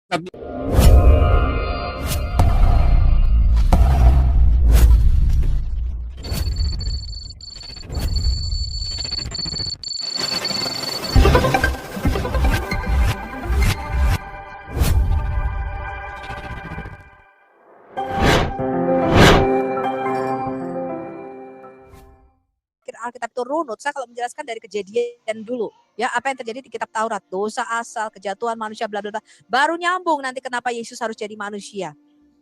Tapi Alkitab itu runut, saya kalau menjelaskan dari kejadian dulu, ya apa yang terjadi di kitab Taurat, dosa asal, kejatuhan manusia, bla bla bla, baru nyambung nanti kenapa Yesus harus jadi manusia,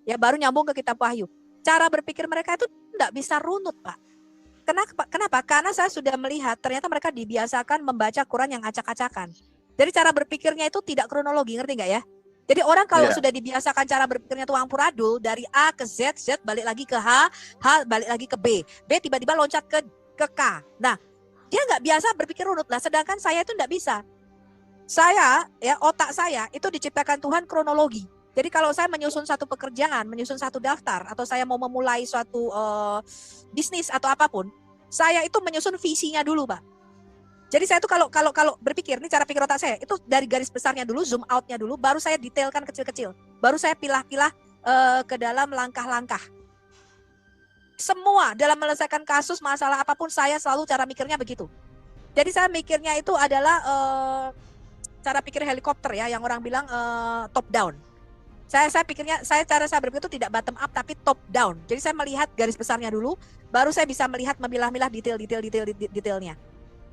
ya baru nyambung ke kitab Wahyu. Cara berpikir mereka itu tidak bisa runut, Pak. Kenapa? Karena saya sudah melihat ternyata mereka dibiasakan membaca Quran yang acak-acakan. Jadi cara berpikirnya itu tidak kronologi, ngerti nggak ya? Jadi orang kalau sudah dibiasakan cara berpikirnya tuh amburadul dari A ke Z, Z balik lagi ke H, H balik lagi ke B, B tiba-tiba loncat ke K. Nah, dia nggak biasa berpikir runut lah. Sedangkan saya itu nggak bisa. Saya, ya otak saya itu diciptakan Tuhan kronologi. Jadi kalau saya menyusun satu pekerjaan, menyusun satu daftar, atau saya mau memulai suatu bisnis atau apapun, saya itu menyusun visinya dulu, Pak. Jadi saya itu kalau berpikir, ini cara pikir otak saya, itu dari garis besarnya dulu, zoom outnya dulu, baru saya detailkan kecil-kecil. Baru saya pilah-pilah ke dalam langkah-langkah. Semua dalam menyelesaikan kasus, masalah apapun, saya selalu cara mikirnya begitu. Jadi saya mikirnya itu adalah cara pikir helikopter ya, yang orang bilang top down. Saya pikirnya, cara saya berpikir itu tidak bottom up tapi top down. Jadi saya melihat garis besarnya dulu, baru saya bisa melihat memilah-milah detailnya.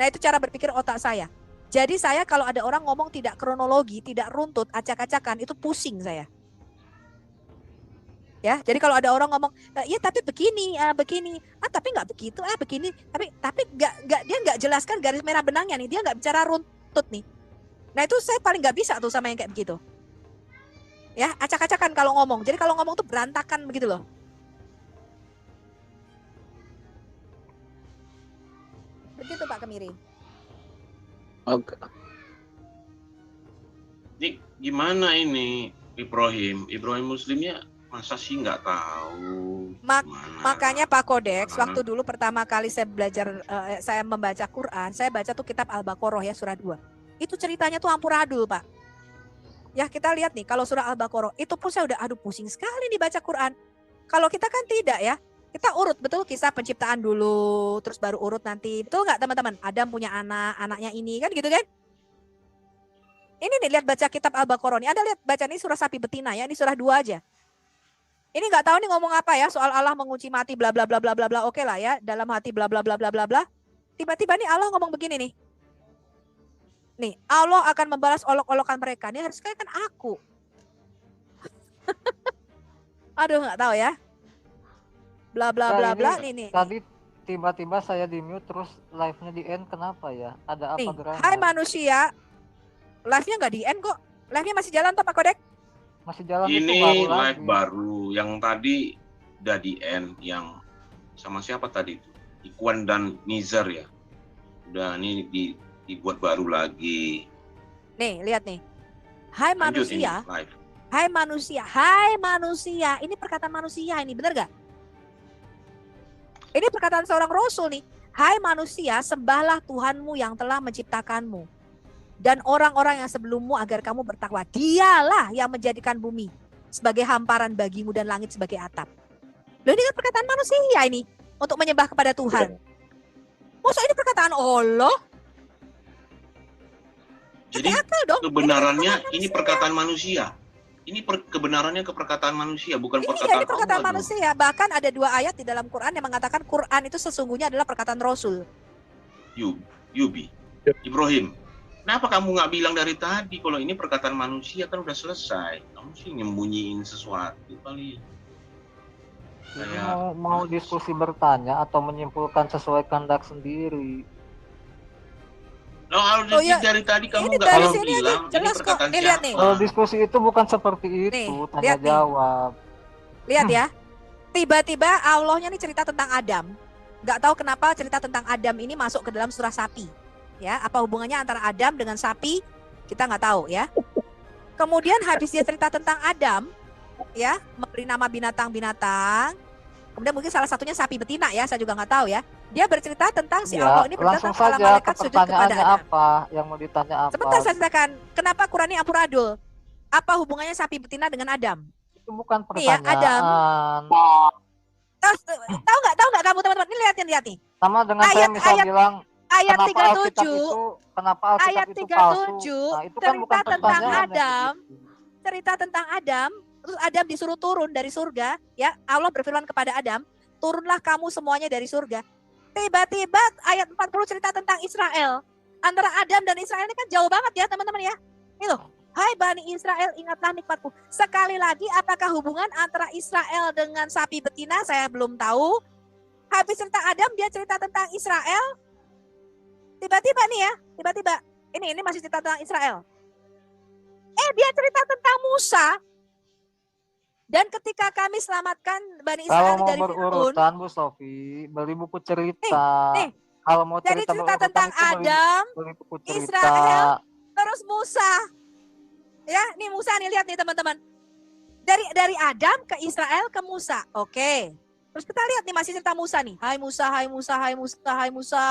Nah itu cara berpikir otak saya. Jadi saya kalau ada orang ngomong tidak kronologi, tidak runtut, acak-acakan, itu pusing saya. Ya, jadi kalau ada orang ngomong, ya tapi begini, tapi nggak begitu, begini, tapi nggak dia nggak jelaskan garis merah benangnya nih, dia nggak bicara runtut nih. Nah itu saya paling nggak bisa tuh sama yang kayak begitu. Ya, acak-acakan kalau ngomong. Jadi kalau ngomong tuh berantakan begitu loh. Begitu Pak Kemiri. oke. Ini gimana ini Ibrahim Muslimnya masa sih nggak tahu? Makanya Pak Kodeks, waktu dulu pertama kali saya belajar, saya membaca Quran, saya baca tuh kitab Al-Baqarah ya surah 2. Itu ceritanya tuh amburadul Pak. Ya kita lihat nih, kalau surah Al-Baqarah, itu pun saya udah pusing sekali nih baca Quran. Kalau kita kan tidak ya, kita urut betul kisah penciptaan dulu, terus baru urut nanti. Betul nggak teman-teman? Adam punya anak, anaknya ini kan gitu kan? Ini nih lihat baca kitab Al-Baqarah nih, Anda lihat baca nih surah sapi betina ya, ini surah 2 aja. Ini nggak tahu nih ngomong apa ya, soal Allah menguji mati bla bla bla bla bla bla, oke lah ya, dalam hati bla bla bla bla bla bla. Tiba-tiba nih Allah ngomong begini nih. Nih, Allah akan membalas olok-olokan mereka. Ini harus kayak kan aku. Aduh, nggak tahu ya. Bla bla bla bla nih. Tadi tiba-tiba saya di mute terus live-nya di end, kenapa ya? Ada apa gerangan? Hai manusia. Live-nya nggak di end kok. Live-nya masih jalan toh Pak Kodek? Masih jalan. Ini live baru. Yang tadi udah di end, yang sama siapa tadi itu? Ikhwan dan Nizar ya. Udah ini dibuat baru lagi. Nih, lihat nih. Hai Lanjut manusia. ini, live. Hai manusia. Hai manusia. Ini perkataan manusia ini, benar gak? Ini perkataan seorang rasul nih. Hai manusia, sembahlah Tuhanmu yang telah menciptakanmu. Dan orang-orang yang sebelummu agar kamu bertakwa. Dialah yang menjadikan bumi sebagai hamparan bagimu dan langit sebagai atap. Loh ini kan perkataan manusia ini. Untuk menyembah kepada Tuhan. Maksudnya ini perkataan Allah? Jadi kebenarannya ini perkataan manusia. Ini kebenarannya ke perkataan manusia, bukan perkataan Allah. Ini perkataan manusia. Bahkan ada 2 ayat di dalam Quran yang mengatakan Quran itu sesungguhnya adalah perkataan Rasul. Yubi, Ibrahim, kenapa kamu nggak bilang dari tadi kalau ini perkataan manusia, kan udah selesai? Kamu sih nyembunyiin sesuatu kali. Mau diskusi bertanya atau menyimpulkan sesuai kehendak sendiri. Dari tadi kamu nggak bilang ini perkataan siapa? Kalau diskusi itu bukan seperti itu, tanya jawab. Lihat ya, tiba-tiba Allahnya nih cerita tentang Adam. Nggak tahu kenapa cerita tentang Adam ini masuk ke dalam surah sapi. Ya, apa hubungannya antara Adam dengan sapi? Kita nggak tahu ya. Kemudian habis dia cerita tentang Adam, ya, memberi nama binatang-binatang. Kemudian mungkin salah satunya sapi betina ya, saya juga nggak tahu ya. Dia bercerita tentang si Allah ini bercerita langsung tentang saja malaikat sujud kepada Adam. Apa yang mau ditanya apa? Sebentar saya ceritakan, kenapa Quran ini amburadul? Apa hubungannya sapi betina dengan Adam? Itu bukan Nih ya, Adam. pertanyaan. Tahu nggak kamu teman-teman? Ini lihat nih. Sama dengan saya misal bilang Ayat kenapa Alkitab 37, itu kenapa Alkitab ayat itu palsu. 37 Nah, itu kan bukan cerita tentang pertanyaan. Adam. Cerita tentang Adam, terus Adam disuruh turun dari surga, ya. Allah berfirman kepada Adam, "Turunlah kamu semuanya dari surga." Tiba-tiba ayat 40 cerita tentang Israel. Antara Adam dan Israel ini kan jauh banget ya, teman-teman ya. Itu, hai Bani Israel, ingatlah nikmatku. Sekali lagi, apakah hubungan antara Israel dengan sapi betina? Saya belum tahu. Habis cerita Adam, dia cerita tentang Israel. Tiba-tiba nih ya, tiba-tiba. Ini masih cerita tentang Israel. Dia cerita tentang Musa. Dan ketika kami selamatkan Bani Israel Kalau mau dari Firaun. berurutan Bu Sofi, beli buku cerita. Kalau mau Jadi cerita tentang itu Adam, beli buku cerita. Israel, terus Musa. Ya, nih Musa nih, lihat nih teman-teman. Dari Adam ke Israel ke Musa. Oke. Terus kita lihat nih masih cerita Musa nih. Hai Musa, hai Musa, hai Musa, hai Musa.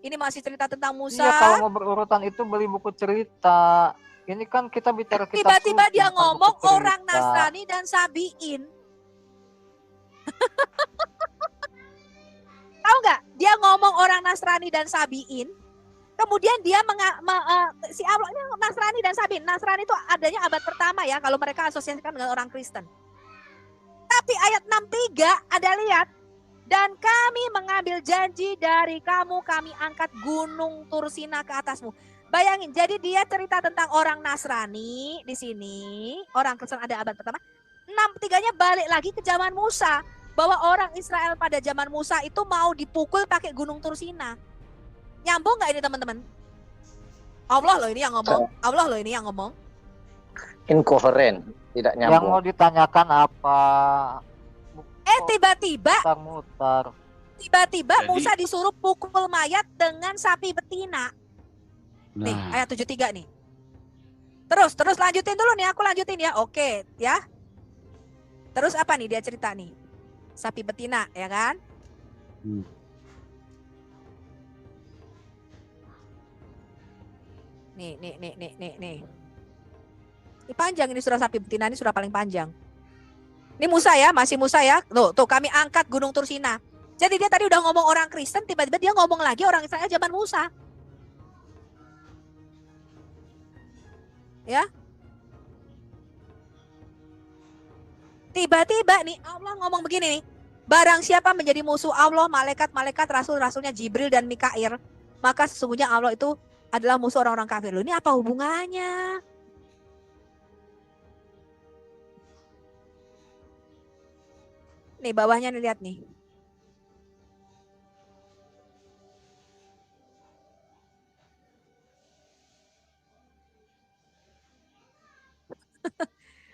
Ini masih cerita tentang Musa. Iya, kalau mau berurutan itu beli buku cerita. Ini kan kita bicara kitab Tiba-tiba suci, dia bukan ngomong buku cerita. orang Nasrani dan Sabiin. Tahu nggak? Dia ngomong orang Nasrani dan Sabiin. Kemudian dia si Allah ini Nasrani dan Sabiin. Nasrani itu adanya abad pertama ya, kalau mereka asosiasikan dengan orang Kristen. Tapi ayat 63 ada lihat. Dan kami mengambil janji dari kamu, kami angkat gunung Tursina ke atasmu. Bayangin, jadi dia cerita tentang orang Nasrani di sini, orang Kristen ada abad pertama. 63-nya balik lagi ke zaman Musa, bahwa orang Israel pada zaman Musa itu mau dipukul pakai gunung Tursina. Nyambung nggak ini teman-teman? Allah loh ini yang ngomong, Allah loh ini yang ngomong. Incoherent, tidak nyambung. Yang mau ditanyakan apa? Tiba-tiba Jadi, Musa disuruh pukul mayat dengan sapi betina. Nah, Nih, ayat 73 nih. Terus lanjutin dulu nih, aku lanjutin ya. Oke, ya. Terus apa nih dia cerita nih? Sapi betina, ya kan? Nih. Ini panjang ini surah sapi betina, ini surah paling panjang. Ini Musa ya, masih Musa ya. Tuh kami angkat gunung Tursina. Jadi dia tadi udah ngomong orang Kristen, tiba-tiba dia ngomong lagi orang Israel zaman Musa. Ya. Tiba-tiba nih Allah ngomong begini nih. Barang siapa menjadi musuh Allah, malaikat-malaikat, rasul-rasulnya Jibril dan Mikail, maka sesungguhnya Allah itu adalah musuh orang-orang kafir. Loh, ini apa hubungannya? Nih bawahnya nih, lihat nih.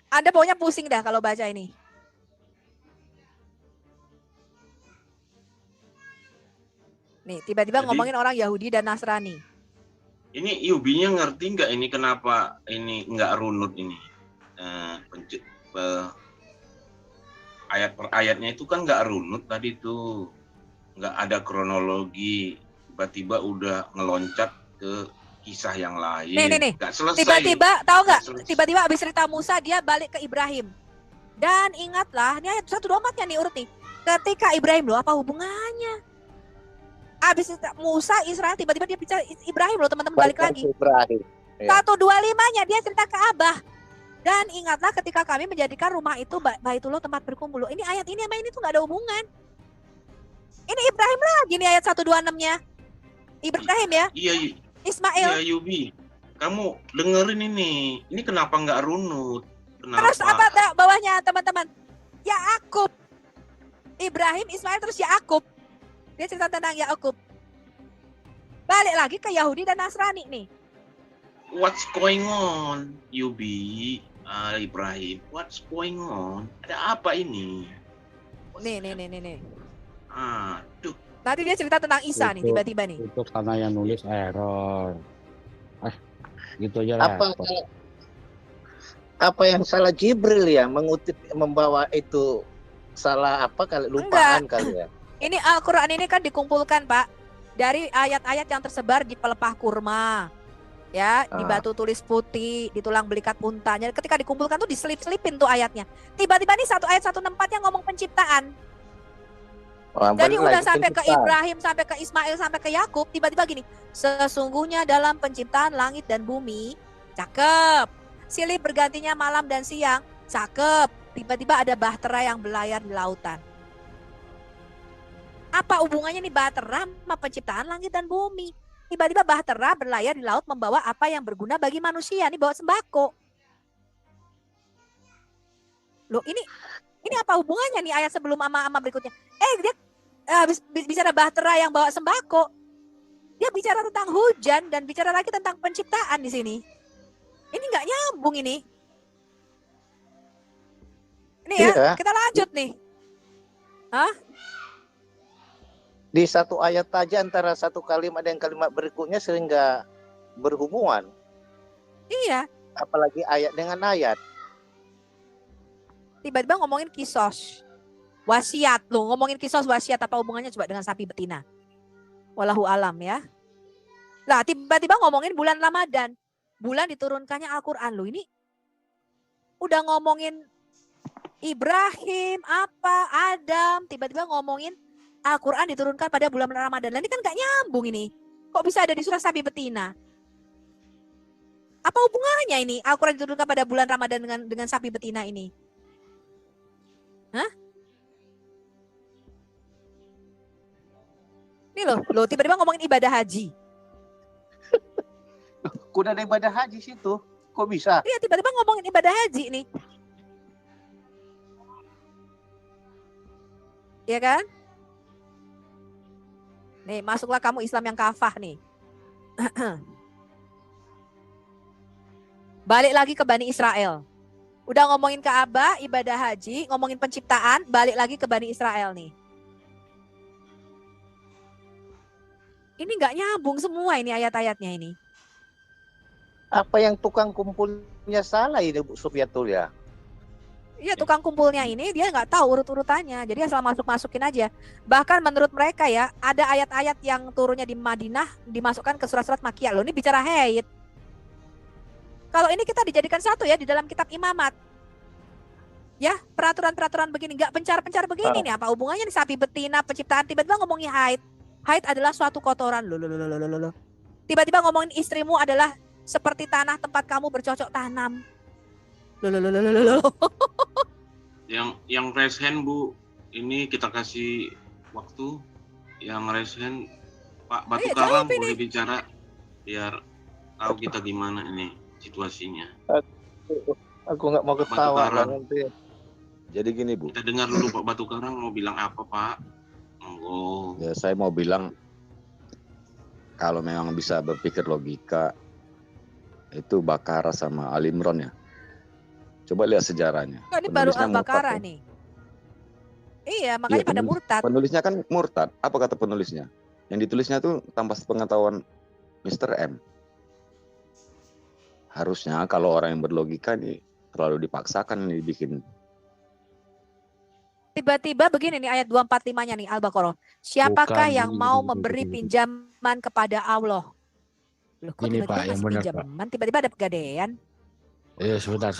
Anda pokoknya pusing dah kalau baca ini. Nih, tiba-tiba ngomongin orang Yahudi dan Nasrani. Ini Yubinya ngerti nggak ini kenapa ini nggak runut ini? Ayat per ayatnya itu kan nggak runut tadi tuh. Nggak ada kronologi. Tiba-tiba udah ngeloncat ke kisah yang lain. Nih. Nggak selesai. Tiba-tiba, tahu nggak? Tiba-tiba abis cerita Musa, dia balik ke Ibrahim. Dan ingatlah, ini ayat 124-nya nih urut nih. Ketika Ibrahim, loh apa hubungannya? Abis Musa, Israel, tiba-tiba dia bicara Ibrahim loh teman-teman, balik lagi. Ibrahim. 125-nya dia cerita ke Abah. Dan ingatlah ketika kami menjadikan rumah itu Baitullah tempat berkumpul. Ini ayat ini sama ini tuh gak ada hubungan. Ini Ibrahim lagi nih ayat 126-nya. Ibrahim ya? Iya. Ismail. Iya Yubi. Kamu dengerin ini. Ini kenapa nggak runut? Kenapa? Terus apa bawahnya teman-teman? Yakub. Ibrahim, Ismail, terus Yakub. Dia cerita tentang Yakub. Balik lagi ke Yahudi dan Nasrani nih. What's going on, Yubi? Ibrahim, what's going on? Ada apa ini? Nih. Aduh. Nanti dia cerita tentang Isa nih tiba-tiba nih. Itu karena yang nulis error. Gitu aja lah. Apa yang salah Jibril ya mengutip membawa itu salah apa kali lupaan kali ya. Ini Al-Qur'an ini kan dikumpulkan, Pak, dari ayat-ayat yang tersebar di pelepah kurma. Ya, di batu tulis putih, di tulang belikat untanya. Ketika dikumpulkan tuh diselip-selipin tuh ayatnya. Tiba-tiba nih satu ayat 164 yang ngomong penciptaan. Wah, Jadi balik udah lagi sampai ke penciptaan. Ibrahim, sampai ke Ismail, sampai ke Yakub, tiba-tiba gini, sesungguhnya dalam penciptaan langit dan bumi, cakep. Silih bergantinya malam dan siang, cakep. Tiba-tiba ada bahtera yang berlayar di lautan. Apa hubungannya nih bahtera sama penciptaan langit dan bumi? Tiba-tiba bahtera berlayar di laut membawa apa yang berguna bagi manusia, nih bawa sembako. Loh ini apa hubungannya nih ayat sebelum ama berikutnya? Dia bicara bahtera yang bawa sembako. Dia bicara tentang hujan dan bicara lagi tentang penciptaan di sini. Ini nggak nyambung ini. Ini ya, kita lanjut nih. Hah? Di satu ayat aja antara satu kalimat dan kalimat berikutnya sering nggak berhubungan. Iya. Apalagi ayat dengan ayat. Tiba-tiba ngomongin kisos. Wasiat loh, ngomongin kisos wasiat apa hubungannya coba dengan sapi betina? Wallahu alam ya. Lah tiba-tiba ngomongin bulan Ramadan. Bulan diturunkannya Al-Quran loh, ini udah ngomongin Ibrahim, Adam, tiba-tiba ngomongin Al-Quran diturunkan pada bulan Ramadan. Lah ini kan gak nyambung ini. Kok bisa ada di surah sapi betina? Apa hubungannya ini Al-Quran diturunkan pada bulan Ramadan dengan sapi betina ini? Hah? Ini loh tiba-tiba ngomongin ibadah haji. Kuda ada ibadah haji situ. Kok bisa? Iya, tiba-tiba ngomongin ibadah haji nih. Iya kan? Nih, masuklah kamu Islam yang kafah nih. Balik lagi ke Bani Israel. Udah ngomongin Ka'bah, ibadah haji, ngomongin penciptaan, balik lagi ke Bani Israel nih. Ini nggak nyambung semua ini ayat-ayatnya ini. Apa yang tukang kumpulnya salah ini Bu Sufiatul ya? Iya, tukang kumpulnya ini dia nggak tahu urut-urutannya, jadi asal masukin aja. Bahkan menurut mereka ya, ada ayat-ayat yang turunnya di Madinah dimasukkan ke surat-surat Makkiyah. Loh, ini bicara haid. Kalau ini kita dijadikan satu ya di dalam kitab imamat. Ya, peraturan-peraturan begini, nggak pencar-pencar begini nih. Apa hubungannya nih sapi betina, penciptaan, tiba-tiba ngomongin haid. Haid adalah suatu kotoran. Loh. Tiba-tiba ngomongin istrimu adalah seperti tanah tempat kamu bercocok tanam. Loh. Yang raise hand Bu, ini kita kasih waktu. Yang raise hand Pak Batu Karang boleh bicara biar tahu kita gimana ini situasinya. Aku nggak mau ketawa nanti. Jadi gini Bu. Kita dengar dulu Pak Batu Karang mau bilang apa Pak? Monggo. Ya saya mau bilang kalau memang bisa berpikir logika itu Bakara sama Ali Imran ya. Coba lihat sejarahnya. Ini baru Al-Baqarah nih. Iya, makanya pada murtad. Penulisnya kan murtad. Apa kata penulisnya? Yang ditulisnya tuh tanpa pengetahuan Mr. M. Harusnya kalau orang yang berlogika nih terlalu dipaksakan nih dibikin. Tiba-tiba begini nih ayat 245-nya nih Al-Baqarah. Siapakah yang mau memberi pinjaman kepada Allah? Loh, kok ini Pak yang benar pinjaman? Tiba-tiba ada pegadaian. Iya sebentar.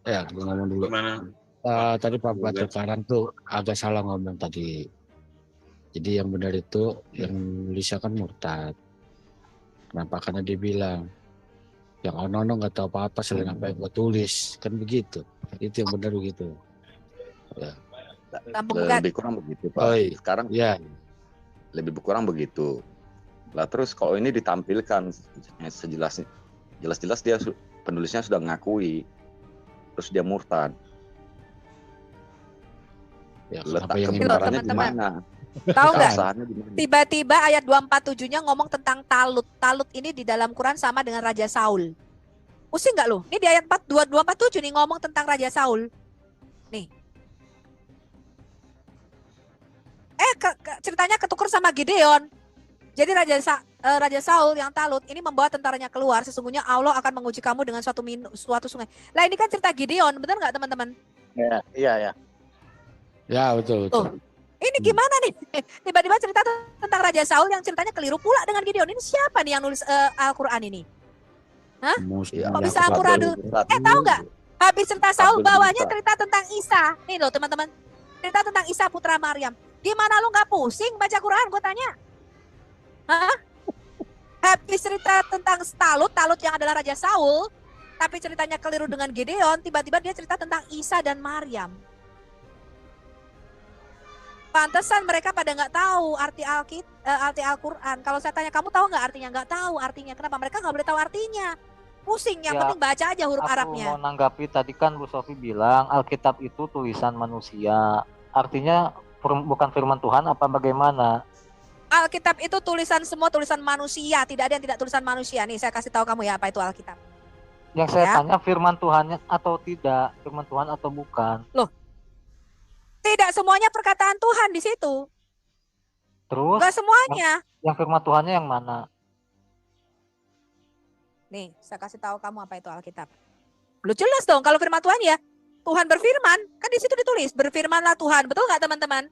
Ya, gue ngomong dulu. Gimana? Tadi Pak Batu Karang tuh agak salah ngomong tadi. Jadi yang benar itu yang nulisnya kan murtad. Kenapa? Karena dia bilang yang ono nggak tahu apa-apa selain apa yang gue tulis, kan begitu. Itu yang benar begitu. Ya. Lebih kurang begitu Pak. Sekarang ya lebih kurang begitu. Lah terus kalau ini ditampilkan jelas-jelas dia penulisnya sudah ngakui. Terus dia murtad. Ya, letak kebenarannya di mana? Tahu nggak? Tiba-tiba ayat 247-nya ngomong tentang Talut. Talut ini di dalam Quran sama dengan Raja Saul. Pusing nggak lu? Ini di ayat 247 nih ngomong tentang Raja Saul. Nih. Ceritanya ketuker sama Gideon. Jadi Raja Saul yang Talut ini membawa tentaranya keluar. Sesungguhnya Allah akan menguji kamu dengan suatu sungai. Lah ini kan cerita Gideon, benar nggak teman-teman? Iya. Ya betul. Ini gimana nih? Tiba-tiba cerita tentang Raja Saul yang ceritanya keliru pula dengan Gideon. Ini siapa nih yang nulis Al-Quran ini? Hah? Iya, Kok bisa Abdul amburadul? berat. Tahu nggak? Habis cerita Saul, Abdul bawahnya berat. cerita tentang Isa. Nih loh teman-teman. Cerita tentang Isa putra Maryam. Gimana lu nggak pusing baca Quran? Gue tanya. Hah? Habis cerita tentang Talut yang adalah Raja Saul. Tapi ceritanya keliru dengan Gideon. Tiba-tiba dia cerita tentang Isa dan Maryam. Pantesan mereka pada nggak tahu arti Al-Quran. Kalau saya tanya, kamu tahu nggak artinya? Nggak tahu artinya. Kenapa? Mereka nggak boleh tahu artinya. Pusing, yang Ya, penting baca aja huruf Aku Arabnya. mau nanggapi tadi kan Bu Sofi bilang Alkitab itu tulisan manusia. Artinya bukan firman Tuhan apa bagaimana? Alkitab itu semua tulisan manusia. Tidak ada yang tidak tulisan manusia. Nih saya kasih tahu kamu ya apa itu Alkitab. Yang saya Ya. tanya firman Tuhannya atau tidak, firman Tuhan atau bukan. Tidak semuanya perkataan Tuhan di situ. Terus Nggak semuanya. yang firman Tuhannya yang mana? Nih saya kasih tahu kamu apa itu Alkitab. Lu jelas dong kalau firman Tuhan ya. Tuhan berfirman. Kan di situ ditulis. Berfirmanlah Tuhan. Betul nggak teman-teman?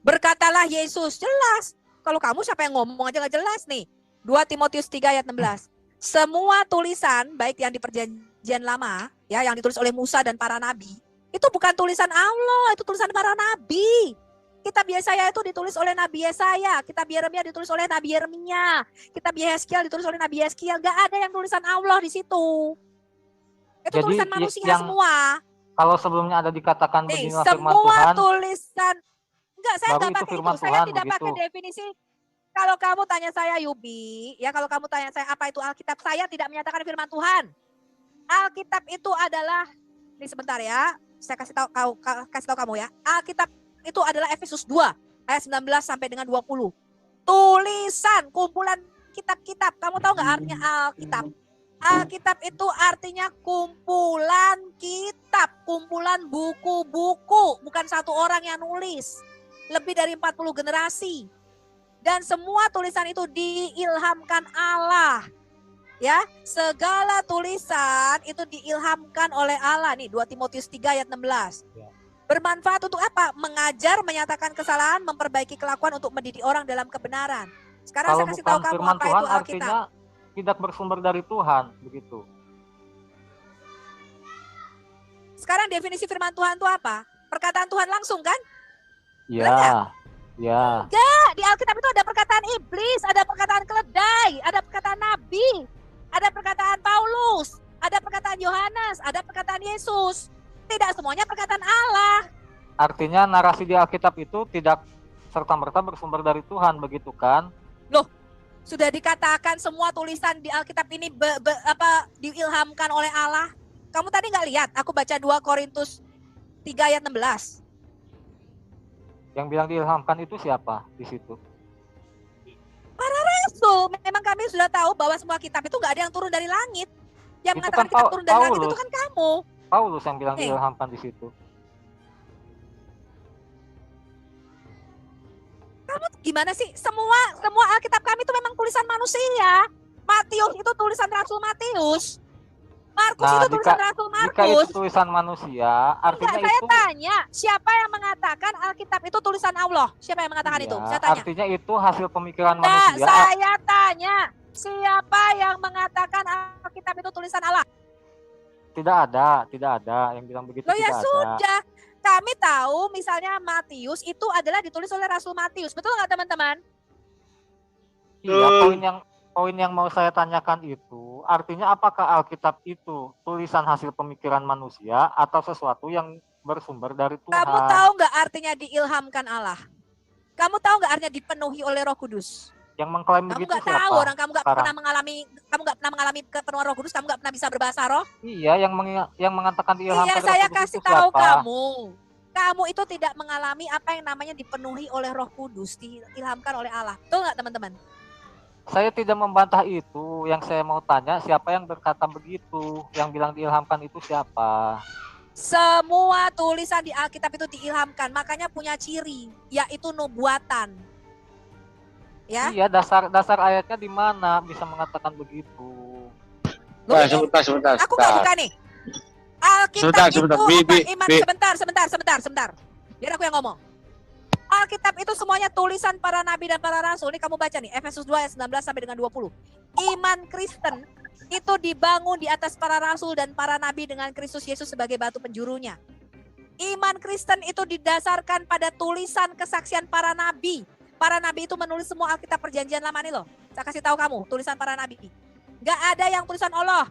Berkatalah Yesus. Jelas. Kalau kamu siapa yang ngomong aja nggak jelas nih. 2 Timotius 3 ayat 16. Semua tulisan baik yang di perjanjian lama. Ya, yang ditulis oleh Musa dan para nabi. Itu bukan tulisan Allah, itu tulisan para nabi. Kitab Yesaya itu ditulis oleh Nabi Yesaya, kitab Yeremia ditulis oleh Nabi Yeremia, kitab Yeskiel ditulis oleh Nabi Yeskiel. Gak ada yang tulisan Allah di situ. Itu Jadi, tulisan manusia yang semua. Kalau sebelumnya ada dikatakan Nih, beginilah firman semua Tuhan, tulisan. Enggak, saya baru nggak itu pakai firman itu. Saya Tuhan, tidak pakai begitu. definisi. Kalau kamu tanya saya Yubi, ya kalau kamu tanya saya apa itu Alkitab, saya tidak menyatakan firman Tuhan. Alkitab itu adalah, ini sebentar ya, saya kasih tahu kamu ya. Alkitab itu adalah Efesus 2 ayat 19 sampai dengan 20. Tulisan, kumpulan kitab-kitab. Kamu tahu nggak artinya Alkitab? Alkitab itu artinya kumpulan kitab, kumpulan buku-buku, bukan satu orang yang nulis. Lebih dari 40 generasi. Dan semua tulisan itu diilhamkan Allah. Ya, segala tulisan itu diilhamkan oleh Allah. Nih 2 Timotius 3 ayat 16. Ya. Bermanfaat untuk apa? Mengajar, menyatakan kesalahan, memperbaiki kelakuan untuk mendidik orang dalam kebenaran. Sekarang Kalau saya kasih tahu bukan kamu firman apa Tuhan itu Alkitab. artinya tidak bersumber dari Tuhan, begitu. Sekarang definisi firman Tuhan itu apa? Perkataan Tuhan langsung kan? Ya, ya. Nah, di Alkitab itu ada perkataan iblis, ada perkataan keledai, ada perkataan nabi, ada perkataan Paulus, ada perkataan Yohanes, ada perkataan Yesus. Tidak semuanya perkataan Allah. Artinya narasi di Alkitab itu tidak serta-merta bersumber dari Tuhan, begitu kan? Sudah dikatakan semua tulisan di Alkitab ini diilhamkan oleh Allah. Kamu tadi nggak lihat? Aku baca 2 Korintus 3 ayat 16. Yang bilang diilhamkan itu siapa di situ? Rasul, memang kami sudah tahu bahwa semua kitab itu nggak ada yang turun dari langit. Yang Itu mengatakan kan kitab turun dari langit Paulus. itu kan kamu. Paulus yang bilang Nih. diilhamkan di situ. Kamu gimana sih? Semua Alkitab kami itu memang tulisan manusia. Matius itu tulisan Rasul Matius. Markus Nah, itu tulisan Rasul Jika itu Markus. tulisan manusia, artinya Enggak, saya itu tanya, siapa yang mengatakan Alkitab itu tulisan Allah? Siapa yang mengatakan iya, itu? Saya tanya. artinya itu hasil pemikiran Enggak, manusia. saya tanya, siapa yang mengatakan Alkitab itu tulisan Allah? Tidak ada yang bilang begitu. Loh ya tidak ada. sudah, kami tahu misalnya Matius itu adalah ditulis oleh Rasul Matius. Betul nggak teman-teman? Iya, poin yang mau saya tanyakan itu, artinya apakah Alkitab itu tulisan hasil pemikiran manusia atau sesuatu yang bersumber dari Tuhan? Kamu tahu nggak artinya diilhamkan Allah? Kamu tahu nggak artinya dipenuhi oleh Roh Kudus? Yang mengklaim Kamu begitu nggak siapa? tahu orang kamu nggak sekarang? pernah mengalami kepenuhan Roh Kudus, kamu nggak pernah bisa berbahasa roh? Iya, yang mengatakan diilhamkan Iya, Roh saya Kudus kasih itu tahu siapa? kamu. Kamu itu tidak mengalami apa yang namanya dipenuhi oleh Roh Kudus, diilhamkan oleh Allah. Betul nggak teman-teman? Saya tidak membantah itu. Yang saya mau tanya, siapa yang berkata begitu? Yang bilang diilhamkan itu siapa? Semua tulisan di Alkitab itu diilhamkan, makanya punya ciri, yaitu nubuatan. Ya? Iya, dasar ayatnya di mana bisa mengatakan begitu? Loh, Wah, ini sebentar. aku nggak buka nih. Alkitab Sebentar, itu Bi. iman. Sebentar. Biar aku yang ngomong. Alkitab itu semuanya tulisan para nabi dan para rasul. Ini kamu baca nih, Efesus 2 ayat 19 sampai dengan 20. Iman Kristen itu dibangun di atas para rasul dan para nabi dengan Kristus Yesus sebagai batu penjurunya. Iman Kristen itu didasarkan pada tulisan kesaksian para nabi. Para nabi itu menulis semua Alkitab Perjanjian Lama nih loh. Saya kasih tahu kamu, tulisan para nabi. Gak ada yang tulisan Allah.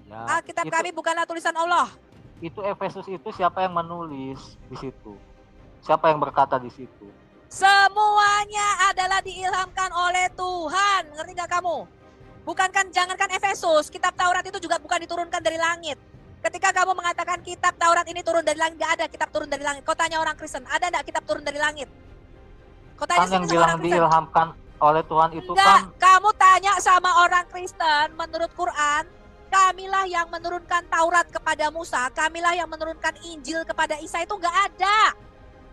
Ya, Alkitab itu, kami bukanlah tulisan Allah. itu Efesus itu siapa yang menulis di situ? Siapa yang berkata di situ? Semuanya adalah diilhamkan oleh Tuhan. Ngerti gak kamu? Bukankan, jangankan Efesus, kitab Taurat itu juga bukan diturunkan dari langit. Ketika kamu mengatakan kitab Taurat ini turun dari langit, gak ada kitab turun dari langit. Kau tanya orang Kristen, ada gak kitab turun dari langit? Kau tanya Kan yang sama bilang orang Kristen. diilhamkan oleh Tuhan itu Enggak, kan kamu tanya sama orang Kristen, menurut Quran, kamilah yang menurunkan Taurat kepada Musa, kamilah yang menurunkan Injil kepada Isa, itu enggak ada.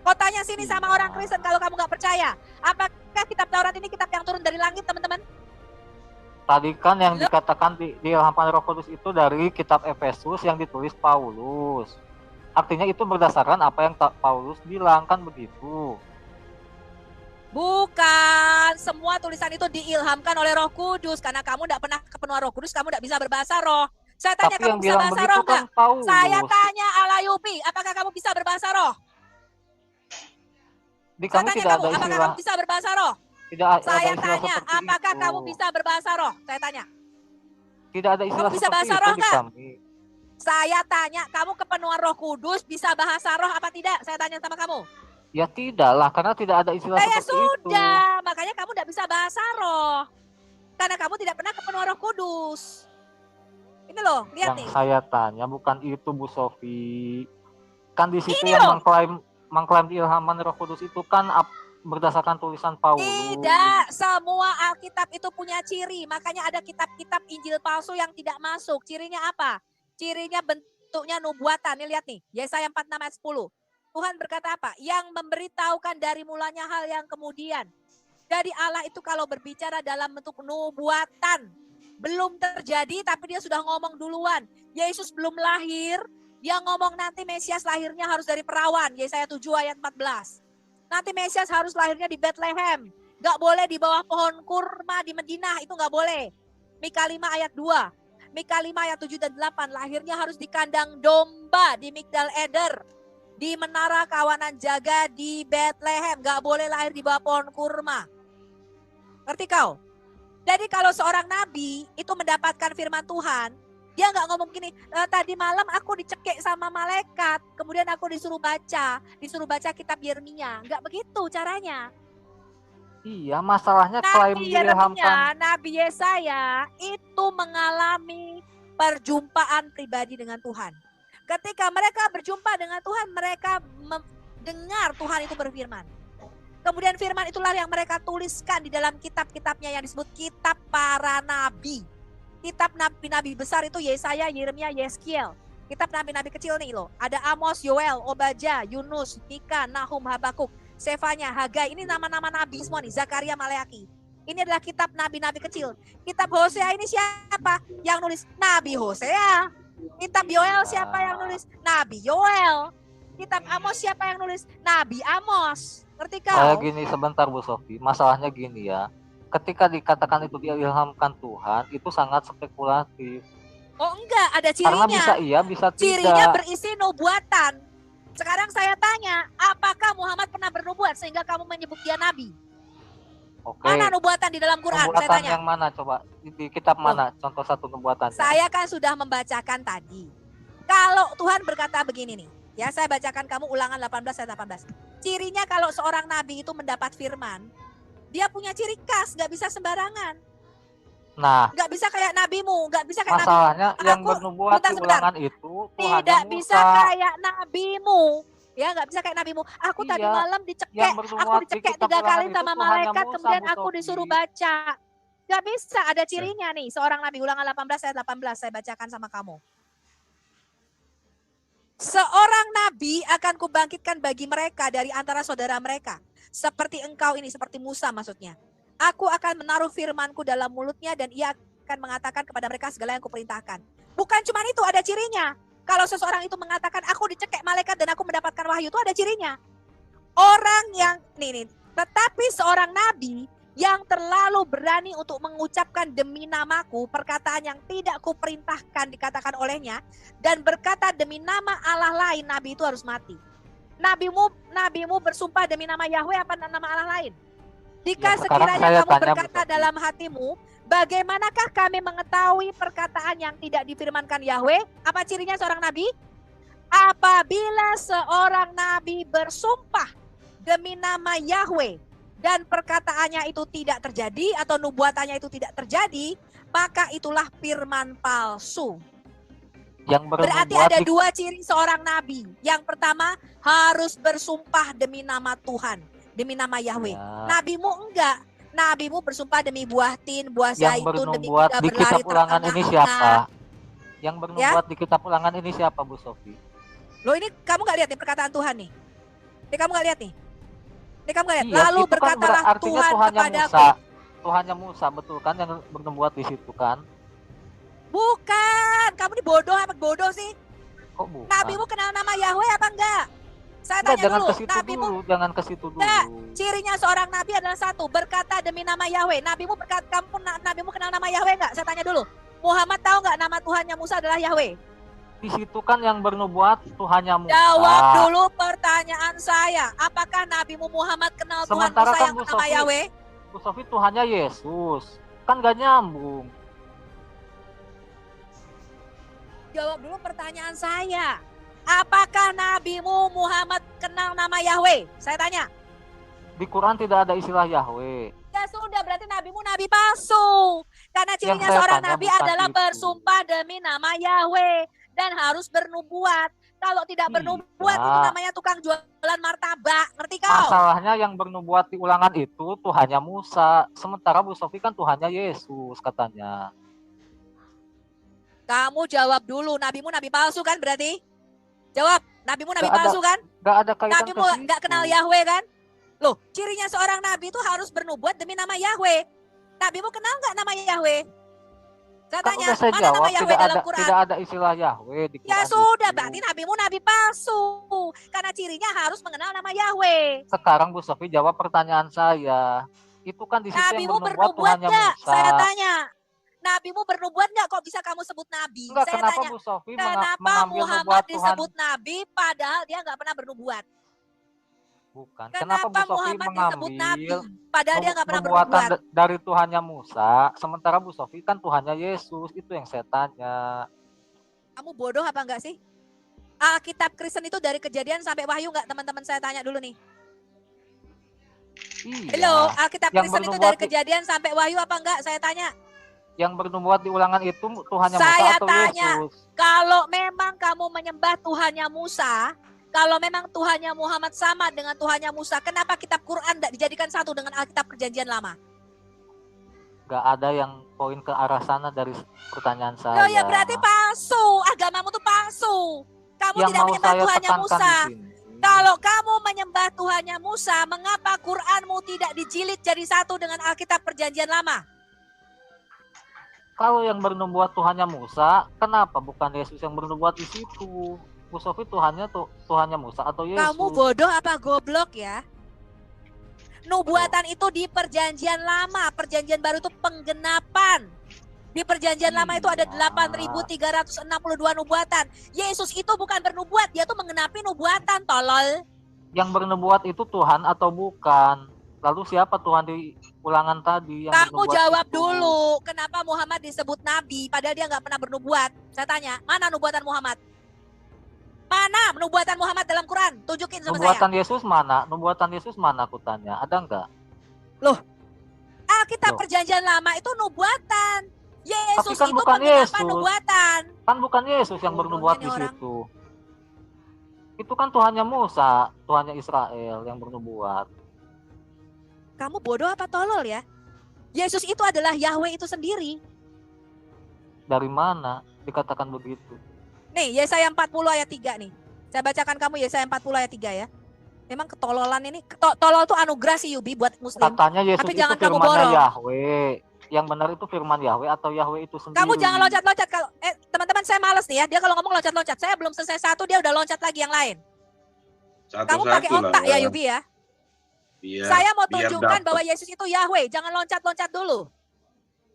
Kau tanya sini sama orang Kristen kalau kamu enggak percaya. Apakah kitab Taurat ini kitab yang turun dari langit, teman-teman? tadi kan yang dikatakan diilhamkan Roh Kudus itu dari kitab Efesus yang ditulis Paulus. Artinya itu berdasarkan apa yang Paulus bilang, kan begitu. Bukan, semua tulisan itu diilhamkan oleh Roh Kudus. Karena kamu enggak pernah kepenuhan Roh Kudus, kamu enggak bisa berbahasa roh. Saya tanya, Tapi kamu yang bisa bilang bahasa begitu roh kan enggak? Paulus. Saya tanya Alayubi, apakah kamu bisa berbahasa roh? Di Saya kami tanya tidak kamu, ada apakah istilah, kamu bisa berbahasa roh? tidak ada Saya istilah tanya, seperti apakah itu. kamu bisa berbahasa roh? Saya tanya. Tidak ada istilah bisa seperti bahasa itu roh di nggak? kami. Saya tanya, kamu kepenuhan Roh Kudus bisa bahasa roh apa tidak? Saya tanya sama kamu. Ya tidak lah, karena tidak ada istilah Ya seperti itu. sudah, makanya kamu tidak bisa bahasa roh. Karena kamu tidak pernah kepenuhan Roh Kudus. Ini loh, lihat Yang nih. saya tanya bukan itu, Bu Sofi. Kan di situ Ini yang loh. mengklaim ilhaman Roh Kudus itu kan berdasarkan tulisan Paulus. Tidak, semua Alkitab itu punya ciri. Makanya ada kitab-kitab Injil palsu yang tidak masuk. Cirinya apa? Cirinya bentuknya nubuatan. Nih lihat nih, Yesaya 46 ayat 10. Tuhan berkata apa? Yang memberitahukan dari mulanya hal yang kemudian. Jadi Allah itu kalau berbicara dalam bentuk nubuatan. Belum terjadi tapi dia sudah ngomong duluan. Yesus belum lahir, dia ngomong nanti Mesias lahirnya harus dari perawan. Yesaya 7 ayat 14. Nanti Mesias harus lahirnya di Bethlehem. Gak boleh di bawah pohon kurma di Madinah, itu gak boleh. Mika 5 ayat 2. Mika 5 ayat 7 dan 8. Lahirnya harus di kandang domba di Migdal Eder. Di menara kawanan jaga di Bethlehem. Gak boleh lahir di bawah pohon kurma. Ngerti kau? Jadi kalau seorang nabi itu mendapatkan firman Tuhan, dia nggak ngomong gini, tadi malam aku dicekik sama malaikat, kemudian aku disuruh baca kitab Yeremia. Nggak begitu caranya. Iya, masalahnya klaim Nabi diilhamkan. Yeremia, Nabi Yesaya itu mengalami perjumpaan pribadi dengan Tuhan. Ketika mereka berjumpa dengan Tuhan, mereka mendengar Tuhan itu berfirman. Kemudian firman itulah yang mereka tuliskan di dalam kitab-kitabnya yang disebut kitab para nabi. Kitab nabi-nabi besar itu Yesaya, Yeremia, Yeskiel. Kitab nabi-nabi kecil nih loh. Ada Amos, Yoel, Obadja, Yunus, Mika, Nahum, Habakuk, Sefanya, Hagai. Ini nama-nama nabi semua nih. Zakaria, Maleaki. Ini adalah kitab nabi-nabi kecil. Kitab Hosea ini siapa yang nulis? Nabi Hosea. Kitab Yoel siapa yang nulis? Nabi Yoel. Kitab Amos siapa yang nulis? Nabi Amos. Ngerti kau? Kayak gini sebentar Bu Sofi, masalahnya gini ya. Ketika dikatakan itu diilhamkan Tuhan, itu sangat spekulatif. Oh enggak, ada Karena cirinya. bisa iya, bisa Cirinya tidak. berisi nubuatan. Sekarang saya tanya, apakah Muhammad pernah bernubuat sehingga kamu menyebut dia nabi? Oke. Mana nubuatan di dalam Quran? Saya Nubuatan tanya. yang mana coba? Di kitab mana? Contoh satu nubuatannya. Saya kan sudah membacakan tadi. Kalau Tuhan berkata begini nih, ya saya bacakan kamu Ulangan 18 ayat 18. Cirinya kalau seorang nabi itu mendapat firman, dia punya ciri khas, nggak bisa sembarangan. Nah, Nggak bisa kayak nabimu, nggak bisa kayak nabimu. masalahnya yang Aku- bernubuat di sebentar. Ulangan itu Tuhan Tidak yang bisa Musa. kayak nabimu. Ya nggak bisa kayak nabimu. Aku tadi Iya, malam yang dicekek. bernubuat Aku di dicekek kitab 3 kali Ulangan itu sama Tuhan yang malaikat. Musa, Kemudian Bu aku Sofi. disuruh baca. Nggak bisa, ada cirinya nih. Seorang nabi, Ulangan 18 ayat 18. Saya bacakan sama kamu. Seorang nabi akan kubangkitkan bagi mereka dari antara saudara mereka. Seperti engkau ini, seperti Musa maksudnya. Aku akan menaruh firmanku dalam mulutnya dan ia akan mengatakan kepada mereka segala yang kuperintahkan. Bukan cuma itu, ada cirinya. Kalau seseorang itu mengatakan aku dicekek malaikat dan aku mendapatkan wahyu, itu ada cirinya. Orang yang, tetapi seorang nabi yang terlalu berani untuk mengucapkan demi namaku perkataan yang tidak kuperintahkan dikatakan olehnya, dan berkata demi nama Allah lain, nabi itu harus mati. Nabimu bersumpah demi nama Yahweh apa nama Allah lain? Jika Ya, sekarang sekiranya saya kamu tanya, berkata Bu Sofi. dalam hatimu, bagaimanakah kami mengetahui perkataan yang tidak difirmankan Yahweh? Apa cirinya seorang nabi? Apabila seorang nabi bersumpah demi nama Yahweh dan perkataannya itu tidak terjadi atau nubuatannya itu tidak terjadi, maka itulah firman palsu. Yang Berarti bernubuat ada di- dua ciri seorang nabi. Yang pertama, harus bersumpah demi nama Tuhan, demi nama Yahweh. Ya. Nabimu enggak. Nabimu bersumpah demi buah tin, buah yang zaitun, demi bernubuat kuda di berlari kitab ulangan ini siapa? terengah-engah. Yang bernubuat di kitab ulangan ini siapa, Bu Sofi? Loh, ini kamu nggak lihat nih perkataan Tuhan nih? Ini kamu nggak lihat nih? Ini kamu nggak lihat? Iya, Lalu itu kan berkatalah artinya Tuhan Tuhannya kepadaku. Musa. Tuhannya Musa, betul kan yang bernubuat di situ kan? Bukan, kamu ini bodoh apa bodoh sih? Kok bukan? Nabimu kenal nama Yahweh apa enggak? Saya Enggak, tanya jangan dulu, ke situ nabimu dulu, jangan ke situ dulu. Enggak. Cirinya seorang nabi adalah satu, berkata demi nama Yahweh. Nabimu kenal nama Yahweh enggak? Saya tanya dulu. Muhammad tahu enggak nama Tuhannya Musa adalah Yahweh? Di situ kan yang bernubuat Tuhannya Musa. Jawab dulu pertanyaan saya. Apakah nabimu Muhammad kenal Tuhan Sementara Musa kan yang Bu bernama Sofi- Yahweh? Bu Sofi Tuhannya Yesus. Kan gak nyambung. Jawab dulu pertanyaan saya. Apakah nabimu Muhammad kenal nama Yahweh? Saya tanya. Di Quran tidak ada istilah Yahweh. Ya sudah, berarti nabimu nabi palsu. Karena cirinya saya seorang tanya nabi bukan adalah itu. bersumpah demi nama Yahweh. Dan harus bernubuat. Kalau tidak bernubuat itu Iya. namanya tukang jualan martabak. Ngerti kau? Masalahnya yang bernubuat di ulangan itu Tuhannya Musa. Sementara Bu Sofi kan Tuhannya Yesus katanya. Kamu jawab dulu. Nabimu nabi palsu kan berarti? Jawab. Nabimu nabi Nggak ada palsu kan? Gak ada kaitan Nabimu ke situ. nggak kenal Yahweh kan? Loh, cirinya seorang nabi itu harus bernubuat demi nama Yahweh. Nabimu kenal nggak nama Yahweh? Saya Kan tanya, udah saya mana jawab, nama Yahweh dalam Quran? tidak ada istilah Yahweh di Quran. Ya sudah, itu. berarti nabimu nabi palsu. Karena cirinya harus mengenal nama Yahweh. Sekarang Bu Sofi jawab pertanyaan saya. Itu kan di situ yang Nabimu bernubuat bernubuat Tuhannya nggak? Musa. Saya tanya. Nabimu bernubuat nggak? Kok bisa kamu sebut nabi? Enggak, Saya kenapa tanya. Bu Sofi Kenapa mengambil Muhammad nubuat Tuhan? disebut nabi padahal dia nggak pernah bernubuat? Bukan. Kenapa Kenapa Bu Sofi Muhammad disebut nabi mengambil padahal dia nggak pernah nubuatan bernubuat? dari Tuhannya Musa, sementara Bu Sofi kan Tuhannya Yesus? Itu yang saya tanya. Kamu bodoh apa enggak sih? Alkitab Kristen itu dari Kejadian sampai Wahyu nggak, teman-teman? Saya tanya dulu nih. Iya. Halo, Alkitab Yang Kristen itu bernubuat dari di- Kejadian sampai Wahyu apa enggak? Saya tanya. Yang bernubuat di ulangan itu Tuhannya Musa Saya atau tanya. Yesus? Kalau memang kamu menyembah Tuhannya Musa, kalau memang Tuhannya Muhammad sama dengan Tuhannya Musa, kenapa kitab Quran tidak dijadikan satu dengan Alkitab Perjanjian Lama? Gak ada yang poin ke arah sana dari pertanyaan saya. Loh ya berarti palsu, agamamu tuh palsu. Kamu yang tidak mau menyembah saya Tuhannya tekankan Musa. di sini. Kalau kamu menyembah Tuhannya Musa, mengapa Quranmu tidak dijilid jadi satu dengan Alkitab Perjanjian Lama? Kalau yang bernubuat Tuhannya Musa, kenapa bukan Yesus yang bernubuat di situ? Bu Sofi Tuhannya Musa atau Yesus? Kamu bodoh apa goblok ya? Nubuatan itu di Perjanjian Lama, Perjanjian Baru itu penggenapan. Di Perjanjian Lama itu ada 8.362 nubuatan. Yesus itu bukan bernubuat, dia tuh menggenapi nubuatan, tolol. Yang bernubuat itu Tuhan atau bukan? Lalu siapa Tuhan di ulangan tadi yang Kamu bernubuat jawab itu? dulu, kenapa Muhammad disebut nabi padahal dia nggak pernah bernubuat? Saya tanya, mana nubuatan Muhammad? Mana nubuatan Muhammad dalam Quran? Tunjukin sama Nubuatan saya. Yesus mana? Nubuatan Yesus mana aku tanya? Ada enggak? Alkitab Loh. Perjanjian Lama itu nubuatan. Yesus kan itu bukan penggenapan Yesus. nubuatan. Kan bukan Yesus yang Bodohnya bernubuat nih di orang. situ. Itu kan Tuhannya Musa, Tuhannya Israel yang bernubuat. Kamu bodoh apa tolol ya? Yesus itu adalah Yahweh itu sendiri. Dari mana dikatakan begitu? Nih, Yesaya 40 ayat 3 nih. Saya bacakan kamu Yesaya 40 ayat 3 ya. Memang ketololan ini, tolol tuh anugerah sih Yubi buat muslim. Katanya Yesus Tapi itu jangan kamu firmannya borong. Yahweh. Yang benar itu firman Yahweh atau Yahweh itu sendiri? Kamu jangan loncat-loncat. Kalau teman-teman saya males nih ya. Dia kalau ngomong loncat-loncat. Saya belum selesai satu, dia udah loncat lagi yang lain. Kamu pakai Satu-satu lah. otak ya Yubi ya. Saya mau biar tunjukkan dapat. bahwa Yesus itu Yahweh. Jangan loncat-loncat dulu.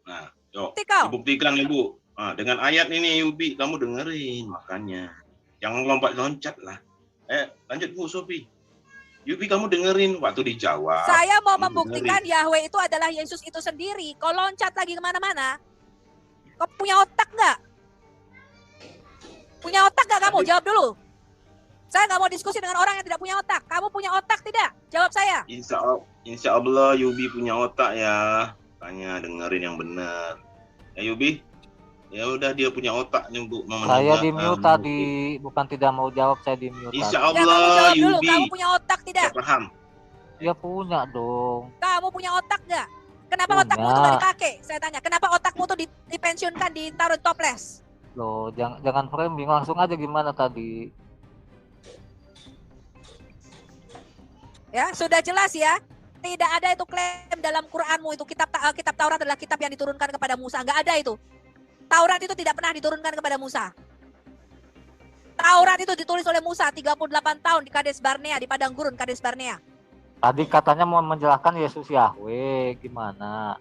Nah, yuk, Bukti kau. dibuktikan Ibu. Nah, dengan ayat ini Yubi, kamu dengerin makanya. Jangan lompat-loncat lah. Lanjut Bu Sofi. Yubi kamu dengerin waktu dijawab. Saya mau kamu membuktikan dengerin. Yahweh itu adalah Yesus itu sendiri. Kau loncat lagi kemana-mana. Kau punya otak nggak? Punya otak nggak kamu? Jawab dulu. Saya nggak mau diskusi dengan orang yang tidak punya otak. Kamu punya otak tidak? Jawab saya. Insya Allah Yubi punya otak ya. Tanya dengerin yang benar. Ya Yubi. Ya udah dia punya otak nih Bu. Saya di mute tadi, bukan tidak mau jawab, saya di mute. Insya Ya kamu Allah jawab dulu. Yubi. Kamu punya otak tidak? Saya paham. Ya punya dong. Kamu punya otak nggak? Kenapa Punya. otakmu itu nggak dipakai? Saya tanya. Kenapa otakmu itu dipensiunkan, ditaruh di toples? Loh, jangan framing, langsung aja gimana tadi. Ya, sudah jelas ya. Tidak ada itu klaim dalam Quranmu itu kitab Taurat adalah kitab yang diturunkan kepada Musa. Nggak ada itu. Taurat itu tidak pernah diturunkan kepada Musa. Taurat itu ditulis oleh Musa 38 tahun di Kades Barnea, di padang gurun Kades Barnea. Tadi katanya mau menjelaskan Yesus Yahweh, gimana?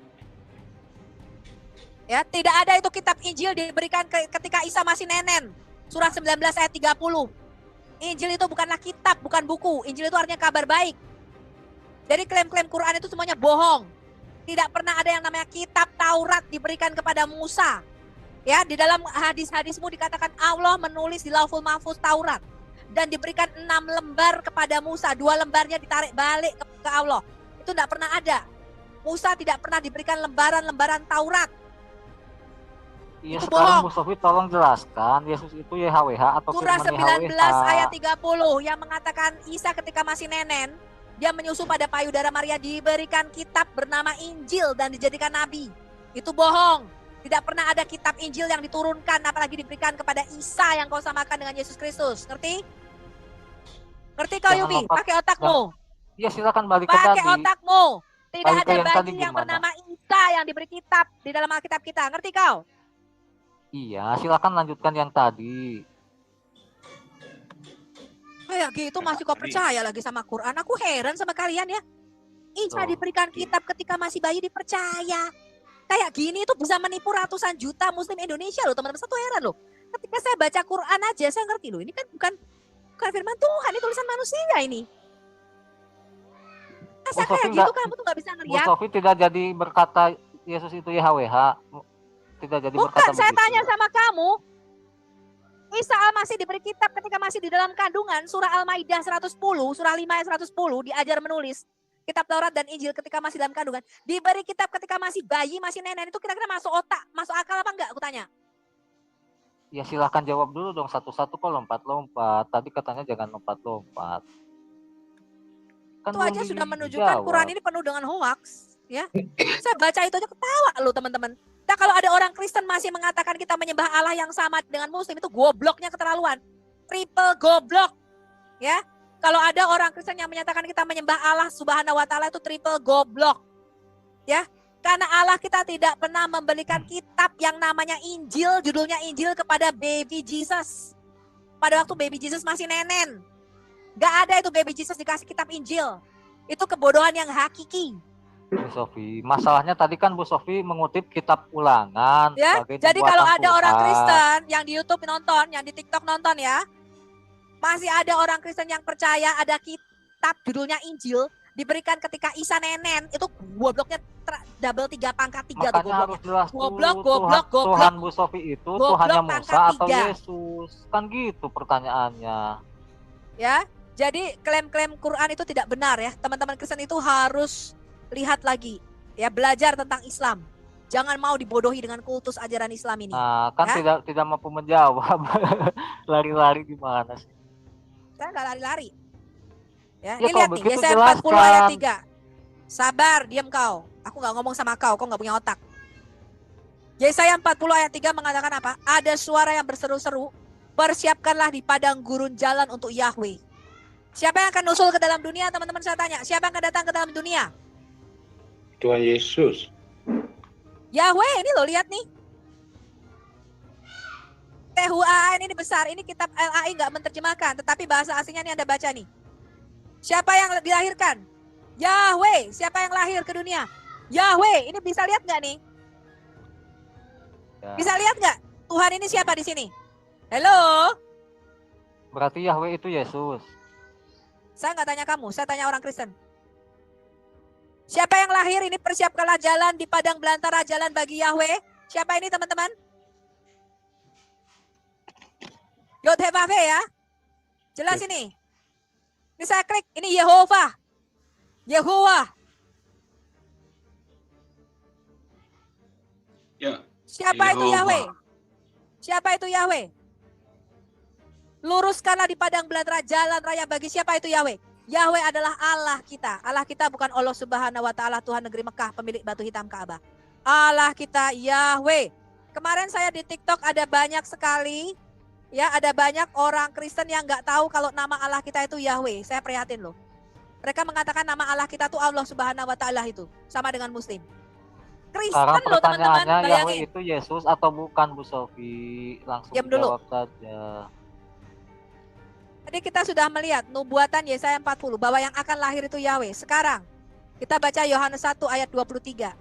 Ya, tidak ada itu kitab Injil diberikan ketika Isa masih nenen. Surah 19 ayat 30. Injil itu bukanlah kitab, bukan buku. Injil itu artinya kabar baik. Jadi klaim-klaim Quran itu semuanya bohong. Tidak pernah ada yang namanya kitab Taurat diberikan kepada Musa. Ya, di dalam hadis-hadismu dikatakan Allah menulis di Lauhul Mahfuz Taurat dan diberikan 6 lembar kepada Musa, 2 lembarnya ditarik balik ke Allah. Itu tidak pernah ada. Musa tidak pernah diberikan lembaran-lembaran Taurat. Iya, Itu sekarang bohong. Bu Sofi tolong jelaskan Yesus itu YHWH atau Surah firman 19 YHWH. ayat 30 yang mengatakan Isa ketika masih nenen, dia menyusu pada payudara Maria diberikan kitab bernama Injil dan dijadikan nabi. Itu bohong. Tidak pernah ada kitab Injil yang diturunkan apalagi diberikan kepada Isa yang kau samakan dengan Yesus Kristus. Ngerti? Ngerti kau Jangan Yubi? lompat. Pakai otakmu. Iya, silakan balik ke Pakai tadi. otakmu. Tidak Balik ke ada yang tadi bayi yang gimana? bernama Isa yang diberi kitab di dalam Alkitab kita. Ngerti kau? Iya, silakan lanjutkan yang tadi. Kayak gitu masih kau percaya lagi sama Quran. Aku heran sama kalian ya. Isa Loh. diberikan kitab ketika masih bayi dipercaya. Kayak gini itu bisa menipu ratusan juta muslim Indonesia loh teman-teman. Satu heran loh. Ketika saya baca Quran aja saya ngerti loh. Ini kan bukan firman Tuhan, ini tulisan manusia ini. Masa Bu Sofi kayak gitu kamu tuh gak bisa Bu ngeliat. Sofi tidak jadi berkata Yesus itu YHWH. Tidak jadi Bukan, berkata saya begitu. tanya sama kamu. Isa masih diberi kitab ketika masih di dalam kandungan. Surah Al-Maidah 110, surah 5 ayat 110 diajar menulis. Kitab Taurat dan Injil ketika masih dalam kandungan. Diberi kitab ketika masih bayi, masih nenen. Itu kira-kira masuk otak, masuk akal apa enggak? Aku tanya. Ya silahkan jawab dulu dong satu-satu kok lompat-lompat. Tadi katanya jangan lompat-lompat. Kan Itu belum aja sudah menunjukkan dijawab. Quran ini penuh dengan hoax. Ya, saya baca itu aja ketawa loh teman-teman. Nah, kalau ada orang Kristen masih mengatakan kita menyembah Allah yang sama dengan Muslim, itu gobloknya keterlaluan. Triple goblok. Ya, kalau ada orang Kristen yang menyatakan kita menyembah Allah Subhanahu wa taala itu triple goblok. Ya, karena Allah kita tidak pernah memberikan kitab yang namanya Injil, judulnya Injil kepada baby Jesus. Pada waktu baby Jesus masih nenen. Gak ada itu baby Jesus dikasih kitab Injil. Itu kebodohan yang hakiki. Bu Sofi, masalahnya tadi kan Bu Sofi mengutip kitab Ulangan. Ya, sebagai jadi nubuatan kalau ada orang Tuhan. Kristen yang di YouTube nonton, yang di TikTok nonton ya, masih ada orang Kristen yang percaya ada kitab judulnya Injil diberikan ketika Isa nenen, itu gobloknya double 3 pangkat 3 tuh Makanya gobloknya. harus jelas Goblok, dulu goblok, Tuhan, goblok. Tuhan Bu Sofi itu Goblok Tuhannya pangkat Musa atau 3. Yesus. Kan gitu pertanyaannya. Ya, jadi klaim-klaim Quran itu tidak benar ya. Teman-teman Kristen itu harus lihat lagi, ya belajar tentang Islam. Jangan mau dibodohi dengan kultus ajaran Islam ini. Nah, kan Ya? tidak mampu menjawab. Lari-lari gimana sih? Saya nggak lari-lari. Ya, Ya, ini kalau lihat nih, begitu Yesaya 40 ayat jelaskan. 3. Sabar, diam kau. Aku nggak ngomong sama kau nggak punya otak. Yesaya 40 ayat 3 mengatakan apa? Ada suara yang berseru-seru, persiapkanlah di padang gurun jalan untuk Yahweh. Siapa yang akan usul ke dalam dunia, teman-teman saya tanya? Siapa yang akan datang ke dalam dunia? Tuhan Yesus. Yahweh, ini loh, lihat nih. THUAN ini besar, ini kitab LAI nggak menerjemahkan, tetapi bahasa aslinya ini Anda baca nih. Siapa yang dilahirkan? Yahweh, siapa yang lahir ke dunia? Yahweh, ini bisa lihat nggak nih? Ya. Bisa lihat nggak? Tuhan ini siapa di sini? Halo? Berarti Yahweh itu Yesus. Saya nggak tanya kamu, saya tanya orang Kristen. Siapa yang lahir ini persiapkanlah jalan di padang belantara, jalan bagi Yahweh. Siapa ini teman-teman? Yod He Vav He ya. Jelas ini. Ini saya klik, ini Yehovah. Yehovah. Ya. Siapa itu Yehovah. Yahweh? Siapa itu Yahweh? Luruskanlah di padang belantara jalan raya bagi siapa itu Yahweh? Yahweh adalah Allah kita. Allah kita bukan Allah Subhanahu wa taala Tuhan negeri Mekah pemilik batu hitam Ka'bah. Allah kita Yahweh. Kemarin saya di TikTok ada banyak sekali ya, ada banyak orang Kristen yang nggak tahu kalau nama Allah kita itu Yahweh. Saya prihatin loh. Mereka mengatakan nama Allah kita tuh Allah Subhanahu wa taala itu, sama dengan Muslim. Kristen Sekarang loh teman-teman, pertanyaannya Yahweh bayangin. itu Yesus atau bukan, Bu Sofi? Langsung Diam dulu. jawab saja. Tadi kita sudah melihat nubuatan Yesaya 40 bahwa yang akan lahir itu Yahweh. Sekarang kita baca Yohanes 1 ayat 23.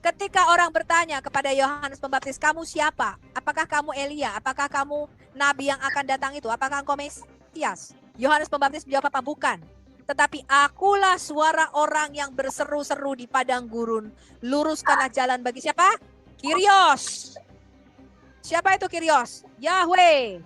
Ketika orang bertanya kepada Yohanes Pembaptis, kamu siapa? Apakah kamu Elia? Apakah kamu nabi yang akan datang itu? Apakah engkau Mesias? Yohanes Pembaptis menjawab apa? Bukan. Tetapi akulah suara orang yang berseru-seru di padang gurun. Luruskanlah jalan bagi siapa? Kyrios. Siapa itu Kyrios? Yahweh.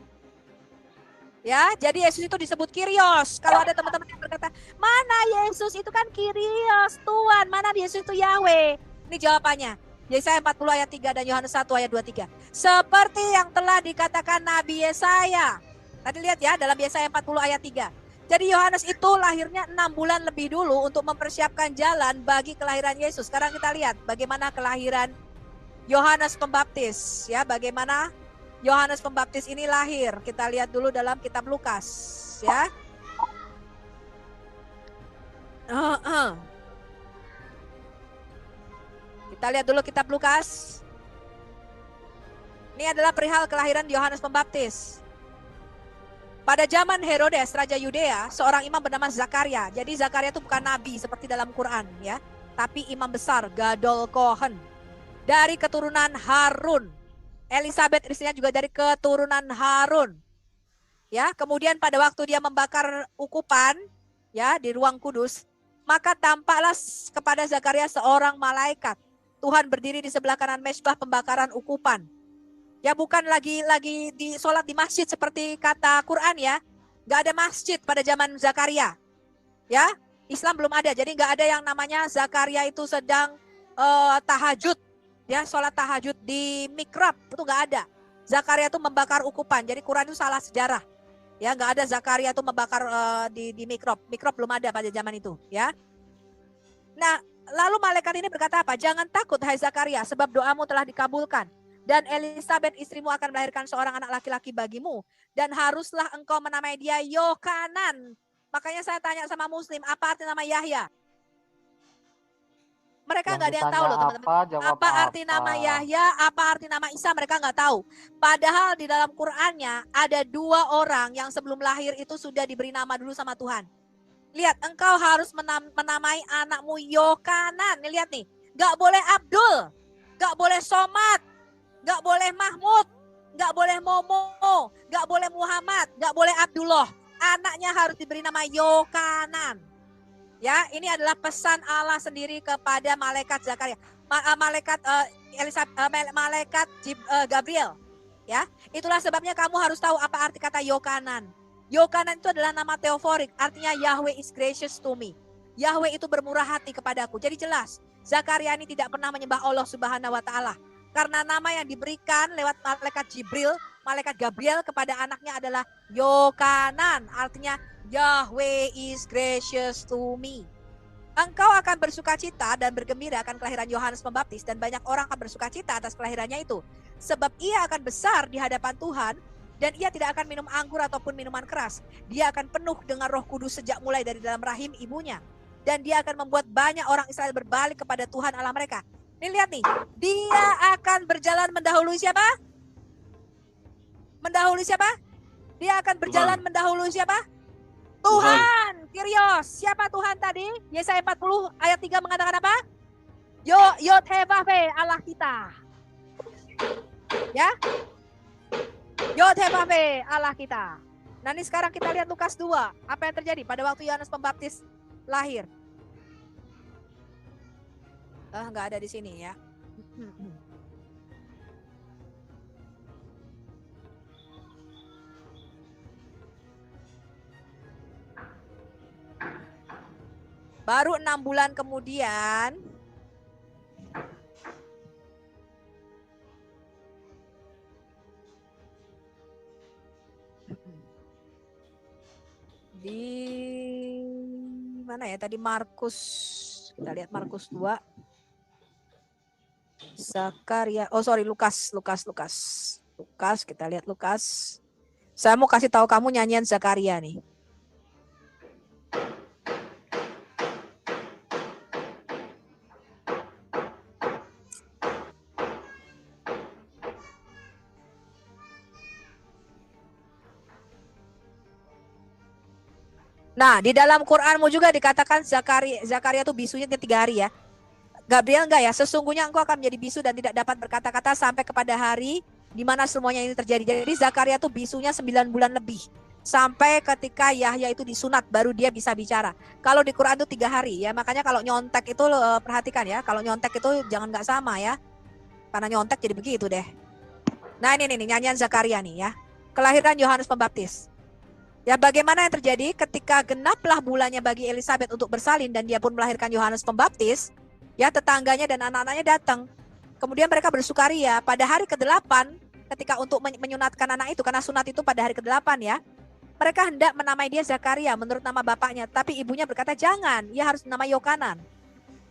Ya, jadi Yesus itu disebut Kyrios. Kalau ada teman-teman yang berkata, mana Yesus itu kan Kyrios, Tuhan, mana Yesus itu Yahweh? Ini jawabannya. Yesaya 40 ayat 3 dan Yohanes 1 ayat 23. Seperti yang telah dikatakan Nabi Yesaya. Tadi lihat ya, dalam Yesaya 40 ayat 3. Jadi Yohanes itu lahirnya 6 bulan lebih dulu untuk mempersiapkan jalan bagi kelahiran Yesus. Sekarang kita lihat bagaimana kelahiran Yohanes Pembaptis. Ya, bagaimana Yohanes Pembaptis ini lahir. Kita lihat dulu dalam kitab Lukas, ya. Kita lihat dulu kitab Lukas. Ini adalah perihal kelahiran Yohanes Pembaptis. Pada zaman Herodes, Raja Yudea, seorang imam bernama Zakaria. Jadi Zakaria itu bukan nabi seperti dalam Quran, ya, tapi imam besar, Gadol Kohen, dari keturunan Harun. Elizabeth istrinya juga dari keturunan Harun. Ya, kemudian pada waktu dia membakar ukupan ya di ruang kudus, maka tampaklah kepada Zakaria seorang malaikat. Tuhan berdiri di sebelah kanan mezbah pembakaran ukupan. Ya, bukan lagi di sholat di masjid seperti kata Quran ya. Enggak ada masjid pada zaman Zakaria. Ya, Islam belum ada. Jadi enggak ada yang namanya Zakaria itu sedang tahajud. Ya, sholat tahajud di mikrab itu nggak ada. Zakaria itu membakar ukupan. Jadi Quran itu salah sejarah. Ya, nggak ada Zakaria itu membakar di mikrab. Mikrab belum ada pada zaman itu. Ya. Nah, lalu malaikat ini berkata apa? Jangan takut hai Zakaria, sebab doamu telah dikabulkan. Dan Elizabeth istrimu akan melahirkan seorang anak laki-laki bagimu. Dan haruslah engkau menamai dia Yohanan. Makanya saya tanya sama Muslim, apa arti nama Yahya? Mereka nggak ada yang tahu loh teman-teman. Apa arti nama Yahya, apa arti nama Isa, mereka nggak tahu. Padahal di dalam Qur'annya ada 2 orang yang sebelum lahir itu sudah diberi nama dulu sama Tuhan. Lihat, engkau harus menamai anakmu Yohanan. Nih, lihat nih, nggak boleh Abdul, nggak boleh Somad, nggak boleh Mahmud, nggak boleh Momo, nggak boleh Muhammad, nggak boleh Abdullah. Anaknya harus diberi nama Yohanan. Ya, ini adalah pesan Allah sendiri kepada malaikat Zakaria, malaikat Gabriel. Ya, itulah sebabnya kamu harus tahu apa arti kata Yohanan. Yohanan itu adalah nama teoforik, artinya Yahweh is gracious to me. Yahweh itu bermurah hati kepadaku. Jadi jelas, Zakaria ini tidak pernah menyembah Allah Subhanahu wa taala. Karena nama yang diberikan lewat malaikat Jibril, malaikat Gabriel kepada anaknya adalah Yohanan, artinya Yahweh is gracious to me. Engkau akan bersukacita dan bergembira akan kelahiran Yohanes Pembaptis, dan banyak orang akan bersukacita atas kelahirannya itu. Sebab ia akan besar di hadapan Tuhan, dan ia tidak akan minum anggur ataupun minuman keras. Dia akan penuh dengan Roh Kudus sejak mulai dari dalam rahim ibunya. Dan dia akan membuat banyak orang Israel berbalik kepada Tuhan Allah mereka. Nih, lihat nih, dia akan berjalan mendahului siapa? Mendahului siapa? Dia akan berjalan mendahului siapa? Tuhan. Kyrios. Siapa Tuhan tadi? Yesaya 40 ayat 3 mengatakan apa? Yod-Heh-Vaveh, Allah kita. Ya. Yod-Heh-Vaveh, Allah kita. Nah ini sekarang kita lihat Lukas 2. Apa yang terjadi pada waktu Yohanes Pembaptis lahir? Nggak ada di sini ya. Baru 6 bulan kemudian di mana ya tadi Markus, kita lihat Markus 2. Zakaria, Lukas, kita lihat Lukas. Saya mau kasih tahu kamu nyanyian Zakaria nih. Nah, di dalam Qur'anmu juga dikatakan Zakaria itu bisunya 3 hari ya. Gabriel enggak ya, sesungguhnya engkau akan menjadi bisu dan tidak dapat berkata-kata sampai kepada hari di mana semuanya ini terjadi. Jadi Zakaria itu bisunya 9 bulan lebih. Sampai ketika Yahya itu disunat baru dia bisa bicara. Kalau di Quran itu 3 hari ya, makanya kalau nyontek itu perhatikan ya. Kalau nyontek itu jangan nggak sama ya. Karena nyontek jadi begitu deh. Nah ini nih nyanyian Zakaria nih ya. Kelahiran Yohanes Pembaptis. Ya bagaimana yang terjadi ketika genaplah bulannya bagi Elizabeth untuk bersalin dan dia pun melahirkan Yohanes Pembaptis. Ya tetangganya dan anak-anaknya datang. Kemudian mereka bersukaria pada hari ke-8 ketika untuk menyunatkan anak itu. Karena sunat itu pada hari ke-8 ya. Mereka hendak menamai dia Zakaria menurut nama bapaknya. Tapi ibunya berkata jangan, ia harus nama Yokanan.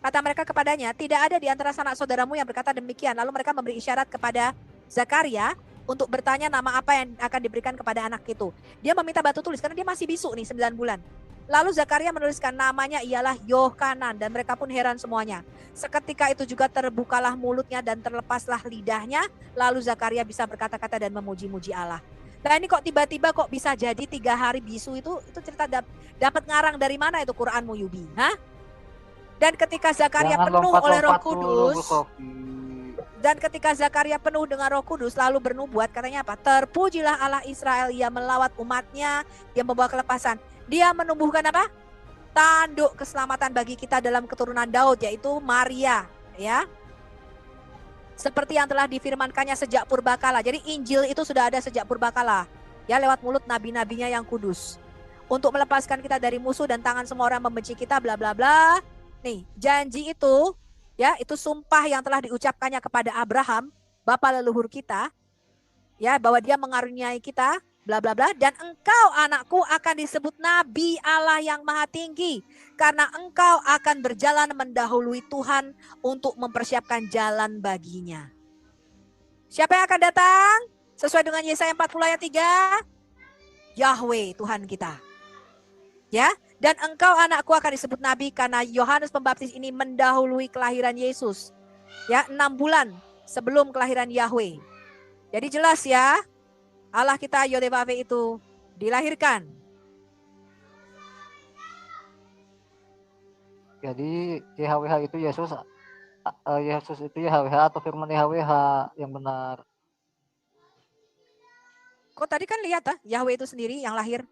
Kata mereka kepadanya, tidak ada di antara sanak saudaramu yang berkata demikian. Lalu mereka memberi isyarat kepada Zakaria untuk bertanya nama apa yang akan diberikan kepada anak itu. Dia meminta batu tulis karena dia masih bisu nih 9 bulan. Lalu Zakaria menuliskan namanya ialah Yohanan dan mereka pun heran semuanya. Seketika itu juga terbukalah mulutnya dan terlepaslah lidahnya. Lalu Zakaria bisa berkata-kata dan memuji-muji Allah. Nah ini kok tiba-tiba kok bisa jadi 3 hari bisu itu cerita dapat ngarang dari mana itu Quranmu Yubi? Hah? Dan ketika Zakaria penuh oleh Roh Kudus. Dan ketika Zakaria penuh dengan Roh Kudus lalu bernubuat katanya apa? Terpujilah Allah Israel, ia melawat umatnya, dia membawa kelepasan. Dia menumbuhkan apa? Tanduk keselamatan bagi kita dalam keturunan Daud yaitu Maria ya. Seperti yang telah difirmankannya sejak purbakala. Jadi Injil itu sudah ada sejak purbakala ya lewat mulut nabi-nabinya yang kudus. Untuk melepaskan kita dari musuh dan tangan semua orang membenci kita bla bla bla. Nih, janji itu ya, itu sumpah yang telah diucapkannya kepada Abraham, bapa leluhur kita, ya bahwa dia mengaruniai kita, bla bla bla. Dan engkau anakku akan disebut Nabi Allah yang Maha Tinggi, karena engkau akan berjalan mendahului Tuhan untuk mempersiapkan jalan baginya. Siapa yang akan datang? Sesuai dengan Yesaya 40 ayat 3, Yahweh Tuhan kita. Ya, dan engkau anakku akan disebut nabi karena Yohanes Pembaptis ini mendahului kelahiran Yesus. Ya, 6 bulan sebelum kelahiran Yahweh. Jadi jelas ya, Allah kita Yod-Heh-Vaveh itu dilahirkan. Jadi YHWH itu Yesus itu YHWH atau firman YHWH yang benar. Kok tadi kan lihat Yahweh itu sendiri yang lahir.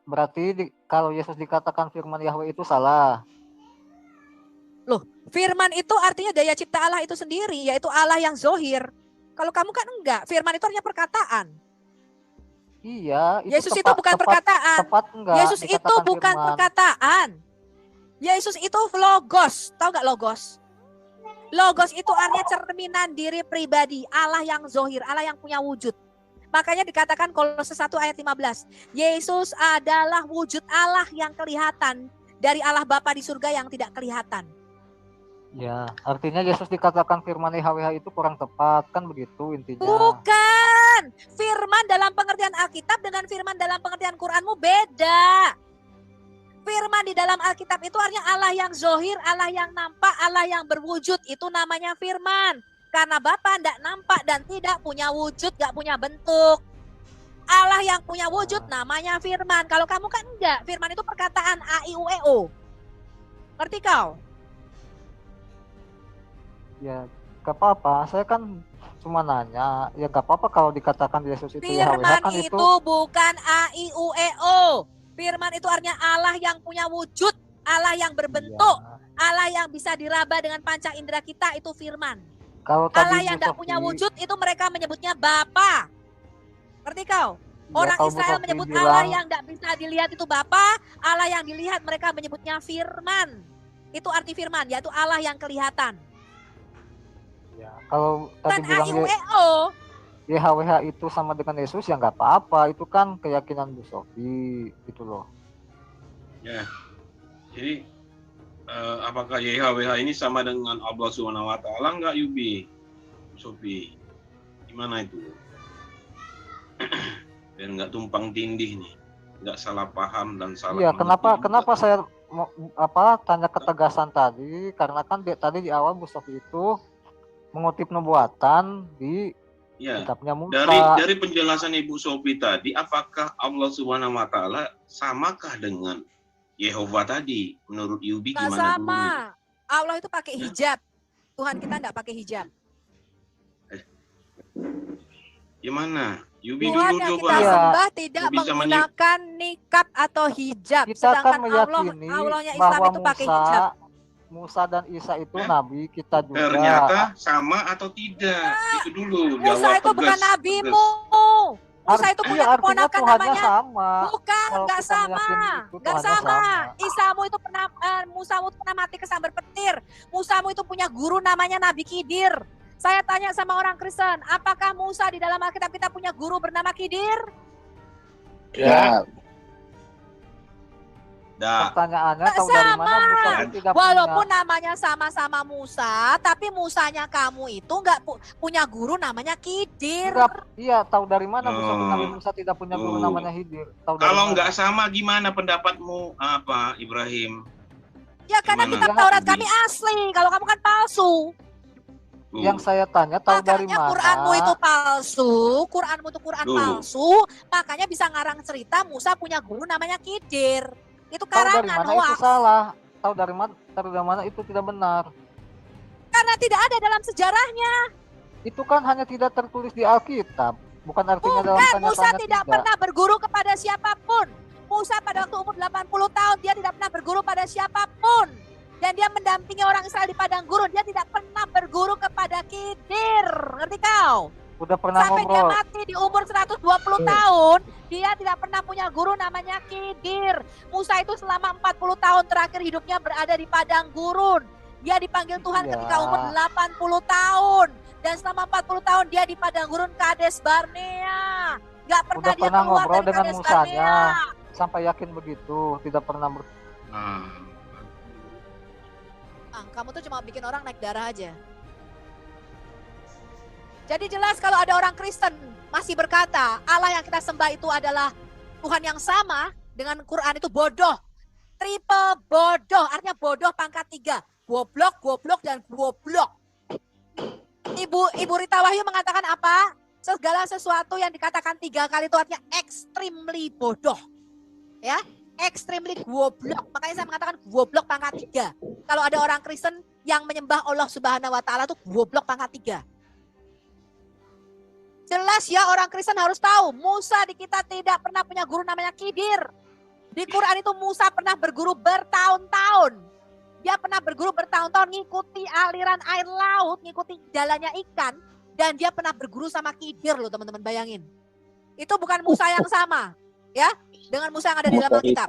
Berarti kalau Yesus dikatakan firman Yahweh itu salah. Loh, firman itu artinya daya cipta Allah itu sendiri, yaitu Allah yang zohir. Kalau kamu kan enggak, firman itu artinya perkataan. Iya, Yesus itu bukan perkataan. Enggak, Yesus itu bukan firman. perkataan. Yesus itu logos, tahu nggak logos? Logos itu artinya cerminan diri pribadi, Allah yang zohir, Allah yang punya wujud. Makanya dikatakan Kolose 1 ayat 15, Yesus adalah wujud Allah yang kelihatan dari Allah Bapa di surga yang tidak kelihatan. Ya, artinya Yesus dikatakan firman YHWH itu kurang tepat, kan begitu intinya. Bukan, firman dalam pengertian Alkitab dengan firman dalam pengertian Quranmu beda. Firman di dalam Alkitab itu artinya Allah yang zohir, Allah yang nampak, Allah yang berwujud, itu namanya firman. Karena Bapa tidak nampak dan tidak punya wujud, tidak punya bentuk. Allah yang punya wujud namanya firman. Kalau kamu kan enggak. Firman itu perkataan A, I, U, E, O. Ngerti kau? Ya, gak apa-apa. Saya kan cuma nanya. Ya gak apa-apa kalau dikatakan Yesus itu Yahweh Firman kan itu bukan A, I, U, E, O. Firman itu artinya Allah yang punya wujud. Allah yang berbentuk. Ya. Allah yang bisa diraba dengan panca indera kita itu firman. Kalau Allah tadi yang Bu tidak Sofi- punya wujud itu mereka menyebutnya Bapa. Ngerti kau? ya, Orang kalau Bu Israel Sofi menyebut bilang, Allah yang tidak bisa dilihat itu Bapa. Allah yang dilihat mereka menyebutnya firman. Itu arti firman, yaitu Allah yang kelihatan. ya, kalau tadi Dan bilang A-I-U-E-O. YHWH itu sama dengan Yesus ya nggak apa-apa. Itu kan keyakinan Bu Sofi gitu loh. Ya. Jadi apakah YHWH ini sama dengan Allah Subhanahu wa taala enggak, Yubi? Sofi. Gimana itu? Biar nggak tumpang tindih nih. Nggak salah paham dan salah Iya, mengerti kenapa juga. saya tanya ketegasan tadi? Karena kan tadi di awal Bu Sofi itu mengutip nubuatan di Ya. kitabnya Musa. Dari penjelasan Ibu Sofi tadi, apakah Allah Subhanahu wa taala samakah dengan Yehova tadi? Menurut Yubi Nggak gimana sama. dulu? Allah itu pakai hijab. Tuhan kita enggak pakai hijab. Gimana? Yubi Tuhan dulu yang coba. kita sembah tidak Bisa menggunakan nikab atau hijab. Kita kan Sedangkan meyakini Allahnya Islam bahwa itu pakai hijab. Musa dan Isa itu nabi kita juga. Ternyata sama atau tidak? Itu dulu. Musa Jawab itu bukan tegas, nabimu. Musa itu punya artinya keponakan Tuhannya namanya. sama. Bukan, Kalau enggak kita sama. meyakini itu, Enggak Tuhannya sama. sama. Isamu itu pernah Musamu itu pernah mati kesambar petir. Musamu itu punya guru namanya Nabi Khidir. Saya tanya sama orang Kristen, apakah Musa di dalam Alkitab kita punya guru bernama Khidir? Ya. Dah. Pertanyaannya Nggak tahu dari mana sama. Musa itu tidak Walaupun punya. namanya sama-sama Musa, tapi Musanya kamu itu nggak punya guru namanya Khidir. Iya, tahu dari mana Bu Sofi Oh. Nabi Musa tidak punya guru Oh. namanya Khidir? Tahu dari Kalau mana? nggak sama, gimana pendapatmu apa, Ibrahim? Ya karena Gimana? kitab Taurat kami asli, kalau kamu kan palsu. Tuh. Yang saya tanya tahu dari Makanya mana? Quranmu itu palsu, Quranmu itu Quran Duh. palsu, makanya bisa ngarang cerita Musa punya guru namanya Khidir. Itu Tahu dari karangan mana itu hoax. salah? Tahu dari mana itu tidak benar? Karena tidak ada dalam sejarahnya. Itu kan hanya tidak tertulis di Alkitab. Bukan artinya dalam Bukan, Musa tanya-tanya tidak pernah berguru kepada siapapun. Musa pada waktu umur 80 tahun, dia tidak pernah berguru pada siapapun. Dan dia mendampingi orang Israel di padang gurun. Dia tidak pernah berguru kepada Khidir. Ngerti kau? Udah pernah Sampai dia ngobrol. mati di umur 120 tahun, dia tidak pernah punya guru namanya Khidir. Musa itu selama 40 tahun terakhir hidupnya berada di padang gurun. Dia dipanggil Tuhan Iya. ketika umur 80 tahun. Dan selama 40 tahun dia di padang gurun Kades Barnea. Gak pernah Udah dia pernah keluar ngobrol dari dengan Kades Musanya. Barnea. Sampai yakin begitu, tidak pernah Nah, Kamu tuh cuma bikin orang naik darah aja. Jadi jelas kalau ada orang Kristen masih berkata Allah yang kita sembah itu adalah Tuhan yang sama dengan Quran itu bodoh. Triple bodoh, artinya bodoh pangkat 3. Goblok, goblok, dan goblok. Ibu Rita Wahyu mengatakan apa? Segala sesuatu yang dikatakan 3 kali itu artinya extremely bodoh. Ya, extremely goblok. Makanya saya mengatakan goblok pangkat 3. Kalau ada orang Kristen yang menyembah Allah Subhanahu wa taala itu goblok pangkat 3. Jelas ya orang Kristen harus tahu, Musa di kita tidak pernah punya guru namanya Khidir. Di Quran itu Musa pernah berguru bertahun-tahun. Dia pernah berguru bertahun-tahun ngikuti aliran air laut, ngikuti jalannya ikan. Dan dia pernah berguru sama Khidir loh teman-teman, bayangin. Itu bukan Musa yang sama ya dengan Musa yang ada di dalam Alkitab.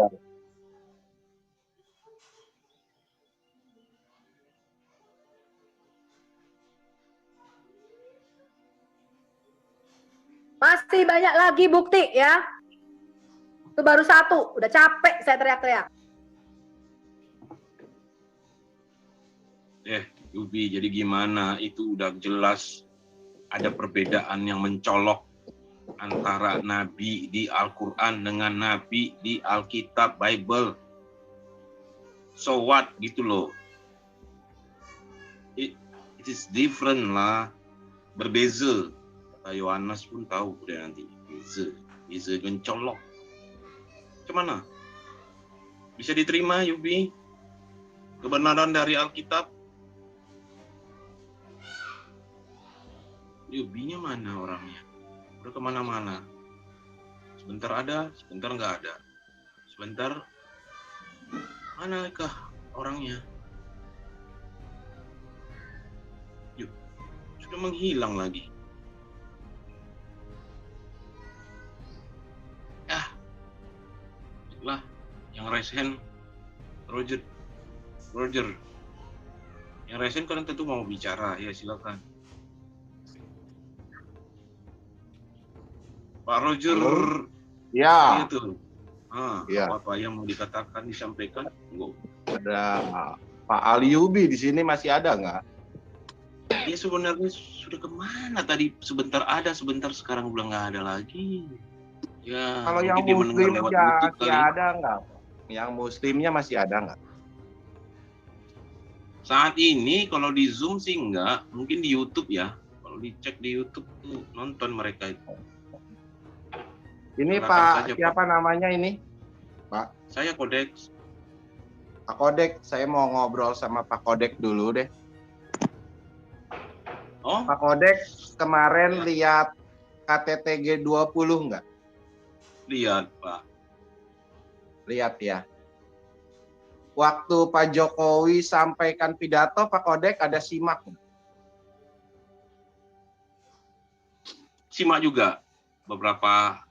Masih banyak lagi bukti ya. Itu baru satu, udah capek saya teriak-teriak. Yubi, jadi gimana? Itu udah jelas ada perbedaan yang mencolok antara nabi di Al-Quran dengan nabi di Alkitab Bible. So what gitu loh. It is different lah. Berbeza. Kata Yohanes pun tahu udah nanti. Beza. bisa mencolok. Gimana? Bisa diterima, Yubi? Kebenaran dari Alkitab? Yubinya mana orangnya? Udah kemana-mana. Sebentar ada, sebentar nggak ada. Sebentar, manakah orangnya? Yuk, sudah menghilang lagi. Lah, yang raise hand, Roger. Yang raise hand kan tentu mau bicara, ya silakan. Pak Roger. Halo? Ya. Itu. Ya. Apa yang mau dikatakan, disampaikan? Ada Pak Ali Yubi di sini masih ada nggak? Dia sebenarnya sudah kemana tadi? Sebentar ada, sebentar sekarang udah nggak ada lagi. Ya, Kalau yang mungkin dia mendengar muslim lewat ya, YouTube kali. ada nggak? Yang muslimnya masih ada nggak? Saat ini kalau di Zoom sih enggak, mungkin di YouTube ya. Kalau dicek di YouTube tuh nonton mereka itu. Ini Silakan Pak, saja, siapa namanya ini? Saya Kodeks. Pak Kodek, saya mau ngobrol sama Pak Kodek dulu deh. Oh, Pak Kodek, kemarin lihat KTT G20 nggak? lihat Pak. Lihat ya. Waktu Pak Jokowi sampaikan pidato, Pak Kodek ada simak. Simak juga. Beberapa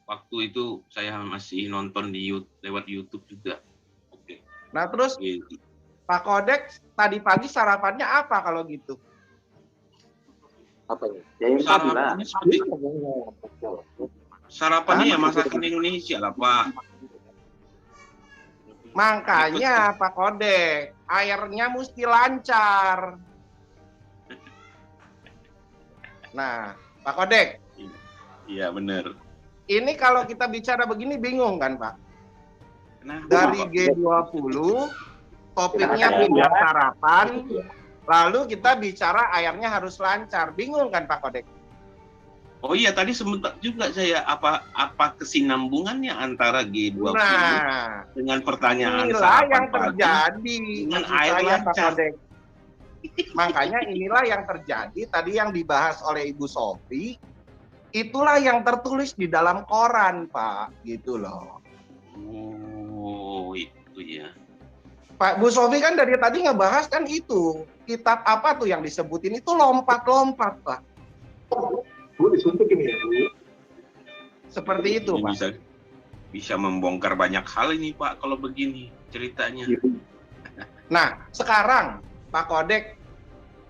waktu itu saya masih nonton di lewat YouTube juga. Oke. Nah terus Gitu. Pak Kodek tadi pagi sarapannya apa kalau gitu? Sarapannya seperti sarapannya ya masakan Indonesia lah Pak. Makanya Pak Kodek, airnya mesti lancar. Nah, Pak Kodek, Iya benar. ini kalau kita bicara begini bingung kan Pak? Kenapa, Dari Pak? G20, topiknya pindah sarapan, lalu kita bicara airnya harus lancar. Bingung kan Pak Kodek? Oh iya tadi sebentar juga saya apa kesinambungannya antara G20 Nah, dengan pertanyaan inilah sarapan yang pagi terjadi. dengan maksud air saya, Pak lancar. Kodek. Makanya inilah yang terjadi tadi yang dibahas oleh Ibu Sofi. Itulah yang tertulis di dalam koran, Pak. Gitu loh. Oh itu ya. Pak Bu Sofi kan dari tadi ngebahas kan itu. Kitab apa tuh yang disebutin itu lompat-lompat, Pak. Seperti itu, Ini Pak. bisa membongkar banyak hal ini Pak kalau begini ceritanya. Nah, sekarang Pak Kodek,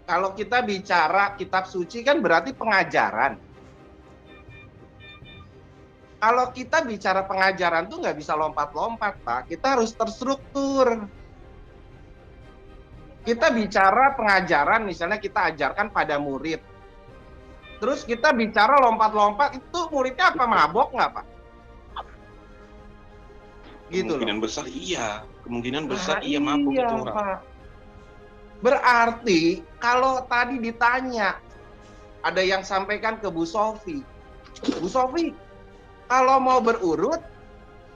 kalau kita bicara kitab suci kan berarti pengajaran. Kalau kita bicara pengajaran tuh nggak bisa lompat-lompat, Pak. Kita harus terstruktur. Kita bicara pengajaran, misalnya kita ajarkan pada murid. Terus kita bicara lompat-lompat, itu muridnya apa mabok nggak, Pak? Gitu loh. Kemungkinan besar iya, kemungkinan besar Nah, iya mabuk iya, itu orang. Pak. Berarti kalau tadi ditanya, ada yang sampaikan ke Bu Sofi. Bu Sofi, kalau mau berurut,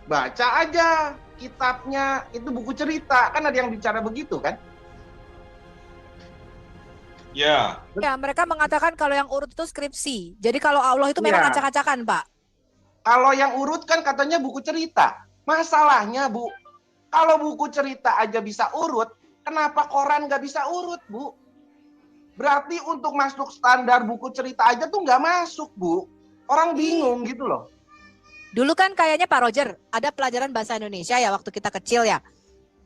baca aja kitabnya, itu buku cerita. Kan ada yang bicara begitu kan? Ya. Ya, mereka mengatakan kalau yang urut itu skripsi. Jadi kalau Allah itu memang Iya. acak-acakan, Pak. Kalau yang urut kan katanya buku cerita. Masalahnya, Bu, kalau buku cerita aja bisa urut, kenapa koran nggak bisa urut, Bu? Berarti untuk masuk standar buku cerita aja tuh nggak masuk, Bu. Orang bingung gitu loh. Dulu kan kayaknya Pak Roger, ada pelajaran bahasa Indonesia ya waktu kita kecil ya.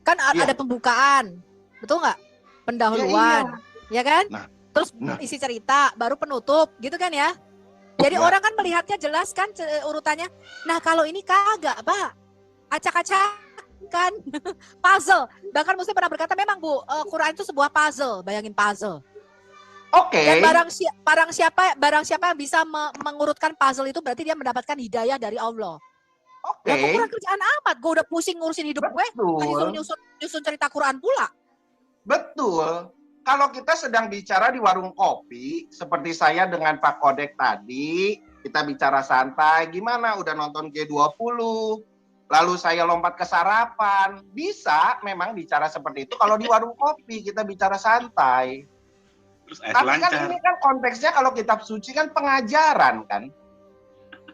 Kan Iya. ada pembukaan, betul nggak? Pendahuluan, ya kan? Nah. Terus Nah. isi cerita, baru penutup, gitu kan ya? Jadi Nah. orang kan melihatnya jelas kan urutannya. Nah kalau ini kagak, Pak. Acak-acakan, puzzle. Bahkan Muslim pernah berkata memang Bu, Quran itu sebuah puzzle, bayangin puzzle. Oke. Dan barang siapa yang bisa mengurutkan puzzle itu berarti dia mendapatkan hidayah dari Allah. Oke. Ya kok kurang kerjaan amat, gue udah pusing ngurusin hidup gue, Betul. nyusun cerita Quran pula. Betul. Kalau kita sedang bicara di warung kopi, seperti saya dengan Pak Kodek tadi, Kita bicara santai, gimana? Udah nonton G20, lalu saya lompat ke sarapan. Bisa memang bicara seperti itu kalau di warung kopi kita bicara santai. Terus air Tapi kan lancar. ini kan konteksnya kalau kitab suci kan pengajaran kan.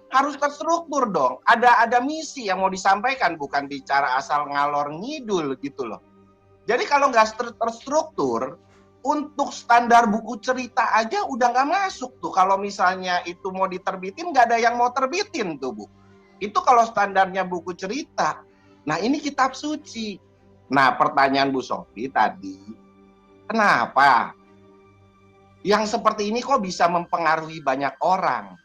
Harus terstruktur dong. Ada misi yang mau disampaikan, bukan bicara asal ngalor ngidul gitu loh. Jadi kalau nggak terstruktur, untuk standar buku cerita aja udah nggak masuk tuh. Kalau misalnya itu mau diterbitin, nggak ada yang mau terbitin tuh, Bu. Itu kalau standarnya buku cerita. Nah, ini kitab suci. Nah, pertanyaan Bu Sofi tadi, kenapa yang seperti ini kok bisa mempengaruhi banyak orang?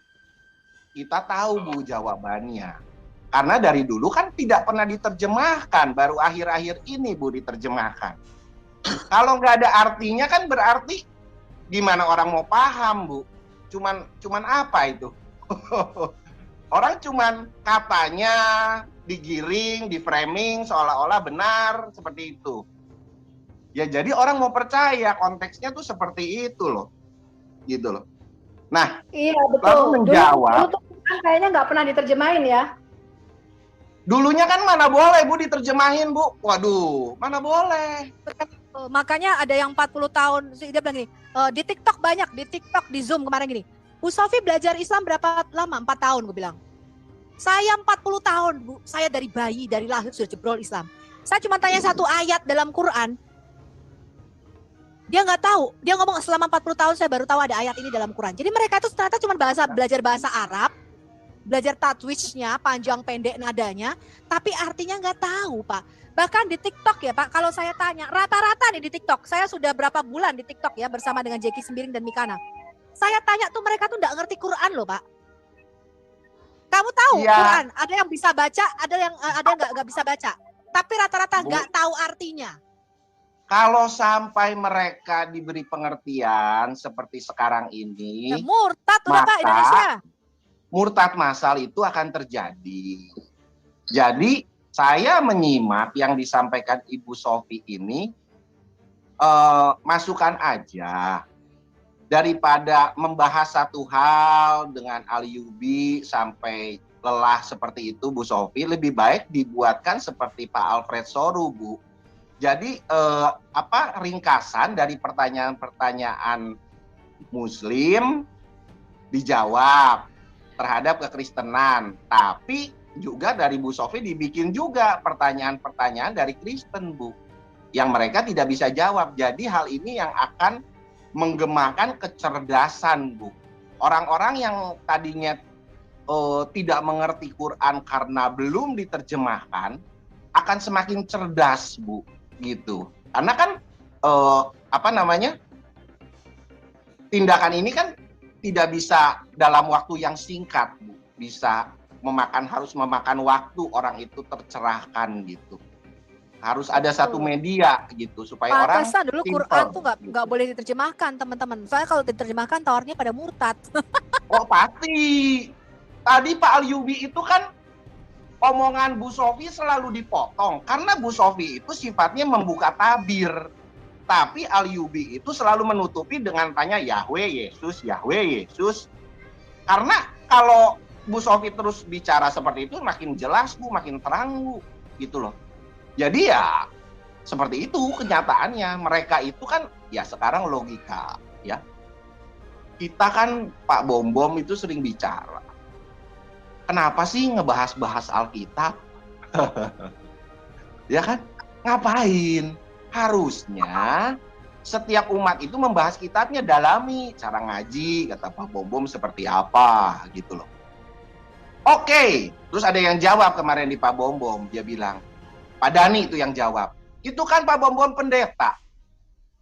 Kita tahu, Bu, jawabannya. Karena dari dulu kan tidak pernah diterjemahkan, baru akhir-akhir ini, Bu, diterjemahkan. Kalau nggak ada artinya kan berarti gimana orang mau paham, Bu? Cuman apa itu? Orang cuman katanya digiring, di framing seolah-olah benar seperti itu. Ya jadi orang mau percaya konteksnya tuh seperti itu loh. Gitu loh. Nah, Iya betul. lalu menjawab. Dulu tuh kan kayaknya nggak pernah diterjemahin ya. Dulunya kan mana boleh, Bu, diterjemahin, Bu. Waduh, mana boleh. Makanya ada yang 40 tahun, dia bilang gini, di TikTok banyak, di TikTok, di Zoom kemarin gini. Bu Sofi belajar Islam berapa lama? 4 tahun, gue bilang. Saya 40 tahun, Bu. Saya dari bayi, dari lahir sudah jebrol Islam. Saya cuma tanya satu ayat dalam Quran. Dia nggak tahu. Dia ngomong selama 40 tahun saya baru tahu ada ayat ini dalam Quran. Jadi mereka itu ternyata cuma belajar bahasa Arab, belajar tajwidnya, panjang pendek nadanya, tapi artinya nggak tahu, Pak. Bahkan di TikTok ya Pak, kalau saya tanya, rata-rata nih di TikTok, saya sudah berapa bulan di TikTok ya bersama dengan Jeki Sembiring dan Mikana. Saya tanya tuh mereka tuh nggak ngerti Quran loh Pak. Kamu tahu Ya. Quran, ada yang bisa baca, ada yang nggak bisa baca. Tapi rata-rata nggak tahu artinya. Kalau sampai mereka diberi pengertian seperti sekarang ini, Ya, murtad udah Pak maka Indonesia. murtad massal itu akan terjadi. Jadi saya menyimak yang disampaikan Ibu Sofi ini, masukan aja. Daripada membahas satu hal dengan Al-Yubi sampai lelah seperti itu, Bu Sofi, lebih baik dibuatkan seperti Pak Alfred Soru, Bu. Jadi ringkasan dari pertanyaan-pertanyaan Muslim dijawab terhadap kekristenan, tapi juga dari Bu Sofi dibikin juga pertanyaan-pertanyaan dari Kristen, Bu, yang mereka tidak bisa jawab. Jadi hal ini yang akan menggemakan kecerdasan, Bu. Orang-orang yang tadinya tidak mengerti Quran karena belum diterjemahkan akan semakin cerdas, Bu, gitu. Karena kan tindakan ini kan tidak bisa dalam waktu yang singkat, Bu. Harus memakan waktu orang itu tercerahkan gitu. Harus ada satu media gitu supaya orang Pantesan dulu simple, Quran tuh gitu. nggak boleh diterjemahkan teman-teman. Soalnya kalau diterjemahkan tawarnya pada murtad. Oh pasti. Tadi Pak Al-Yubi itu kan omongan Bu Sofi selalu dipotong karena Bu Sofi itu sifatnya membuka tabir. Tapi Al-Yubi itu selalu menutupi dengan tanya Yahweh Yesus, Yahweh Yesus. Karena kalau Bu Sofi terus bicara seperti itu makin jelas, Bu, makin terang, Bu, gitu loh. Jadi ya seperti itu kenyataannya. Mereka itu kan ya sekarang logika ya. Kita kan Pak Bom itu sering bicara. Kenapa sih ngebahas-bahas Alkitab? Ya kan? Ngapain? Harusnya setiap umat itu membahas kitabnya, dalami cara ngaji, kata Pak Bom seperti apa gitu loh. Oke, terus ada yang jawab kemarin di Pak Bom, dia bilang, Pak Dani itu yang jawab. Itu kan Pak Bom pendeta.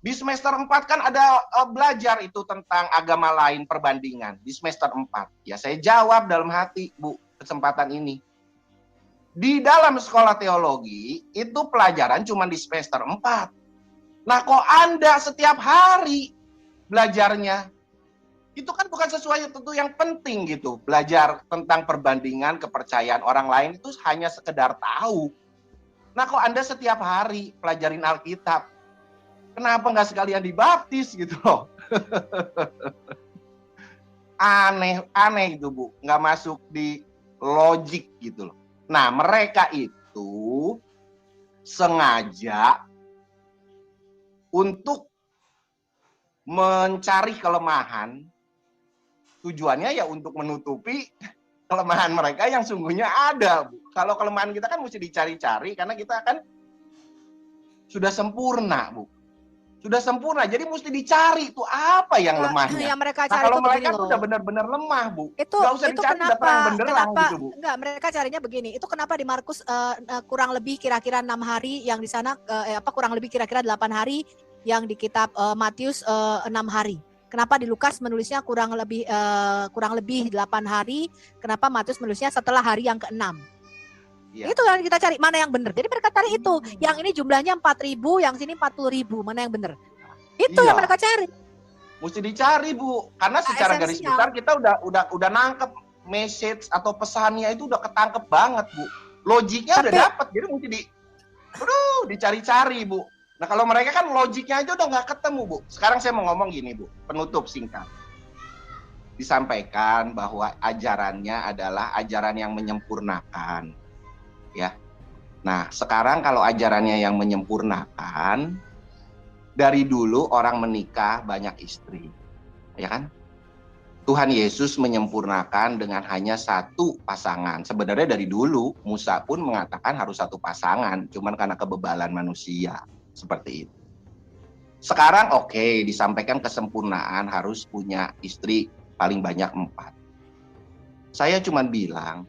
Di semester 4 kan ada belajar itu tentang agama lain perbandingan. Di semester 4. Ya saya jawab dalam hati, Bu, kesempatan ini. Di dalam sekolah teologi, itu pelajaran cuma di semester 4. Nah kok Anda setiap hari belajarnya? Itu kan bukan sesuatu yang penting gitu. Belajar tentang perbandingan kepercayaan orang lain itu hanya sekedar tahu. Nah kok Anda setiap hari pelajarin Alkitab? Kenapa nggak sekalian dibaptis gitu loh? aneh itu Bu, nggak masuk di logik gitu loh. Nah mereka itu sengaja untuk mencari kelemahan, tujuannya ya untuk menutupi kelemahan mereka yang sungguhnya ada, Bu. Kalau kelemahan kita kan mesti dicari-cari karena kita kan sudah sempurna, Bu. Sudah sempurna, jadi mesti dicari itu apa yang lemahnya. Yang mereka Nah, cari kalau itu mereka begini tuh loh. udah benar-benar lemah, Bu. Itu Nggak usah dicari, udah kenapa terang benderang gitu, Bu. enggak, mereka carinya begini. Itu kenapa di Markus kurang lebih kira-kira 6 hari, yang di sana kurang lebih kira-kira 8 hari, yang di kitab Matius 6 hari. Kenapa di Lukas menulisnya kurang lebih 8 hari, kenapa Matius menulisnya setelah hari yang ke-6? Iya. Itu yang kita cari, mana yang benar. Jadi mereka cari itu. Yang ini jumlahnya 4.000, yang sini 40.000, mana yang benar? Itu Iya. yang mereka cari. Mesti dicari, Bu. Karena secara garis besar kita udah nangkep message atau pesannya itu udah ketangkep banget, Bu. Logiknya udah dapet, jadi mesti dicari-cari, Bu. Nah, kalau mereka kan logiknya aja udah nggak ketemu, Bu. Sekarang saya mau ngomong gini, Bu. Penutup singkat. Disampaikan bahwa ajarannya adalah ajaran yang menyempurnakan. Ya. Nah, sekarang kalau ajarannya yang menyempurnakan, dari dulu orang menikah banyak istri, ya kan? Tuhan Yesus menyempurnakan dengan hanya satu pasangan. Sebenarnya dari dulu Musa pun mengatakan harus satu pasangan, cuman karena kebebalan manusia seperti itu. Sekarang oke, disampaikan kesempurnaan harus punya istri paling banyak 4. Saya cuman bilang,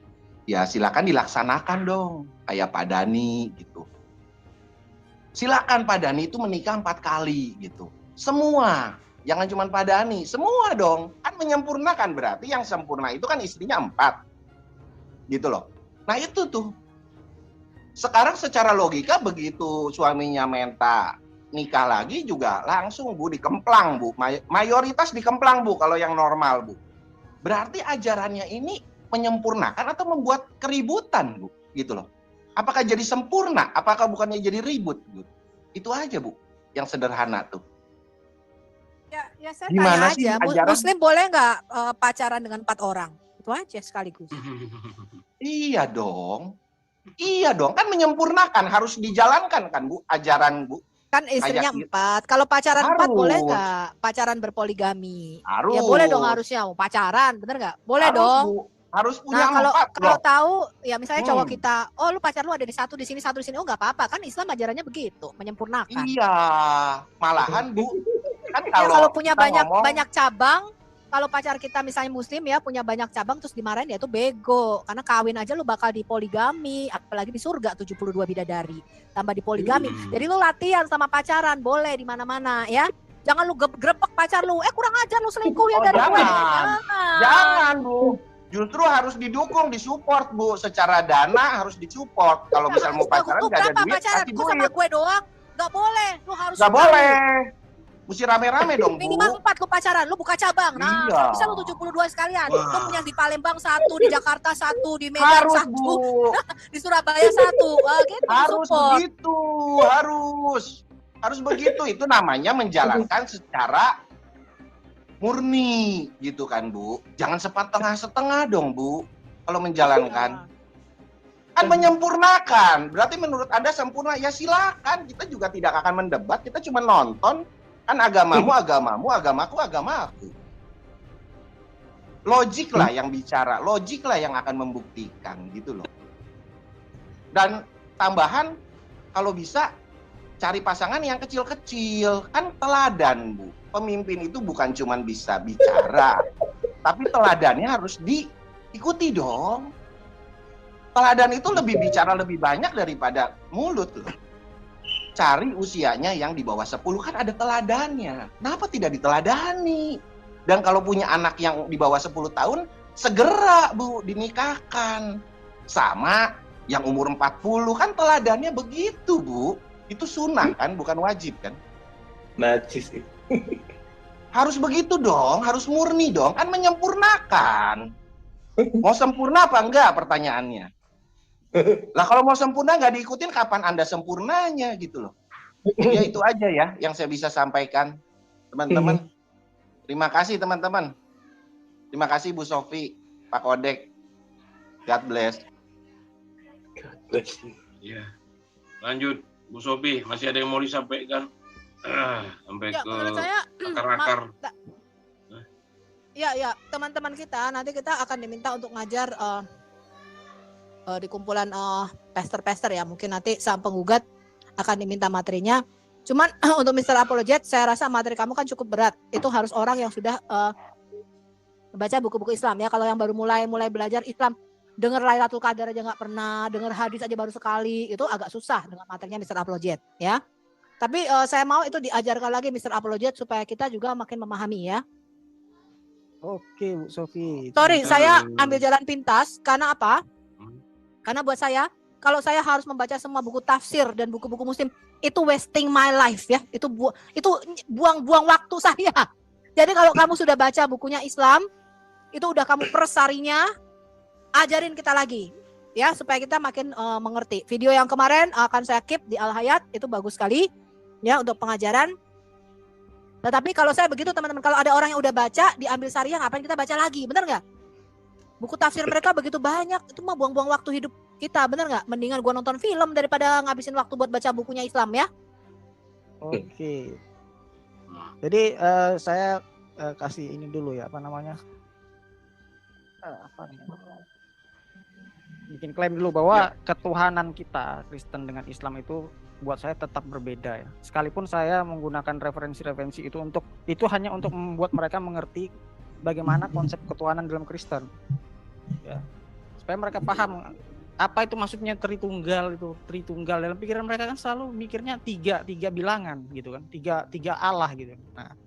ya silakan dilaksanakan dong, kayak Pak Dhani gitu. Silakan Pak Dhani itu menikah 4 kali gitu. Semua, jangan cuma Pak Dhani, semua dong. Kan menyempurnakan, berarti yang sempurna itu kan istrinya 4. Gitu loh. Nah itu tuh. Sekarang secara logika begitu suaminya minta nikah lagi juga langsung Bu dikemplang, Bu. Mayoritas dikemplang, Bu, kalau yang normal, Bu. Berarti ajarannya ini menyempurnakan atau membuat keributan, Bu, gitu loh. Apakah jadi sempurna? Apakah bukannya jadi ribut? Bu? Itu aja, Bu, yang sederhana tuh. Ya saya Gimana tanya sih aja, ajaran? Muslim boleh nggak pacaran dengan 4 orang? Itu aja sekaligus. Iya dong. Iya dong, kan menyempurnakan, harus dijalankan kan, Bu, ajaran, Bu. Kan istrinya Kayak 4. Kalau pacaran 4 boleh Harus. nggak? Pacaran berpoligami. Harus. Ya boleh dong harusnya. Mau pacaran, bener nggak? Boleh Harus, dong. Bu. Harus punya Nah 4 kalau loh. tahu ya misalnya cowok kita, oh lu pacar lu ada di satu di sini, oh nggak apa-apa, kan Islam ajarannya begitu, menyempurnakan. Iya, malahan Bu, kan Ya, kalau punya kita banyak cabang, kalau pacar kita misalnya Muslim ya punya banyak cabang terus dimarahin, ya itu bego, karena kawin aja lu bakal dipoligami, apalagi di surga 72 bidadari tambah dipoligami. Jadi lu latihan sama pacaran boleh di mana-mana ya. Jangan lu grebek pacar lu, kurang ajar lu selingkuh ya dari gue. Jangan Bu. Justru harus didukung, disupport, Bu. Secara dana harus disupport. Kalau misal mau pacaran nggak ada duit, pacaran kasih lu sama duit. gue doang, nggak boleh. Lu harus Nggak boleh. Mesti rame-rame dong, Bu. minimal 4 lu pacaran, lu buka cabang. Nah, Iya. kalau bisa lu 72 sekalian. Lu Wah. punya di Palembang 1, di Jakarta 1, di Medan Harus, 1, Bu. di Surabaya 1. Gitu, Harus support. begitu. Harus begitu. Itu namanya menjalankan secara murni gitu kan, Bu. Jangan setengah-setengah dong, Bu. Kalau menjalankan kan menyempurnakan. Berarti menurut Anda sempurna? Ya silakan. Kita juga tidak akan mendebat, kita cuma nonton. Kan agamamu agamamu, agamaku agamaku. Logik lah yang bicara, logik lah yang akan membuktikan gitu loh. Dan tambahan kalau bisa cari pasangan yang kecil-kecil, kan teladan, Bu. Pemimpin itu bukan cuma bisa bicara, tapi teladannya harus diikuti dong. Teladan itu lebih bicara lebih banyak daripada mulut loh. Cari usianya yang di bawah 10, kan ada teladannya. Kenapa tidak diteladani? Dan kalau punya anak yang di bawah 10 tahun, segera Bu dinikahkan. Sama yang umur 40, kan teladannya begitu, Bu. Itu sunnah kan, bukan wajib kan? Najis. Harus begitu dong, harus murni dong, kan menyempurnakan. Mau sempurna apa enggak pertanyaannya? Lah kalau mau sempurna nggak diikutin, kapan Anda sempurnanya gitu loh. Ya itu aja ya yang saya bisa sampaikan, teman-teman. Terima kasih teman-teman. Terima kasih Bu Sofi, Pak Kodek. God bless. Ya. Lanjut, Bu Sofi, masih ada yang mau disampaikan? Sampai Ya, ke menurut saya akar-akar. ya teman-teman kita nanti kita akan diminta untuk ngajar di kumpulan pastor-pastor ya. Mungkin nanti sang penggugat akan diminta materinya. Cuman untuk Mr. Apologet, saya rasa materi kamu kan cukup berat. Itu harus orang yang sudah baca buku-buku Islam ya. Kalau yang baru mulai belajar Islam, dengar Lailatul Qadar aja nggak pernah, dengar hadis aja baru sekali, itu agak susah dengan materinya Mr. Apologet ya. Tapi saya mau itu diajarkan lagi Mr. Apologet supaya kita juga makin memahami ya. Oke Bu Sofi. Sorry, saya ambil jalan pintas karena apa? Karena buat saya, kalau saya harus membaca semua buku tafsir dan buku-buku muslim, itu wasting my life ya. Itu buang-buang waktu saya. Jadi kalau kamu sudah baca bukunya Islam, itu udah kamu persarinya, ajarin kita lagi ya supaya kita makin mengerti. Video yang kemarin akan saya keep di Al Hayat, itu bagus sekali ya untuk pengajaran. Tetapi kalau saya begitu teman-teman, kalau ada orang yang udah baca, diambil sarinya, ngapain kita baca lagi, benar nggak? Buku tafsir mereka begitu banyak, itu mah buang-buang waktu hidup kita, benar nggak? Mendingan gua nonton film daripada ngabisin waktu buat baca bukunya Islam ya. Oke. Jadi saya kasih ini dulu ya, apa namanya? Bikin klaim dulu bahwa ketuhanan kita Kristen dengan Islam itu buat saya tetap berbeda ya. Sekalipun saya menggunakan referensi-referensi itu hanya untuk membuat mereka mengerti bagaimana konsep ketuhanan dalam Kristen. Ya. Supaya mereka paham apa itu maksudnya Tritunggal itu. Tritunggal dalam pikiran mereka kan selalu mikirnya tiga bilangan gitu kan. Tiga Allah gitu. Nah,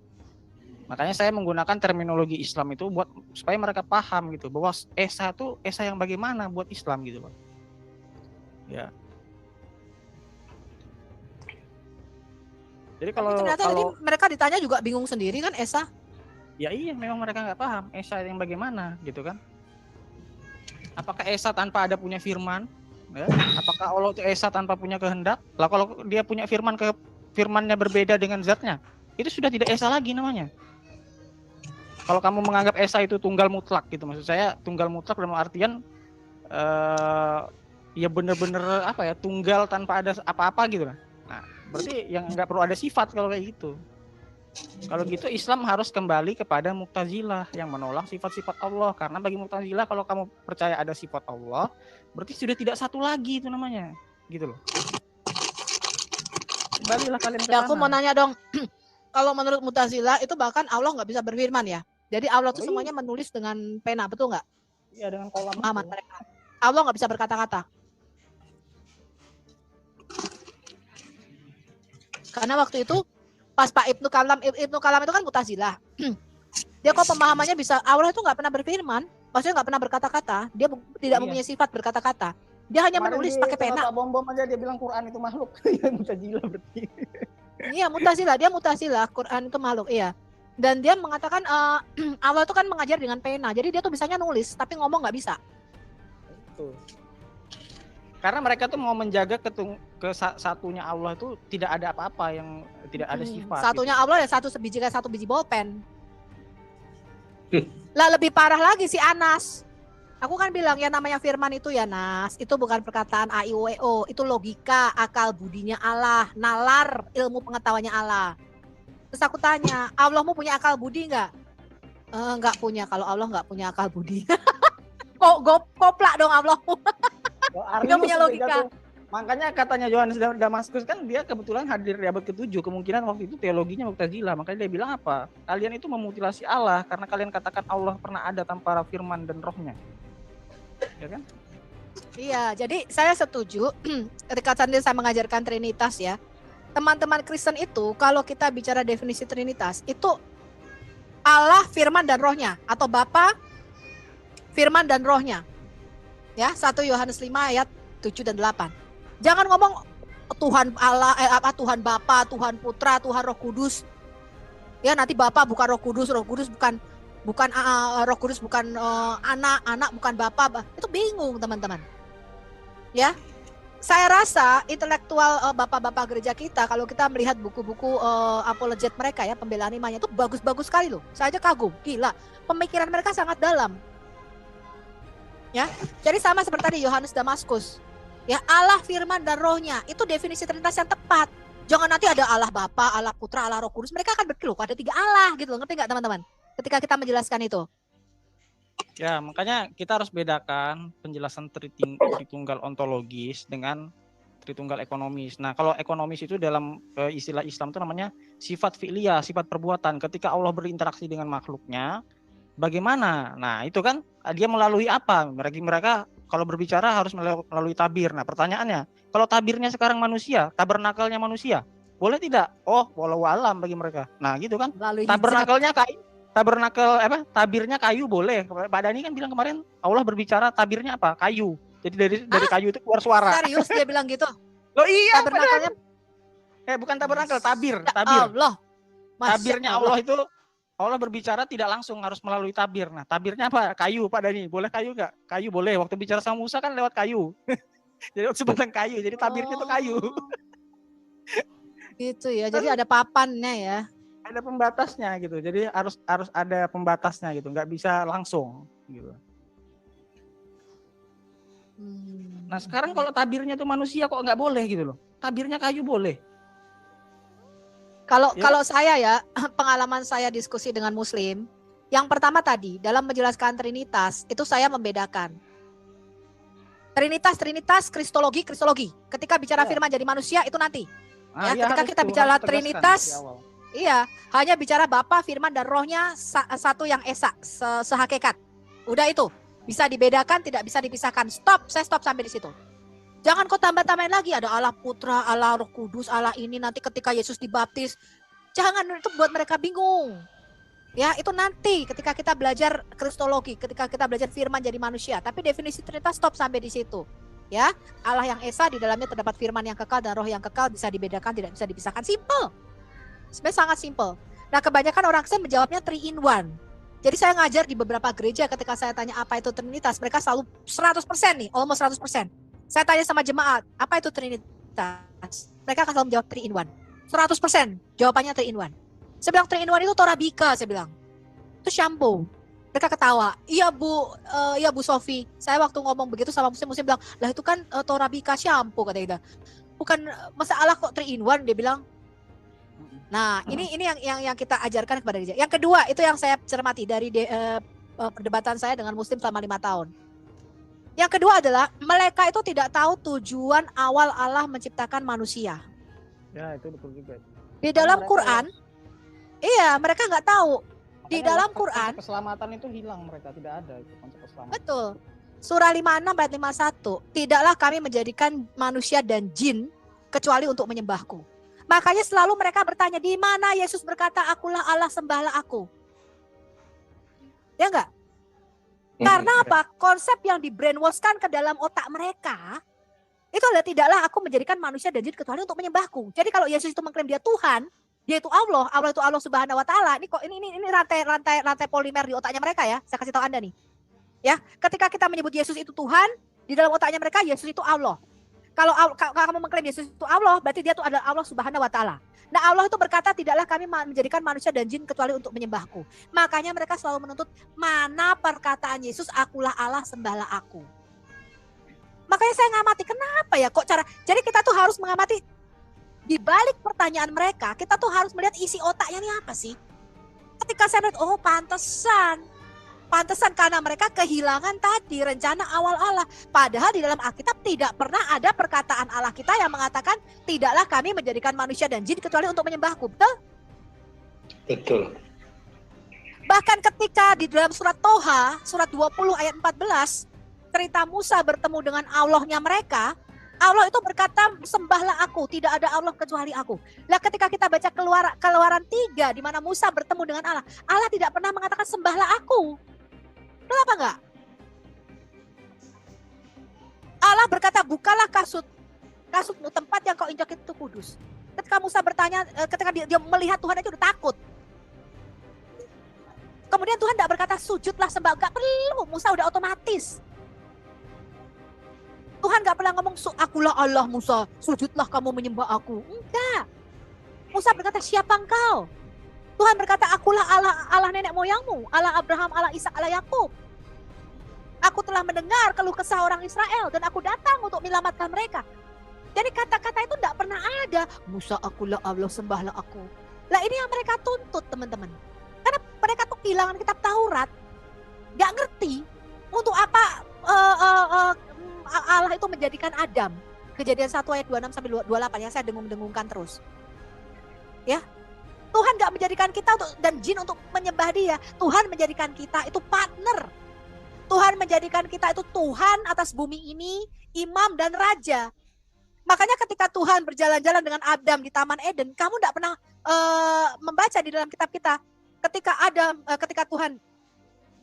makanya saya menggunakan terminologi Islam itu buat supaya mereka paham gitu bahwa Esa itu Esa yang bagaimana buat Islam gitu, Pak. Ya. Jadi kalau tadi mereka ditanya juga bingung sendiri kan Esa? Ya iya, memang mereka nggak paham Esa yang bagaimana gitu kan. Apakah Esa tanpa ada punya firman? Ya? Apakah Allah itu Esa tanpa punya kehendak? Lah kalau dia punya firmannya berbeda dengan zatnya, itu sudah tidak Esa lagi namanya. Kalau kamu menganggap Esa itu tunggal mutlak gitu, maksud saya tunggal mutlak dalam artian ya benar-benar apa ya, tunggal tanpa ada apa-apa gitu lah. Nah, berarti yang nggak perlu ada sifat kalau kayak gitu. Kalau gitu Islam harus kembali kepada Mu'tazilah yang menolak sifat-sifat Allah. Karena bagi Mu'tazilah kalau kamu percaya ada sifat Allah, berarti sudah tidak satu lagi itu namanya, gitu loh. Kembalilah kalian ke sana. Ya aku mau nanya dong, kalau menurut Mu'tazilah itu bahkan Allah nggak bisa berfirman ya? Jadi Allah itu semuanya menulis dengan pena, betul nggak? Iya, dengan kolam. Muhammad mereka. Allah nggak bisa berkata-kata. Karena waktu itu pas Pak Ibnu Kalam itu kan Mu'tazilah. Dia kok pemahamannya bisa Allah itu nggak pernah berfirman, maksudnya nggak pernah berkata-kata. Dia tidak mempunyai sifat berkata-kata. Dia hanya menulis pakai pena. Pak Bom aja dia bilang Quran itu makhluk. Ya Mu'tazilah berarti. Iya Mu'tazilah, dia Mu'tazilah, Quran itu makhluk, iya. Dan dia mengatakan Allah itu kan mengajar dengan pena, jadi dia tuh bisanya nulis, tapi ngomong nggak bisa. Betul. Karena mereka tuh mau menjaga satunya Allah itu tidak ada apa-apa yang tidak ada sifat. Satunya gitu. Allah ya satu biji bolpen. Lah lebih parah lagi si Anas. Aku kan bilang ya namanya firman itu ya Nas, itu bukan perkataan a i u e o, itu logika, akal budinya Allah, nalar ilmu pengetahuannya Allah. Terus aku tanya, Allahmu punya akal budi nggak? Nggak punya. Kalau Allah nggak punya akal budi. Kok goplak dong Allahmu. Dia punya logika. Makanya katanya Yohanes Damaskus kan dia kebetulan hadir di abad ke-7. Kemungkinan waktu itu teologinya Mu'tazilah. Makanya dia bilang apa? Kalian itu memutilasi Allah karena kalian katakan Allah pernah ada tanpa firman dan rohnya. Ya kan? Iya, jadi saya setuju ketika tadi saya mengajarkan Trinitas ya. Teman-teman Kristen itu kalau kita bicara definisi Trinitas itu Allah, firman dan rohnya atau Bapa, firman dan rohnya. Ya, 1 Yohanes 5 ayat 7 dan 8. Jangan ngomong Tuhan Allah, Tuhan Bapa, Tuhan Putra, Tuhan Roh Kudus. Ya, nanti Bapa bukan Roh Kudus bukan Roh Kudus bukan anak bukan Bapa. Itu bingung, teman-teman. Ya. Saya rasa intelektual bapak-bapak gereja kita, kalau kita melihat buku-buku apologet mereka ya, pembelaan imannya itu bagus-bagus sekali loh. Saya aja kagum, gila. Pemikiran mereka sangat dalam. Ya, jadi sama seperti tadi Yohanes Damaskus. Ya, Allah, Firman dan Rohnya itu definisi Trinitas yang tepat. Jangan nanti ada Allah Bapa, Allah Putra, Allah Roh Kudus. Mereka akan berkeluh ada 3 Allah gitu loh. Ngerti nggak teman-teman? Ketika kita menjelaskan itu. Ya, makanya kita harus bedakan penjelasan Tritunggal ontologis dengan Tritunggal ekonomis. Nah, kalau ekonomis itu dalam istilah Islam itu namanya sifat fi'liyah, sifat perbuatan. Ketika Allah berinteraksi dengan makhluknya, bagaimana? Nah, itu kan dia melalui apa? Mereka kalau berbicara harus melalui tabir. Nah, pertanyaannya, kalau tabirnya sekarang manusia, tabernakelnya manusia, boleh tidak? Oh, walau alam bagi mereka. Nah, gitu kan? Tabernakelnya kayu. Tabernakel tabirnya kayu boleh. Pak Dani kan bilang kemarin Allah berbicara tabirnya apa? Kayu. Jadi dari kayu itu keluar suara. Serius dia bilang gitu? Loh iya. Tabernakelnya bukan tabernakel, tabir. Allah. Tabirnya Allah itu Allah berbicara tidak langsung, harus melalui tabir. Nah, tabirnya apa? Kayu, Pak Dani. Boleh kayu nggak? Kayu boleh. Waktu bicara sama Musa kan lewat kayu. Jadi sebatang kayu. Jadi tabirnya itu kayu. Gitu ya. Jadi ada papannya ya. Ada pembatasnya gitu. Jadi harus ada pembatasnya gitu. Nggak bisa langsung gitu. Nah, sekarang kalau tabirnya itu manusia kok nggak boleh gitu loh. Tabirnya kayu boleh. Kalau saya ya, pengalaman saya diskusi dengan Muslim, yang pertama tadi dalam menjelaskan Trinitas itu saya membedakan Trinitas, Kristologi. Ketika bicara firman jadi manusia itu nanti. Ketika kita bicara Trinitas, iya, hanya bicara Bapa, Firman dan Rohnya satu yang esa, sehakikat. Udah itu bisa dibedakan, tidak bisa dipisahkan. Saya stop sampai di situ. Jangan kau tambah-tambahin lagi ada Allah Putra, Allah Roh Kudus, Allah ini nanti ketika Yesus dibaptis. Jangan, itu buat mereka bingung. Ya, itu nanti ketika kita belajar Kristologi, ketika kita belajar firman jadi manusia. Tapi definisi Trinitas stop sampai di situ. Ya, Allah yang esa, di dalamnya terdapat firman yang kekal dan roh yang kekal, bisa dibedakan, tidak bisa dipisahkan. Simple. Sebenarnya sangat simple. Nah, kebanyakan orang Kristen menjawabnya 3 in 1. Jadi saya ngajar di beberapa gereja, ketika saya tanya apa itu Trinitas, mereka selalu 100% nih, almost 100%. Saya tanya sama jemaat, apa itu Trinitas? Mereka akan selalu menjawab 3 in 1. 100% jawabannya 3 in 1. Saya bilang 3 in 1 itu Torabika, saya bilang. Itu shampoo. Mereka ketawa. Iya Bu Sofi. Saya waktu ngomong begitu sama Muslim bilang, lah itu kan Torabika shampoo, kata kita. Bukan masalah kok 3 in 1, dia bilang. Nah, ini yang kita ajarkan kepada dia. Yang kedua, itu yang saya cermati dari perdebatan saya dengan Muslim selama 5 tahun. Yang kedua adalah mereka itu tidak tahu tujuan awal Allah menciptakan manusia. Ya, itu betul juga. Di dalam Quran, iya, mereka nggak tahu. Di dalam Quran, keselamatan itu hilang, mereka tidak ada itu konsep keselamatan. Betul. Surah 56 ayat 51, tidaklah kami menjadikan manusia dan jin kecuali untuk menyembahku. Makanya selalu mereka bertanya, di mana Yesus berkata, akulah Allah, sembahlah aku. Ya enggak? Karena apa? Konsep yang di-brainwash-kan ke dalam otak mereka, itu adalah tidaklah aku menjadikan manusia dan jin kecuali untuk menyembahku. Jadi kalau Yesus itu mengklaim dia Tuhan, dia itu Allah itu Allah Subhanahu wa taala. Ini rantai polimer di otaknya mereka ya. Saya kasih tahu Anda nih. Ya, ketika kita menyebut Yesus itu Tuhan, di dalam otaknya mereka Yesus itu Allah. Kalau kamu mengklaim Yesus itu Allah, berarti dia itu adalah Allah Subhanahu wa taala. Nah, Allah itu berkata, tidaklah kami menjadikan manusia dan jin kecuali untuk menyembahku. Makanya mereka selalu menuntut, mana perkataan Yesus, akulah Allah, sembahlah aku. Makanya saya ngamati, kenapa ya kok cara. Jadi kita tuh harus mengamati di balik pertanyaan mereka, kita tuh harus melihat isi otaknya ini apa sih. Ketika saya melihat, oh pantesan karena mereka kehilangan tadi rencana awal Allah. Padahal di dalam Alkitab tidak pernah ada perkataan Allah kita yang mengatakan tidaklah kami menjadikan manusia dan jin kecuali untuk menyembahku. Betul? Betul. Bahkan ketika di dalam surat Toha, surat 20 ayat 14, cerita Musa bertemu dengan Allahnya mereka, Allah itu berkata, sembahlah aku, tidak ada Allah kecuali aku. Lah ketika kita baca Keluaran 3 di mana Musa bertemu dengan Allah, Allah tidak pernah mengatakan sembahlah aku. Kenapa enggak? Allah berkata, bukalah kasutmu, tempat yang kau injak itu kudus. Ketika Musa bertanya, ketika dia melihat Tuhan itu udah takut. Kemudian Tuhan tidak berkata sujudlah sembah, enggak perlu, Musa udah otomatis. Tuhan nggak pernah ngomong, akulah Allah Musa, sujudlah kamu menyembah aku. Enggak. Musa berkata, siapa engkau? Tuhan berkata, akulah Allah nenek moyangmu, Allah Abraham, Allah Ishak, Allah Yakub. Aku telah mendengar keluh kesah orang Israel dan aku datang untuk menyelamatkan mereka. Jadi kata-kata itu enggak pernah ada. Musa, akulah Allah, sembahlah aku. Lah ini yang mereka tuntut, teman-teman. Karena mereka tuh kehilangan kitab Taurat. Nggak ngerti untuk apa Allah itu menjadikan Adam. Kejadian 1 ayat 26 sampai 28 yang saya dengung-dengungkan terus. Ya. Tuhan nggak menjadikan kita dan jin untuk menyembah Dia. Tuhan menjadikan kita itu partner. Tuhan menjadikan kita itu Tuhan atas bumi ini, imam dan raja. Makanya ketika Tuhan berjalan-jalan dengan Adam di Taman Eden, kamu tidak pernah membaca di dalam kitab kita. Ketika Tuhan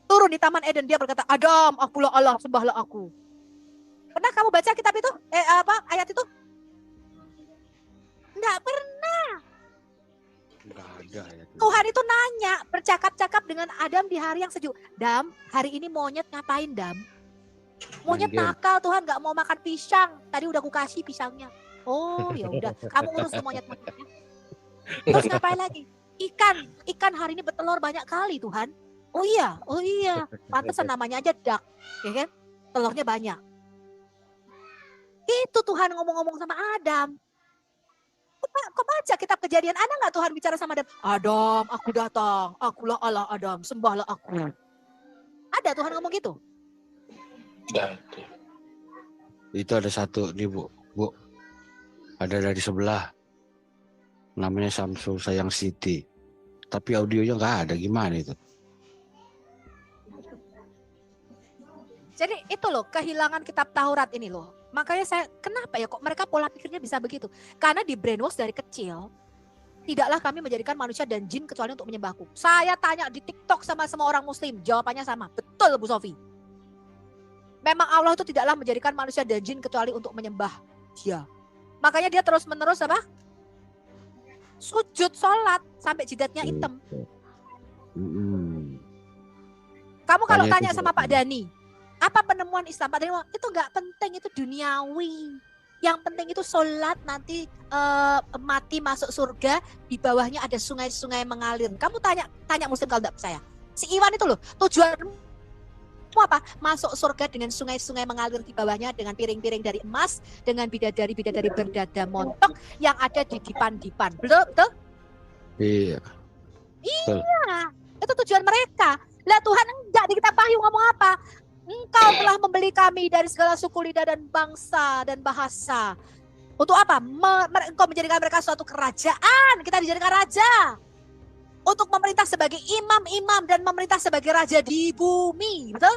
turun di Taman Eden, dia berkata, Adam, akulah Allah, sembahlah aku. Pernah kamu baca kitab itu? Ayat itu? Enggak pernah. Enggak ada ya. Tuhan itu nanya, bercakap-cakap dengan Adam di hari yang sejuk. Dam, hari ini monyet ngapain, Dam? Monyet nakal, Tuhan nggak mau makan pisang. Tadi udah aku kasih pisangnya. Oh, ya udah, kamu urus tuh monyet-monyetnya. Terus ngapain lagi? Ikan hari ini bertelur banyak kali, Tuhan. Oh iya, pantesan namanya aja duck, ya kan? Telurnya banyak. Itu Tuhan ngomong-ngomong sama Adam. Kok baca kitab Kejadian, ada nggak Tuhan bicara sama Adam? Adam, aku datang, akulah Allah Adam, sembahlah aku. Ada Tuhan ngomong gitu? Itu ada satu nih Bu. Ada dari sebelah. Namanya Samsul Sayang City. Tapi audionya nggak ada, gimana itu? Jadi itu loh, kehilangan kitab Taurat ini loh. Makanya kenapa ya kok mereka pola pikirnya bisa begitu? Karena di brainwash dari kecil, tidaklah kami menjadikan manusia dan jin kecuali untuk menyembahku. Saya tanya di TikTok sama semua orang muslim, jawabannya sama. Betul Bu Sofi. Memang Allah itu tidaklah menjadikan manusia dan jin kecuali untuk menyembah Dia. Makanya dia terus-menerus apa? Sujud, sholat, sampai jidatnya hitam. Kamu kalau tanya sama Pak Dani, apa penemuan Islam? Pak Dani, itu nggak penting, itu duniawi. Yang penting itu sholat, nanti mati masuk surga, di bawahnya ada sungai-sungai mengalir. Kamu tanya muslim kalau nggak percaya. Si Iwan itu loh, tujuanmu apa? Masuk surga dengan sungai-sungai mengalir di bawahnya, dengan piring-piring dari emas, dengan bidadari-bidadari berdada montok yang ada di dipan-dipan. Betul? Iya. Iya, itu tujuan mereka. Lah Tuhan enggak, di kitab Wahyu ngomong apa? Engkau telah membeli kami dari segala suku, lidah, dan bangsa dan bahasa. Untuk apa? Engkau menjadikan mereka suatu kerajaan. Kita dijadikan raja. Untuk memerintah sebagai imam-imam dan memerintah sebagai raja di bumi. Betul?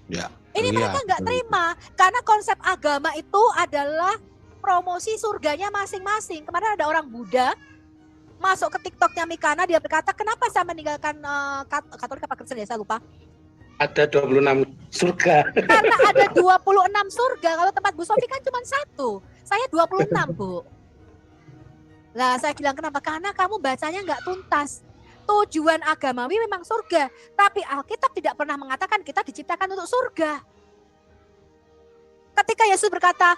Ya. Ini mereka nggak terima. Karena konsep agama itu adalah promosi surganya masing-masing. Kemarin ada orang Buddha masuk ke TikToknya Mikana, dia berkata, kenapa saya meninggalkan Katolik apa Kristen ya, saya lupa. Ada 26 surga. Karena ada 26 surga. Kalau tempat Bu Sofi kan cuma 1. Saya 26, Bu. Lah saya bilang kenapa? Karena kamu bacanya nggak tuntas. Tujuan agamawi memang surga. Tapi Alkitab tidak pernah mengatakan kita diciptakan untuk surga. Ketika Yesus berkata,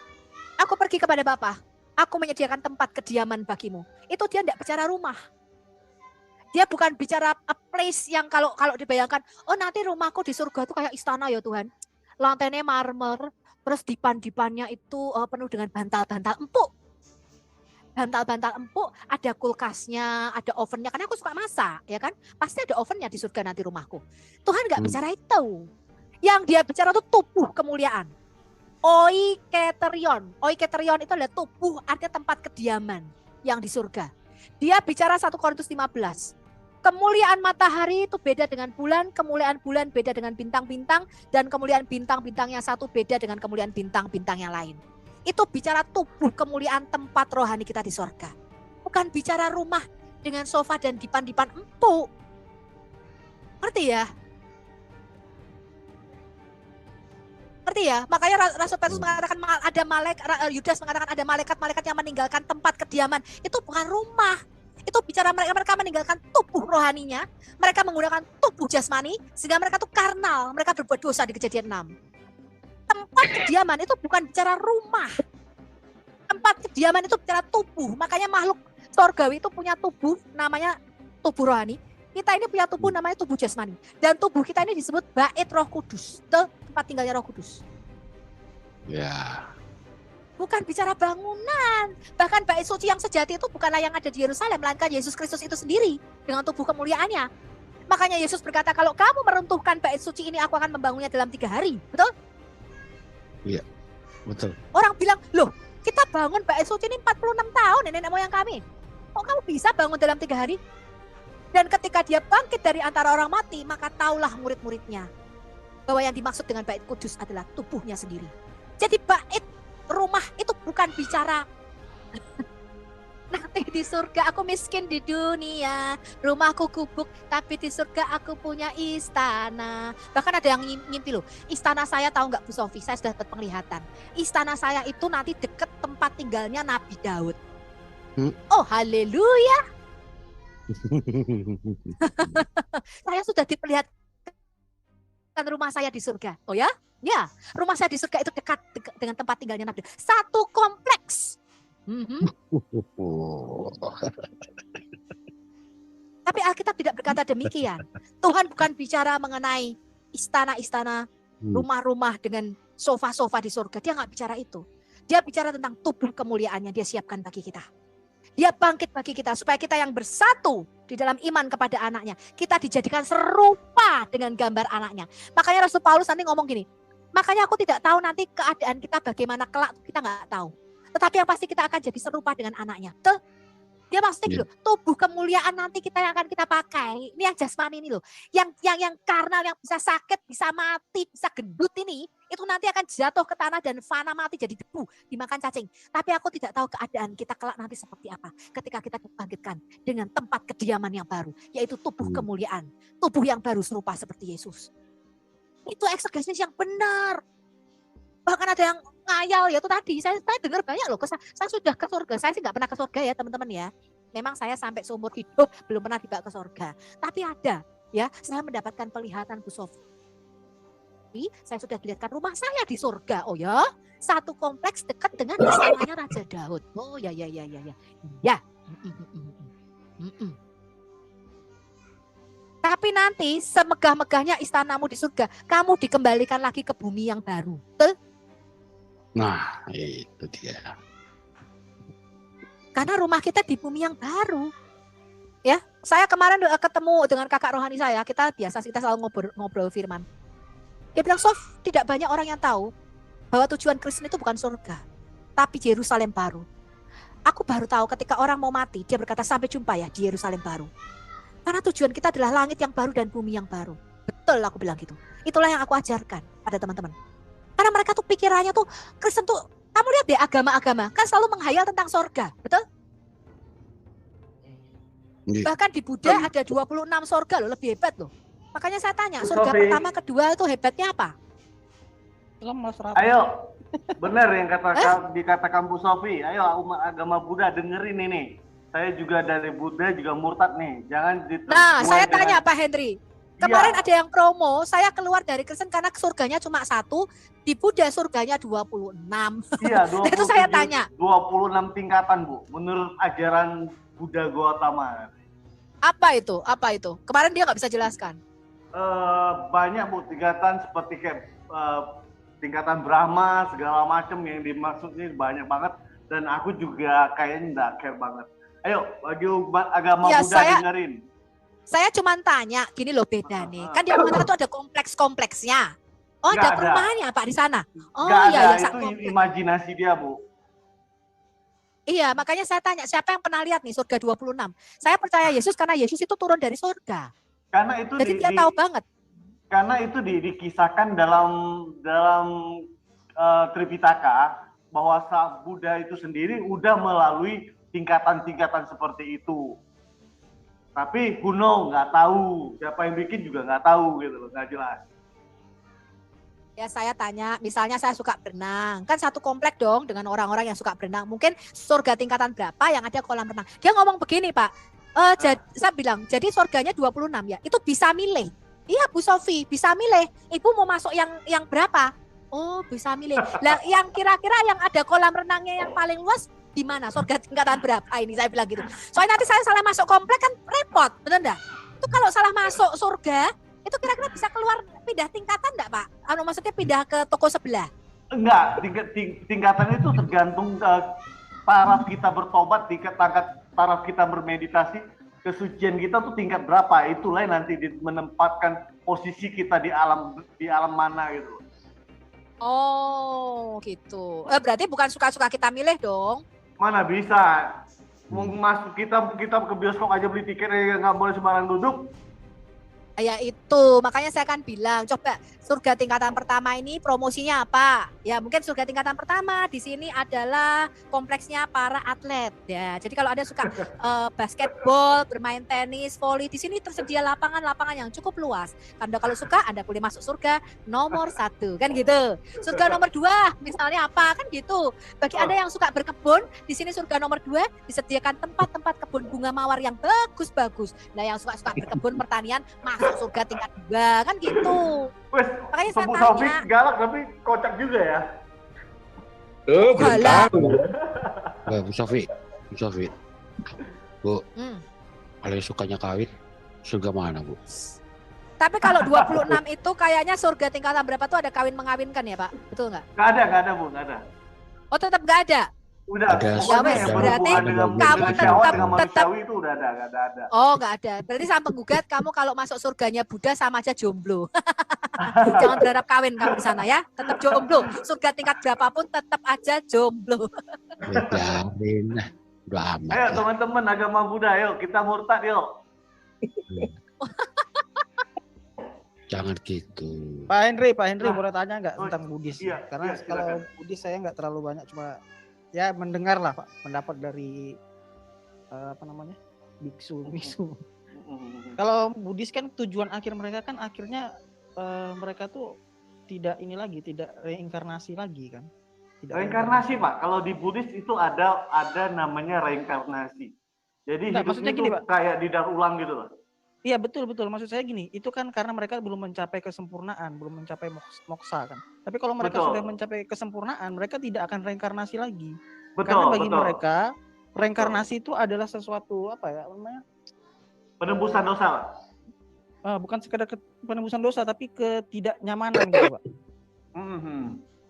aku pergi kepada Bapa, aku menyediakan tempat kediaman bagimu. Itu dia tidak bicara rumah. Dia bukan bicara a place yang kalau dibayangkan, oh nanti rumahku di surga itu kayak istana ya Tuhan. Lantainya marmer, terus dipan-dipannya itu penuh dengan bantal-bantal empuk. Bantal-bantal empuk, ada kulkasnya, ada ovennya. Karena aku suka masak, ya kan? Pasti ada ovennya di surga nanti rumahku. Tuhan nggak bicara itu. Yang dia bicara itu tubuh kemuliaan. Oiketerion. Oiketerion itu adalah tubuh, artinya tempat kediaman yang di surga. Dia bicara 1 Korintus 15. Kemuliaan matahari itu beda dengan bulan, kemuliaan bulan beda dengan bintang-bintang, dan kemuliaan bintang-bintang yang satu beda dengan kemuliaan bintang-bintang yang lain. Itu bicara tubuh kemuliaan tempat rohani kita di surga. Bukan bicara rumah dengan sofa dan dipan-dipan empuk. Ngerti ya? Ngerti ya? Makanya Rasul Petrus mengatakan ada Yudas mengatakan ada malaikat-malaikat yang meninggalkan tempat kediaman. Itu bukan rumah. Itu bicara mereka meninggalkan tubuh rohaninya. Mereka menggunakan tubuh jasmani sehingga mereka tuh karnal. Mereka berbuat dosa di Kejadian 6. Tempat kediaman itu bukan bicara rumah. Tempat kediaman itu bicara tubuh. Makanya makhluk surgawi itu punya tubuh namanya tubuh rohani. Kita ini punya tubuh namanya tubuh jasmani. Dan tubuh kita ini disebut bait Roh Kudus. Itu tempat tinggalnya Roh Kudus. Ya. Bukan bicara bangunan. Bahkan bait suci yang sejati itu bukanlah yang ada di Yerusalem, melainkan Yesus Kristus itu sendiri dengan tubuh kemuliaannya. Makanya Yesus berkata, kalau kamu meruntuhkan bait suci ini, aku akan membangunnya dalam 3 hari. Betul? Iya, betul. Orang bilang, loh kita bangun bait suci ini 46 tahun nenek moyang kami. Kok kamu bisa bangun dalam 3 hari? Dan ketika dia bangkit dari antara orang mati, maka taulah murid-muridnya bahwa yang dimaksud dengan bait kudus adalah tubuhnya sendiri. Jadi bait rumah itu bukan bicara nanti di surga aku miskin di dunia, rumahku gubuk, tapi di surga aku punya istana. Bahkan ada yang ngimpi loh, istana saya tahu nggak Bu Sofi, saya sudah dapat penglihatan. Istana saya itu nanti deket tempat tinggalnya Nabi Daud. Oh haleluya. Saya sudah diperlihatkan rumah saya di surga. Oh ya? Ya, rumah saya di surga itu dekat dengan tempat tinggalnya Nabi. Satu kompleks. Tapi Alkitab tidak berkata demikian. Tuhan bukan bicara mengenai istana-istana, rumah-rumah dengan sofa-sofa di surga. Dia nggak bicara itu. Dia bicara tentang tubuh kemuliaannya dia siapkan bagi kita. Dia bangkit bagi kita supaya kita yang bersatu di dalam iman kepada anaknya. Kita dijadikan serupa dengan gambar anaknya. Makanya Rasul Paulus nanti ngomong gini. Makanya aku tidak tahu nanti keadaan kita bagaimana kelak, kita nggak tahu. Tetapi yang pasti kita akan jadi serupa dengan anaknya. Tuh. Dia maksudnya gitu, tubuh kemuliaan nanti kita yang akan kita pakai. Ini yang jasmani ini loh. Yang karnal, yang bisa sakit, bisa mati, bisa gendut ini. Itu nanti akan jatuh ke tanah dan fana mati jadi debu, dimakan cacing. Tapi aku tidak tahu keadaan kita kelak nanti seperti apa. Ketika kita dibangkitkan dengan tempat kediaman yang baru. Yaitu tubuh kemuliaan. Tubuh yang baru serupa seperti Yesus. Itu eksegesis yang benar. Bahkan ada yang ngayal ya itu tadi. Saya dengar banyak loh. Saya sudah ke surga. Saya sih nggak pernah ke surga ya teman-teman ya. Memang saya sampai seumur hidup belum pernah dibawa ke surga. Tapi ada ya. Saya mendapatkan penglihatan Bu Sofi. Saya sudah dilihatkan rumah saya di surga. Oh ya. Satu kompleks dekat dengan istananya Raja Daud. Oh ya. Ya. Tapi nanti semegah-megahnya istanamu di surga, kamu dikembalikan lagi ke bumi yang baru. Betul? Nah, itu dia. Karena rumah kita di bumi yang baru. Ya, saya kemarin ketemu dengan kakak rohani saya, kita selalu ngobrol firman. Dia bilang, Sof, tidak banyak orang yang tahu bahwa tujuan Kristen itu bukan surga, tapi Yerusalem baru. Aku baru tahu ketika orang mau mati, dia berkata sampai jumpa ya di Yerusalem baru. Karena tujuan kita adalah langit yang baru dan bumi yang baru. Betul aku bilang gitu. Itulah yang aku ajarkan pada teman-teman. Karena mereka tuh pikirannya tuh, Kristen tuh, kamu lihat deh agama-agama, kan selalu menghayal tentang surga, betul? Bahkan di Buddha ada 26 surga loh, lebih hebat loh. Makanya saya tanya, surga pertama, kedua itu hebatnya apa? Ayo, benar yang dikatakan Bu Sofi. Ayo agama Buddha dengerin ini. Saya juga dari Buddha juga murtad nih. Jangan Nah, saya tanya Pak Henry. Kemarin ada yang promo, saya keluar dari Kristen karena surganya cuma 1, di Buddha surganya 26. Iya, 27, itu saya tanya. 26 tingkatan, Bu. Menurut ajaran Buddha Gautama. Apa itu? Kemarin dia nggak bisa jelaskan. Banyak, Bu, tingkatan seperti kayak tingkatan Brahma, segala macam yang dimaksudnya banyak banget. Dan aku juga kayaknya nggak care banget. Ayo, bagi agama ya, Buddha dengerin. Saya cuma tanya, gini loh beda nih. Kan dia mengatakan itu ada kompleks-kompleksnya. Oh, ada perumahannya Pak di sana. Oh iya, itu imajinasi dia, Bu. Iya, makanya saya tanya, siapa yang pernah lihat nih surga 26? Saya percaya Yesus karena Yesus itu turun dari surga. Karena itu jadi dia tahu banget. Karena itu dikisahkan dalam Tripitaka bahwa Buddha itu sendiri udah melalui tingkatan-tingkatan seperti itu. Tapi who know, nggak tahu. Siapa yang bikin juga nggak tahu gitu loh, nggak jelas. Ya saya tanya, misalnya saya suka berenang. Kan satu komplek dong dengan orang-orang yang suka berenang. Mungkin surga tingkatan berapa yang ada kolam renang. Dia ngomong begini Pak, saya bilang, jadi surganya 26 ya, itu bisa milih. Iya Bu Sofi, bisa milih. Ibu mau masuk yang berapa? Oh, bisa milih. Lah yang kira-kira yang ada kolam renangnya yang paling luas di mana? Surga tingkatan berapa ini? Saya bilang gitu. Soalnya nanti saya salah masuk komplek kan repot, bener enggak? Itu kalau salah masuk surga, itu kira-kira bisa keluar pindah tingkatan enggak, Pak? Maksudnya pindah ke toko sebelah? Enggak, tingkatannya itu tergantung taraf kita bertobat, taraf kita bermeditasi, kesucian kita tuh tingkat berapa. Itulah yang nanti menempatkan posisi kita di alam mana gitu. Oh, gitu. Berarti bukan suka-suka kita milih dong. Mana bisa? Mau masuk kita ke bioskop aja beli tiket nggak boleh sembarang duduk. Ya itu, makanya saya kan bilang, coba surga tingkatan pertama ini promosinya apa? Ya mungkin surga tingkatan pertama di sini adalah kompleksnya para atlet. Ya, jadi kalau ada suka basketball, bermain tenis, voli, di sini tersedia lapangan-lapangan yang cukup luas. Anda kalau suka, Anda boleh masuk surga nomor 1, kan gitu. Surga nomor 2, misalnya apa? Kan gitu. Bagi Anda yang suka berkebun, di sini surga nomor 2 disediakan tempat-tempat kebun bunga mawar yang bagus-bagus. Nah, yang suka-suka berkebun pertanian masuk surga tingkat 2, kan gitu. Wes, makanya saya Bu tanya. Taufik galak tapi kocak juga ya. Belum tahu. Bu Sofi. Bu, kalau sukanya kawin, surga mana, Bu? Tapi kalau 26 itu kayaknya surga tingkatan berapa tuh ada kawin mengawinkan ya, Pak? Betul nggak? Nggak ada Bu, nggak ada. Oh, tetap nggak ada? Udah, ada, berarti kamu tetap itu udah nggak ada. Oh, nggak ada. Berarti sama penggugat kamu kalau masuk surganya Buddha sama aja jomblo. Jangan berharap kawin kamu di sana ya, tetap jomblo. Surga tingkat berapapun tetap aja jomblo. Biarin, udah amat. Ayo teman-teman agama Buddha, yuk kita murtad yuk. Jangan gitu. Pak Henry boleh tanya nggak tentang Buddhis? Iya, Karena iya, kalau Buddhis saya nggak terlalu banyak, cuma ya mendengar lah Pak pendapat dari biksu. Kalau Buddhis kan tujuan akhir mereka kan akhirnya mereka tuh tidak reinkarnasi lagi kan? Reinkarnasi Pak, kalau di Buddhis itu ada namanya reinkarnasi. Jadi maksudnya hidup gini, itu Pak. kayak didar ulang gitu loh. Iya betul. Maksud saya gini, itu kan karena mereka belum mencapai kesempurnaan, belum mencapai moksa kan. Tapi kalau mereka sudah mencapai kesempurnaan, mereka tidak akan reinkarnasi lagi. Karena bagi mereka reinkarnasi itu adalah sesuatu penembusan dosa. Bukan sekedar penembusan dosa, tapi ketidaknyamanan gitu, Pak.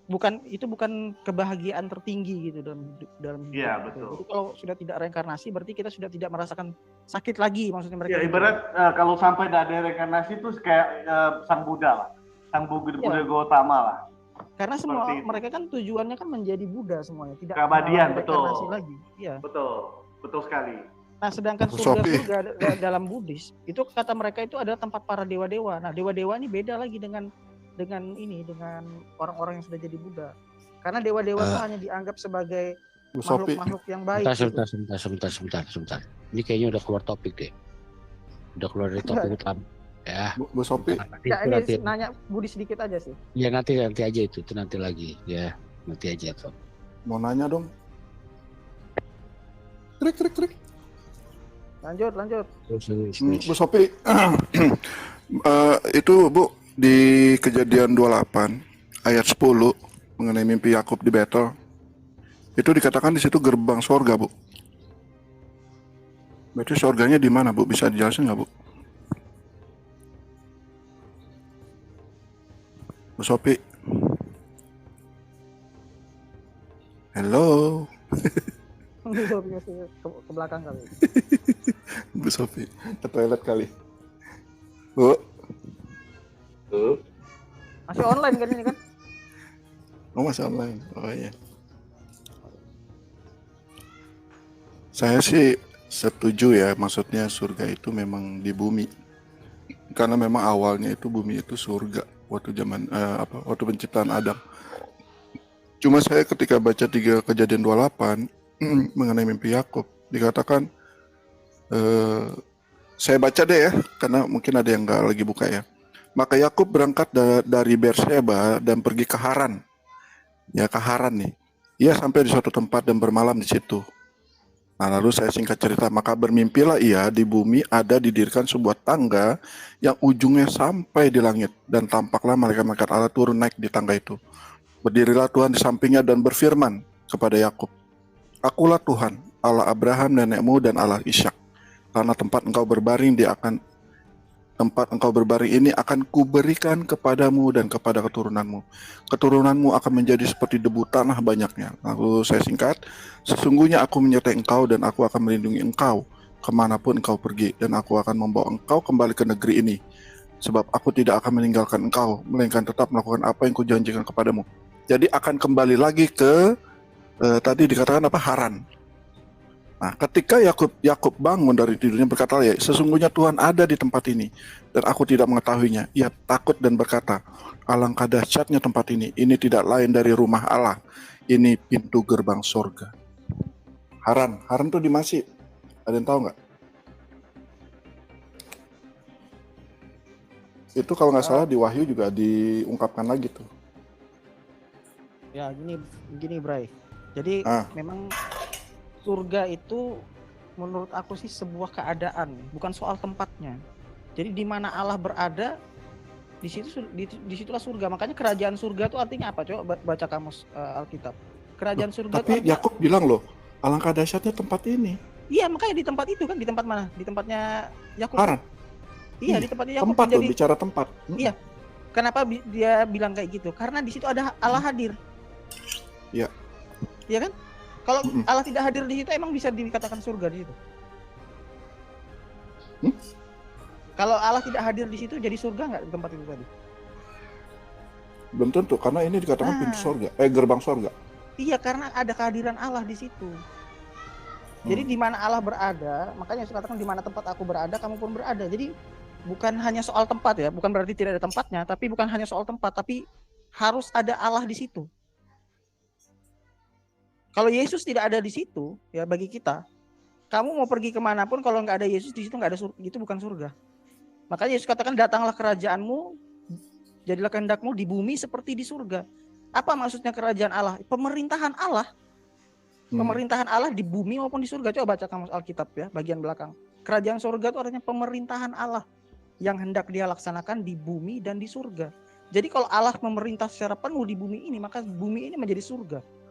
Bukan kebahagiaan tertinggi gitu dalam hidup. Iya, betul. Jadi kalau sudah tidak reinkarnasi berarti kita sudah tidak merasakan sakit lagi, maksudnya mereka. Ya ibarat kalau sampai tidak ada reinkarnasi itu kayak sang Buddha lah. Sang Buddha Gautama lah. Karena semua mereka kan tujuannya kan menjadi Buddha semuanya, tidak keabadian, reinkarnasi lagi. Iya. Betul sekali. Nah, sedangkan surga dalam Buddhis itu kata mereka itu adalah tempat para dewa-dewa. Nah, dewa-dewa ini beda lagi dengan orang-orang yang sudah jadi Buddha. Karena dewa-dewa itu hanya dianggap sebagai makhluk-makhluk yang baik. Sebentar. Ini kayaknya udah keluar topik deh. Udah keluar dari topik utama. Ya. Bu Sophie. Ini nanya Budi sedikit aja sih. Ya nanti aja itu nanti lagi. Ya, nanti aja tuh. Mau nanya dong. Trik. Lanjut. Bu Sophie. Itu Bu di Kejadian 28 ayat 10 mengenai mimpi Yakub di Betel. Itu dikatakan di situ gerbang surga, Bu. Berarti surganya di mana, Bu? Bisa dijelasin nggak, Bu? Bu Sophie. Halo. Ke belakang kali. Bu Sophie, ke toilet kali. Bu. Masih online kan ini kan? Oh, masih online. Oh iya. Saya sih setuju ya, maksudnya surga itu memang di bumi. Karena memang awalnya itu bumi itu surga waktu zaman waktu penciptaan Adam. Cuma saya ketika baca 3 Kejadian 28 mengenai mimpi Yakub dikatakan saya baca deh ya, karena mungkin ada yang nggak lagi buka ya. Maka Yakub berangkat dari Berseba dan pergi ke Haran. Ya, ke Haran nih. Ia sampai di suatu tempat dan bermalam di situ. Nah, lalu saya singkat cerita, maka bermimpilah ia di bumi ada didirikan sebuah tangga yang ujungnya sampai di langit, dan tampaklah malaikat-malaikat Allah turun naik di tangga itu. Berdirilah Tuhan di sampingnya dan berfirman kepada Yakub, Akulah Tuhan, Allah Abraham nenekmu dan Allah Ishak. Karena tempat engkau berbaring ini akan kuberikan kepadamu dan kepada keturunanmu. Keturunanmu akan menjadi seperti debu tanah banyaknya. Lalu saya singkat, sesungguhnya aku menyertai engkau dan aku akan melindungi engkau kemanapun engkau pergi. Dan aku akan membawa engkau kembali ke negeri ini. Sebab aku tidak akan meninggalkan engkau, melainkan tetap melakukan apa yang kujanjikan kepadamu. Jadi akan kembali lagi ke tadi dikatakan apa? Haran. Nah, ketika Yakub bangun dari tidurnya berkata, ya, sesungguhnya Tuhan ada di tempat ini dan aku tidak mengetahuinya. Ia takut dan berkata, alangkah dahsyatnya tempat ini. Ini tidak lain dari rumah Allah. Ini pintu gerbang surga. Haran tuh di Masih. Ada yang tahu nggak? Itu kalau nggak salah di Wahyu juga diungkapkan lagi tuh. Ya gini Bray. Jadi memang surga itu menurut aku sih sebuah keadaan, bukan soal tempatnya. Jadi di mana Allah berada, disitulah surga. Makanya kerajaan surga itu artinya apa? Coba baca kamus Alkitab. Kerajaan surga. Tapi Yakub bilang loh, alangkah dahsyatnya tempat ini. Iya, makanya di tempat itu kan, di tempat mana? Di tempatnya Yakub. Haran. Iya, di tempatnya Yakub. Tempat loh, bicara tempat. Iya. Kenapa dia bilang kayak gitu? Karena di situ ada Allah hadir. Iya. Iya kan? Kalau Allah tidak hadir di situ, emang bisa dikatakan surga di situ? Kalau Allah tidak hadir di situ, jadi surga nggak di tempat itu tadi? Belum tentu, karena ini dikatakan pintu surga, gerbang surga. Iya, karena ada kehadiran Allah di situ. Jadi di mana Allah berada, makanya saya katakan di mana tempat aku berada, kamu pun berada. Jadi bukan hanya soal tempat ya, bukan berarti tidak ada tempatnya, tapi bukan hanya soal tempat, tapi harus ada Allah di situ. Kalau Yesus tidak ada di situ, ya bagi kita, kamu mau pergi kemanapun kalau nggak ada Yesus di situ nggak ada surga, itu bukan surga. Makanya Yesus katakan datanglah kerajaanmu, jadilah kehendakmu di bumi seperti di surga. Apa maksudnya kerajaan Allah? Pemerintahan Allah. Pemerintahan Allah di bumi maupun di surga. Coba baca kamus Alkitab ya, bagian belakang. Kerajaan surga itu artinya pemerintahan Allah yang hendak dia laksanakan di bumi dan di surga. Jadi kalau Allah memerintah secara penuh di bumi ini, maka bumi ini menjadi surga.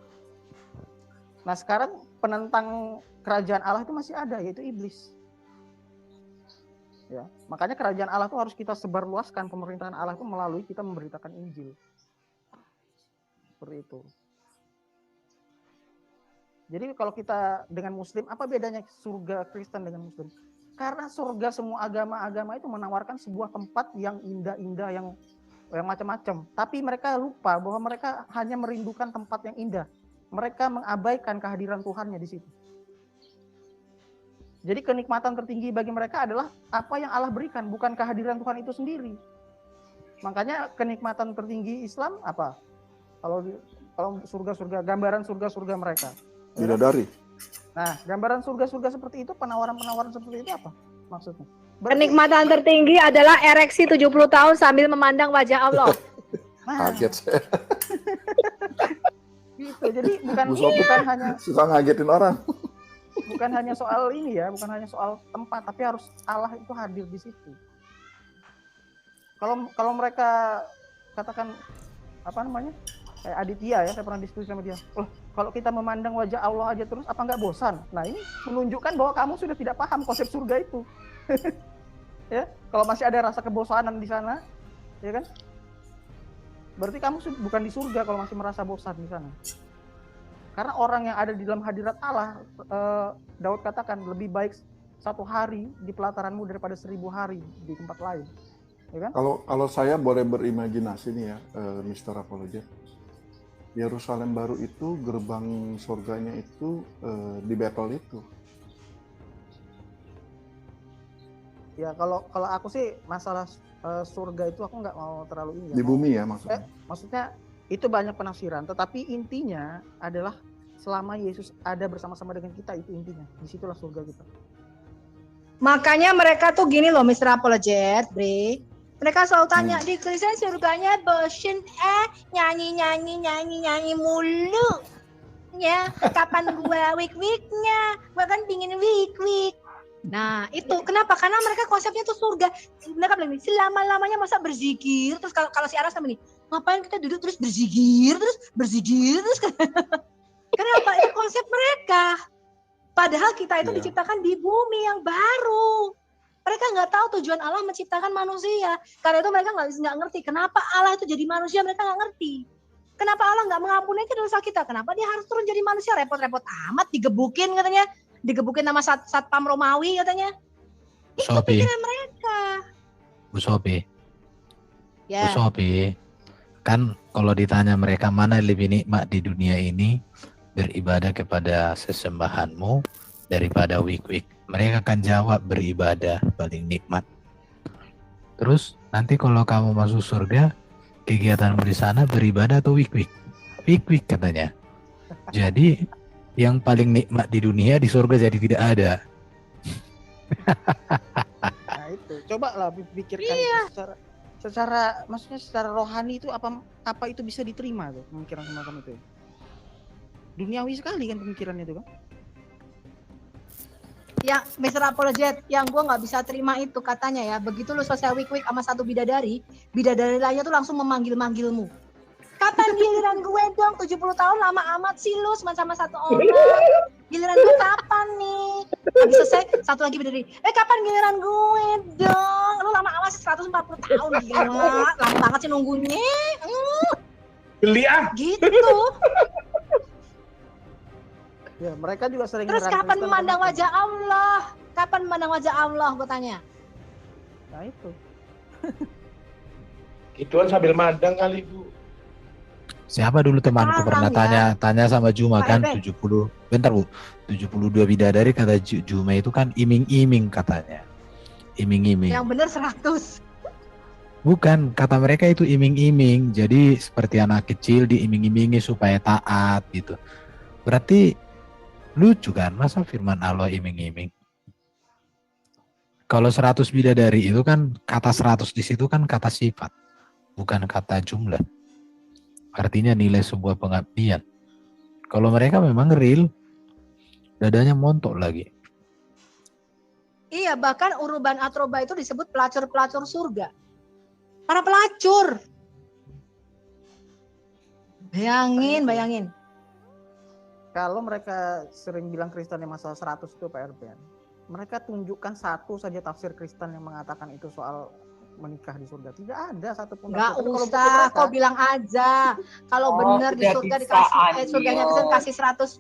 Nah sekarang penentang kerajaan Allah itu masih ada, yaitu iblis. Ya, makanya kerajaan Allah itu harus kita sebarluaskan, pemerintahan Allah itu melalui kita memberitakan Injil. Seperti itu. Jadi kalau kita dengan Muslim, apa bedanya surga Kristen dengan Muslim? Karena surga semua agama-agama itu menawarkan sebuah tempat yang indah-indah, yang macam-macam. Tapi mereka lupa bahwa mereka hanya merindukan tempat yang indah. Mereka mengabaikan kehadiran Tuhannya di situ. Jadi kenikmatan tertinggi bagi mereka adalah apa yang Allah berikan, bukan kehadiran Tuhan itu sendiri. Makanya kenikmatan tertinggi Islam apa? Kalau surga-surga, gambaran surga-surga mereka. Bidadari. Nah, gambaran surga-surga seperti itu, penawaran-penawaran seperti itu apa maksudnya? Kenikmatan tertinggi adalah ereksi 70 tahun sambil memandang wajah Allah. Kaget saya. Gitu. Jadi bukan hanya suka ngagetin orang. Bukan hanya soal ini ya, bukan hanya soal tempat, tapi harus Allah itu hadir di situ. Kalau mereka katakan apa namanya? Kayak Aditya ya, saya pernah diskusi sama dia. Kalau kita memandang wajah Allah aja terus, apa nggak bosan? Nah ini menunjukkan bahwa kamu sudah tidak paham konsep surga itu. Ya, kalau masih ada rasa kebosanan di sana, ya kan? Berarti kamu bukan di surga kalau masih merasa bosan di sana. Karena orang yang ada di dalam hadirat Allah, Daud katakan lebih baik 1 hari di pelataranmu daripada 1000 hari di tempat lain. Ya kan? Kalau saya boleh berimajinasi nih ya, Mr. Apologet. Yerusalem baru itu gerbang surganya itu di Betel itu. Ya kalau aku sih masalah surga itu aku nggak mau terlalu ini. Di bumi ya maksudnya. Maksudnya itu banyak penafsiran, tetapi intinya adalah selama Yesus ada bersama-sama dengan kita, itu intinya. Disitulah surga kita. Makanya mereka tuh gini loh, Mr. Apologet, Bre. Mereka selalu tanya, di Kristen surganya bosen, nyanyi mulu. Ya, kapan gua week-weeknya? Gua kan pingin week-week. Nah, itu kenapa? Karena mereka konsepnya tuh surga. Mereka bilang, selama-lamanya masa berzikir. Terus kalau si Aras sama nih, Ngapain kita duduk terus berzikir terus. Kenapa? Itu konsep mereka. Padahal kita itu diciptakan di bumi yang baru. Mereka nggak tahu tujuan Allah menciptakan manusia. Karena itu mereka nggak ngerti kenapa Allah itu jadi manusia. Mereka nggak ngerti. Kenapa Allah nggak mengampuni dosa kita? Kenapa dia harus turun jadi manusia? Repot-repot amat, digebukin katanya. Digebukin sama satpam Romawi katanya. Itu pikiran mereka. Bu Sophie. Ya. Bu Sophie, kan kalau ditanya mereka mana lebih nikmat di dunia ini, beribadah kepada sesembahanmu daripada wik-wik. Mereka akan jawab beribadah paling nikmat. Terus nanti kalau kamu masuk surga, kegiatanmu di sana beribadah atau wik-wik? Wik-wik katanya. Jadi yang paling nikmat di dunia di surga jadi tidak ada. Nah itu, coba lah pikirkan secara maksudnya secara rohani itu apa itu bisa diterima tuh pemikiran semacam itu. Duniawi sekali kan pemikirannya itu kan. Ya, Mr. Apologet, yang gue nggak bisa terima itu katanya ya, begitu lu selesai wik-wik sama satu bidadari lainnya tuh langsung memanggil-manggilmu. Kapan giliran gue dong? 70 tahun lama amat sih lu sama satu orang. Giliran gue kapan nih? Habis selesai, satu lagi bidadari. Kapan giliran gue dong? Lu lama amat sih 140 tahun gila. Lama banget sih nunggunya. Beli ah. Gitu. Ya, mereka juga sering. Terus kapan memandang wajah Allah? Kapan memandang wajah Allah, gue tanya. Nah itu. Gituan sambil mandang kali Bu. Siapa dulu temanku pernah tanya sama Juma kan 70. Bentar Bu. 72 bidadari kata Juma itu kan iming-iming katanya. Iming-iming. Yang benar 100. Bukan, kata mereka itu iming-iming. Jadi seperti anak kecil diiming-imingi supaya taat gitu. Berarti lucu kan, masa firman Allah iming-iming? Kalau 100 bidadari itu kan kata 100 di situ kan kata sifat, bukan kata jumlah. Artinya nilai sebuah pengabdian. Kalau mereka memang real, dadanya montok lagi. Iya, bahkan Uruban Atroba itu disebut pelacur-pelacur surga. Para pelacur. Bayangin. Kalau mereka sering bilang Kristen yang masalah 100 itu Pak Erben, mereka tunjukkan satu saja tafsir Kristen yang mengatakan itu soal menikah di surga. Tidak ada satupun. Nggak usah, kau bilang aja. Kalau benar di surga dikasih surganya kasih 100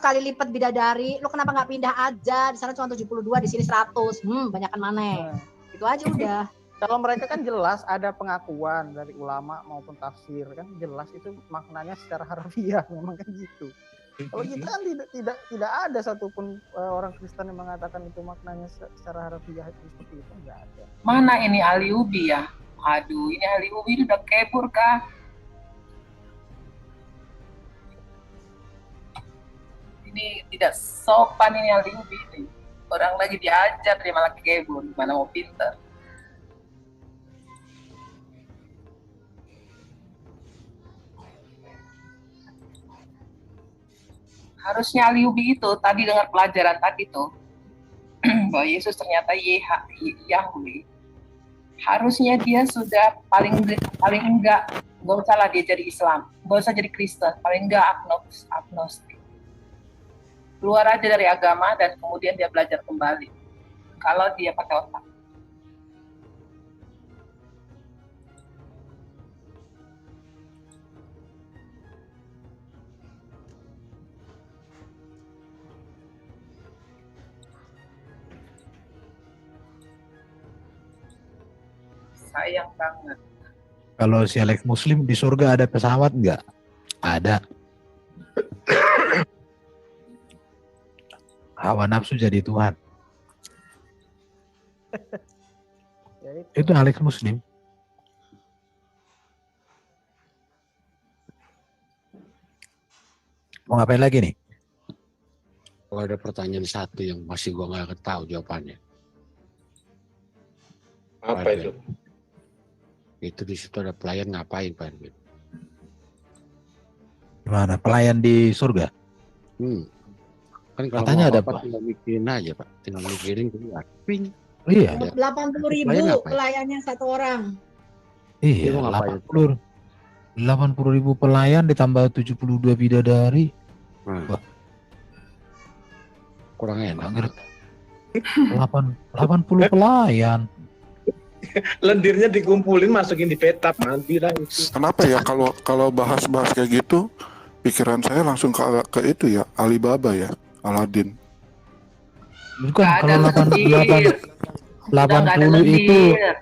kali lipat bidadari, lu kenapa nggak pindah aja? Di sana cuma 72, di sini 100. Banyakan mana? Itu aja udah. Kalau mereka kan jelas ada pengakuan dari ulama maupun tafsir, kan jelas itu maknanya secara harfiah, memang kan gitu. Kalau kita kan tidak ada satupun orang Kristen yang mengatakan itu maknanya secara harfiah itu seperti itu, enggak ada. Mana ini ahli ubi ya? Aduh, ini ahli ubi udah kabur kah? Ini tidak sopan ini ahli ubi ini. Orang lagi diajar dia malah kabur, gimana mau pinter? Harusnya ahli ubi itu tadi dengar pelajaran tadi tuh bahwa Yesus ternyata Yahweh. Harusnya dia sudah paling enggak, nggak usah lah dia jadi Islam, nggak usah jadi Kristen, paling enggak agnostik. Keluar aja dari agama dan kemudian dia belajar kembali. Kalau dia pakai otak. Sayang banget. Kalau si Alex Muslim di surga ada pesawat nggak? Ada. Hawa nafsu jadi Tuhan. Itu Alex Muslim. Mau ngapain lagi nih? Kalau ada pertanyaan satu yang masih gua nggak tahu jawabannya. Apa itu? Itu di situ ada pelayan ngapain Pak Erwin? Gimana? Pelayan di surga? Kan kalau katanya ada Pak tinggal mikirin aja Pak, tinggal mikirin keluar. Ping. Iya. 80.000 pelayannya satu orang. Iya, 80. 80.000 pelayan ditambah 72 bidadari. Wah, Kurang nggak enak. ngerti. 80 pelayan. Lendirnya dikumpulin, masukin di petap nanti lah itu. Kenapa ya kalau bahas-bahas kayak gitu, pikiran saya langsung ke itu ya, Alibaba ya, Aladin. Bukan, Nggak ada lendir. Udah nggak ada 80 itu, lendir.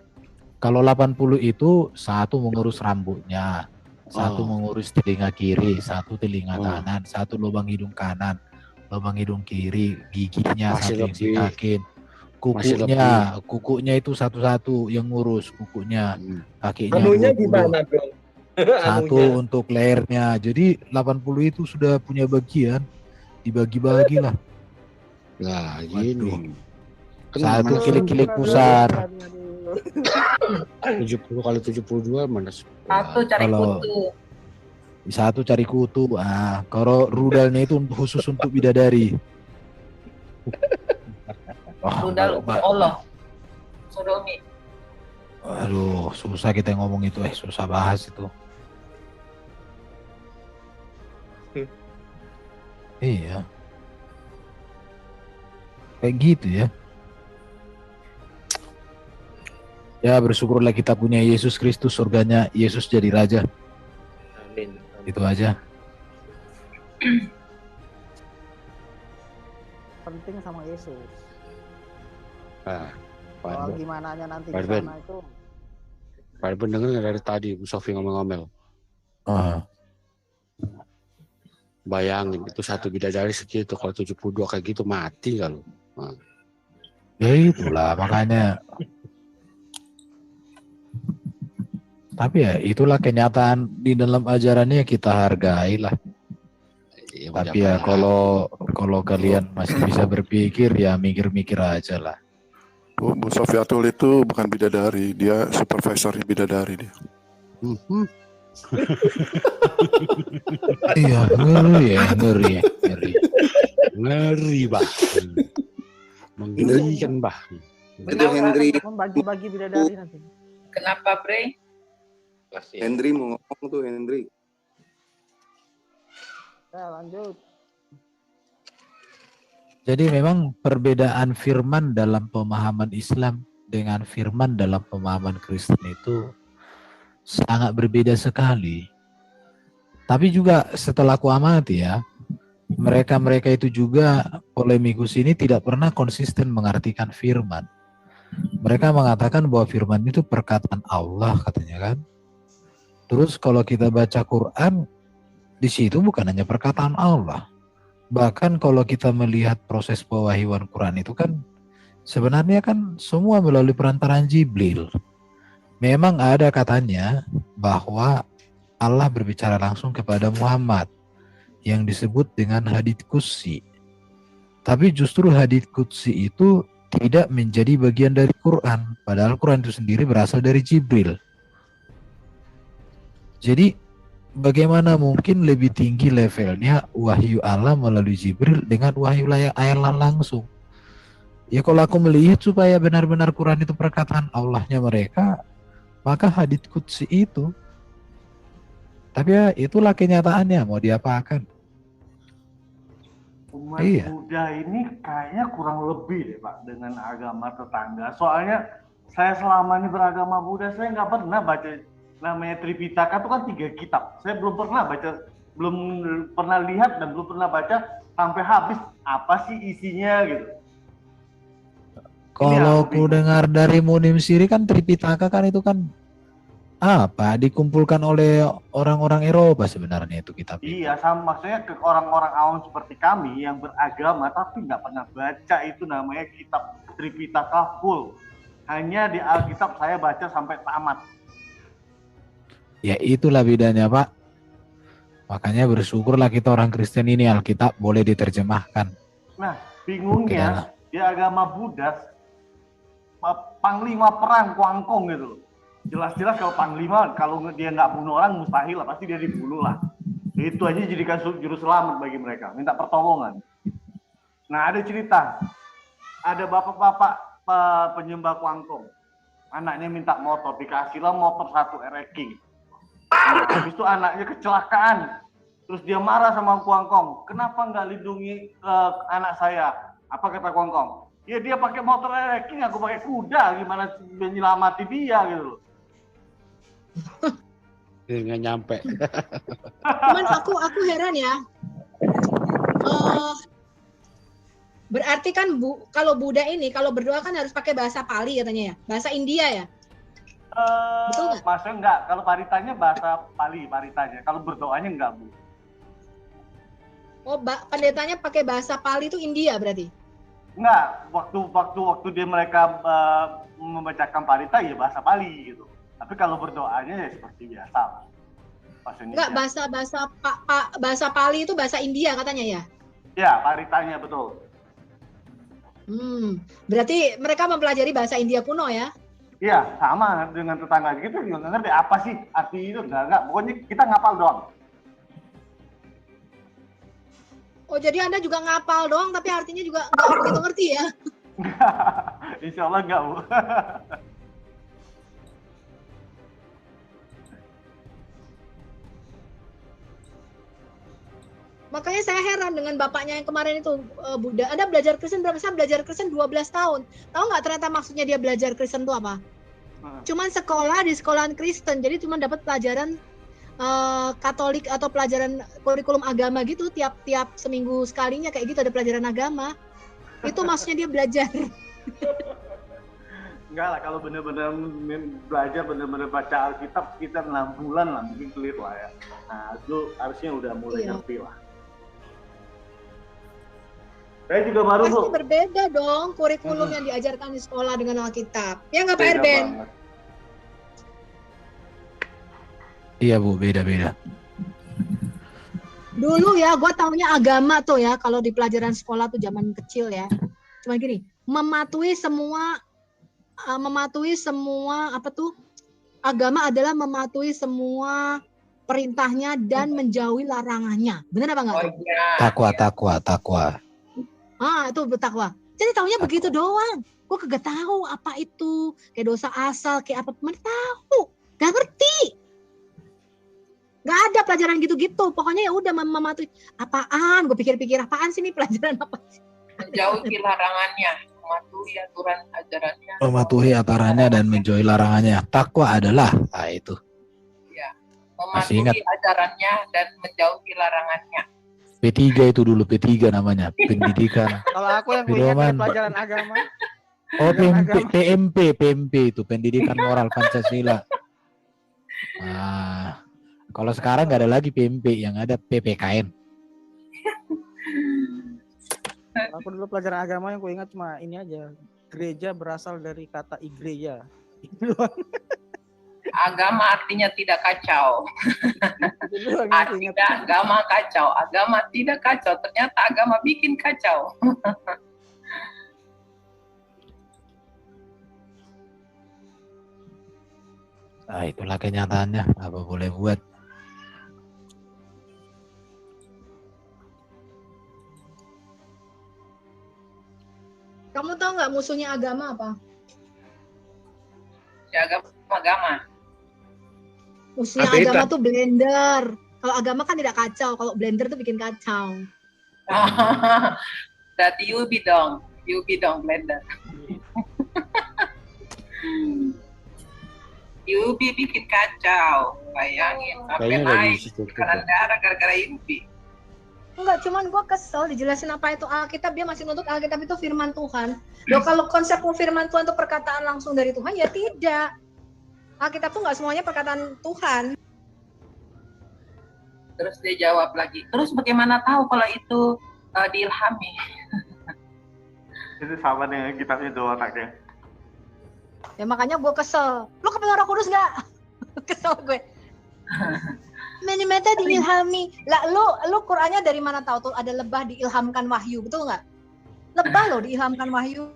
kalau 80 itu satu mengurus rambutnya, satu mengurus telinga kiri, satu telinga kanan, satu lubang hidung kanan, lubang hidung kiri, giginya Masih satu yang lebih. sikakin, Masih kukunya itu satu-satu yang ngurus kukunya, kakinya Anunya 20, gimana dong? satu Anunya. untuk lehernya. Jadi 80 itu sudah punya bagian, dibagi-bagi lah. Nah, gini. Satu kilik-kilik pusar. 70 kali 72 mana? Satu cari Kalau kutu. satu cari kutu. Kalau rudalnya itu khusus untuk bidadari. Rudal Allah. Sodomi. Aduh, susah kita ngomong itu, susah bahas itu. Iya. Kayak gitu ya. Ya bersyukurlah kita punya Yesus Kristus, surganya Yesus jadi raja. Amin. Itu aja. Penting sama Yesus. Nah, Soal gimana nanti di Pak Irben. sana itu. Pak Irben denger nggak dari tadi Bu Sofi ngomel-ngomel? Bayangin itu satu bidadari segitu, kalau 72 kayak gitu mati kalau. Ya itulah makanya. Tapi ya itulah kenyataan di dalam ajarannya, kita hargai lah. Tapi ya kalau kalian masih bisa berpikir ya mikir-mikir aja lah. Bu Sofiatul itu bukan bidadari, dia supervisor bidadari dia. Iya, ngeri bah. Mengerikan bah. Itu Hendri. Membagi-bagi bidadari nanti. Kenapa, Bre? Hendri mau ngomong tuh, Hendri. Ya, lanjut. Jadi memang perbedaan firman dalam pemahaman Islam dengan firman dalam pemahaman Kristen itu sangat berbeda sekali. Tapi juga setelah aku amati ya, mereka-mereka itu juga polemikus ini tidak pernah konsisten mengartikan firman. Mereka mengatakan bahwa firman itu perkataan Allah katanya kan. Terus kalau kita baca Quran, di situ bukan hanya perkataan Allah. Bahkan kalau kita melihat proses pewahyuan Quran itu kan sebenarnya kan semua melalui perantaraan Jibril. Memang ada katanya bahwa Allah berbicara langsung kepada Muhammad yang disebut dengan hadits qudsi. Tapi justru hadits qudsi itu tidak menjadi bagian dari Quran, padahal Quran itu sendiri berasal dari Jibril. Jadi bagaimana mungkin lebih tinggi levelnya wahyu Allah melalui Jibril dengan wahyu Allah langsung? Ya kalau aku melihat supaya benar-benar Quran itu perkataan Allahnya mereka, maka hadits qudsi itu. Tapi ya itulah kenyataannya, mau diapakan? Umat Iya. Buddha ini kayaknya kurang lebih deh Pak dengan agama tetangga. Soalnya saya selama ini beragama Buddha, saya nggak pernah baca namanya Tripitaka itu kan 3 kitab. Saya belum pernah baca, belum pernah lihat dan belum pernah baca sampai habis apa sih isinya gitu. Kalau ku dengar dari Munim Siri kan Tripitaka kan itu kan apa dikumpulkan oleh orang-orang Eropa sebenarnya itu kitab. Iya, sama maksudnya ke orang-orang awam seperti kami yang beragama tapi nggak pernah baca itu namanya kitab Tripitaka full. Hanya di Alkitab saya baca sampai tamat. Ya itulah bedanya Pak. Makanya bersyukurlah kita orang Kristen ini Alkitab boleh diterjemahkan. Nah, bingungnya di agama Buddha panglima perang kuangkong gitu loh. Jelas-jelas kalau panglima kalau dia nggak bunuh orang mustahil lah, pasti dia dibunuh lah. Itu aja jadikan juru selamat bagi mereka, minta pertolongan. Nah ada cerita, ada bapak-bapak penyembah kuangkong, anaknya minta motor, dikasihlah motor 1 RX King. Habis itu anaknya kecelakaan. Terus dia marah sama Kuangkong. Kenapa nggak lindungi anak saya? Apa kata Kuangkong? Ya dia pakai motor elektrik, aku pakai kuda. Gimana menyelamati dia gitu loh. Nggak nyampe. Cuman aku heran ya. Berarti kan kalau Buddha ini kalau berdoa kan harus pakai bahasa Pali katanya ya, bahasa India ya. Betul nggak? Maksudnya enggak. Kalau paritanya bahasa Pali, paritanya. Kalau berdoanya enggak, Bu. Oh, pendetanya pakai bahasa Pali itu India berarti? Enggak. Waktu dia mereka membacakan parita ya bahasa Pali gitu. Tapi kalau berdoanya ya seperti biasa. Enggak, bahasa Pali itu bahasa India katanya ya? Ya, paritanya betul. Berarti mereka mempelajari bahasa India kuno ya? Iya, sama dengan tetangga gitu juga nggak ngerti apa sih arti itu, enggak. Pokoknya kita ngapal doang. Oh, jadi Anda juga ngapal doang tapi artinya juga nggak begitu ngerti ya? Insya Allah enggak, Bu. Makanya saya heran dengan bapaknya yang kemarin itu Buddha. Anda belajar Kristen berapa? Saya belajar Kristen 12 tahun. Tahu nggak ternyata maksudnya dia belajar Kristen itu apa? Cuman sekolah di sekolahan Kristen. Jadi cuma dapat pelajaran Katolik atau pelajaran kurikulum agama gitu tiap seminggu sekalinya kayak gitu ada pelajaran agama. Itu maksudnya dia belajar. Enggak lah, kalau benar-benar belajar, benar-benar baca Alkitab sekitar 6 bulan lah mungkin clear lah ya. Nah itu harusnya udah mulai ngerti lah. Saya juga baru, Bu. Pasti berbeda dong kurikulum yang diajarkan di sekolah dengan Alkitab. Ya nggak Pak Erben? Iya Bu, beda-beda. Dulu ya, gue taunya agama tuh ya, kalau di pelajaran sekolah tuh zaman kecil ya. Cuma gini, mematuhi semua apa tuh? Agama adalah mematuhi semua perintahnya dan menjauhi larangannya. Benar apa enggak? Takwa. Itu bertakwa. Jadi taunya begitu doang. Gue kagak tahu apa itu. Kayak dosa asal, kayak apa. Mana tahu. Gak ngerti. Gak ada pelajaran gitu-gitu. Pokoknya ya udah mematuhi. Apaan? Gue pikir-pikir apaan sih ini pelajaran apa sih? Menjauhi larangannya. Mematuhi aturan ajarannya. Mematuhi aturannya dan menjauhi larangannya. Takwa adalah, itu. Ya. Mematuhi ajarannya dan menjauhi larangannya. P3 itu dulu, P3 namanya, pendidikan. Kalau aku yang punya pelajaran agama. Oh, PMP itu, pendidikan moral Pancasila. Nah, kalau sekarang nggak ada lagi PMP, yang ada PPKN. Aku dulu pelajaran agama yang ku ingat cuma ini aja. Gereja berasal dari kata igreja. Agama artinya tidak kacau. Artinya agama kacau. Agama tidak kacau. Ternyata agama bikin kacau. Nah, itulah kenyataannya. Apa boleh buat. Kamu tahu nggak musuhnya agama apa? Ya, agama. Musuhnya agama tuh blender. Kalau agama kan tidak kacau, kalau blender tuh bikin kacau. Berarti Yubi dong blender. Yubi bikin kacau, bayangin sampai naik tekanan darah gara-gara Yubi. Enggak, cuman gue kesel dijelasin apa itu Alkitab, dia masih nuntut Alkitab itu firman Tuhan. Loh, kalau konsep firman Tuhan itu perkataan langsung dari Tuhan, ya tidak. Alkitab tuh nggak semuanya perkataan Tuhan. Terus dia jawab lagi, terus bagaimana tahu kalau itu diilhami? Itu sama dengan kitabnya doa taknya. Ya makanya gue kesel. Lu kepengen Roh Kudus nggak? Kesel gue. Meta diilhami. Lah lu Qur'annya dari mana tahu tuh ada lebah diilhamkan wahyu, betul nggak? Lebah loh diilhamkan wahyu.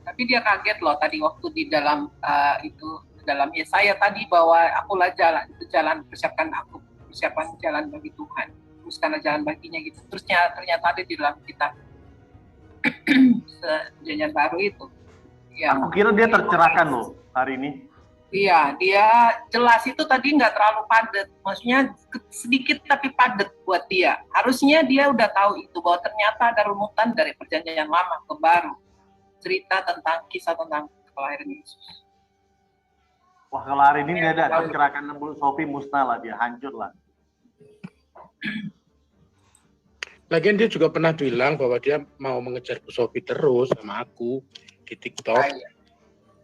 Tapi dia kaget loh tadi waktu di dalam dalam Yesaya tadi bahwa akulah jalan persiapkan jalan bagi Tuhan, teruskanlah jalan baginya gitu. Terusnya ternyata ada di dalam kitab perjanjian baru itu. Ya. Aku kira dia tercerahkan loh hari ini. Iya, dia jelas itu tadi nggak terlalu padat. Maksudnya sedikit tapi padat buat dia. Harusnya dia udah tahu itu, bahwa ternyata ada runutan dari perjanjian lama ke baru. Cerita tentang kisah tentang kelahiran Yesus. Wah, kalau hari ini nggak ada, pergerakan Bu Sophie musnah lah, dia hancur lah. Lagian dia juga pernah bilang bahwa dia mau mengejar Bu Sophie terus sama aku di TikTok.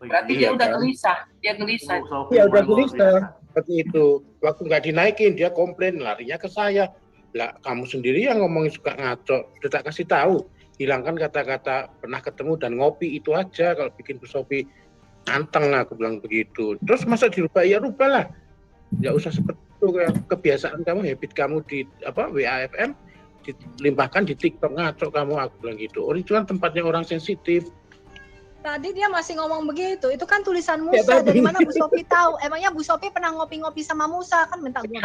Berarti dia udah gelisah, dia gelisah. Iya udah gelisah, seperti itu. Waktu nggak dinaikin dia komplain, larinya ke saya. Lah kamu sendiri yang ngomongin suka ngaco. Sudah tak kasih tahu, hilangkan kata-kata pernah ketemu dan ngopi itu aja. Kalau bikin Bu Sophie anteng, aku bilang begitu. Terus masa dirubah? Ya rubahlah. Nggak usah seperti itu, kebiasaan kamu, habit kamu di WAFM dilimpahkan di TikTok, ngaco kamu, aku bilang gitu. Orang itu kan tempatnya orang sensitif. Tadi dia masih ngomong begitu. Itu kan tulisan Musa. Dari mana Bu Sophie tahu? Emangnya Bu Sophie pernah ngopi-ngopi sama Musa? Kan minta gue.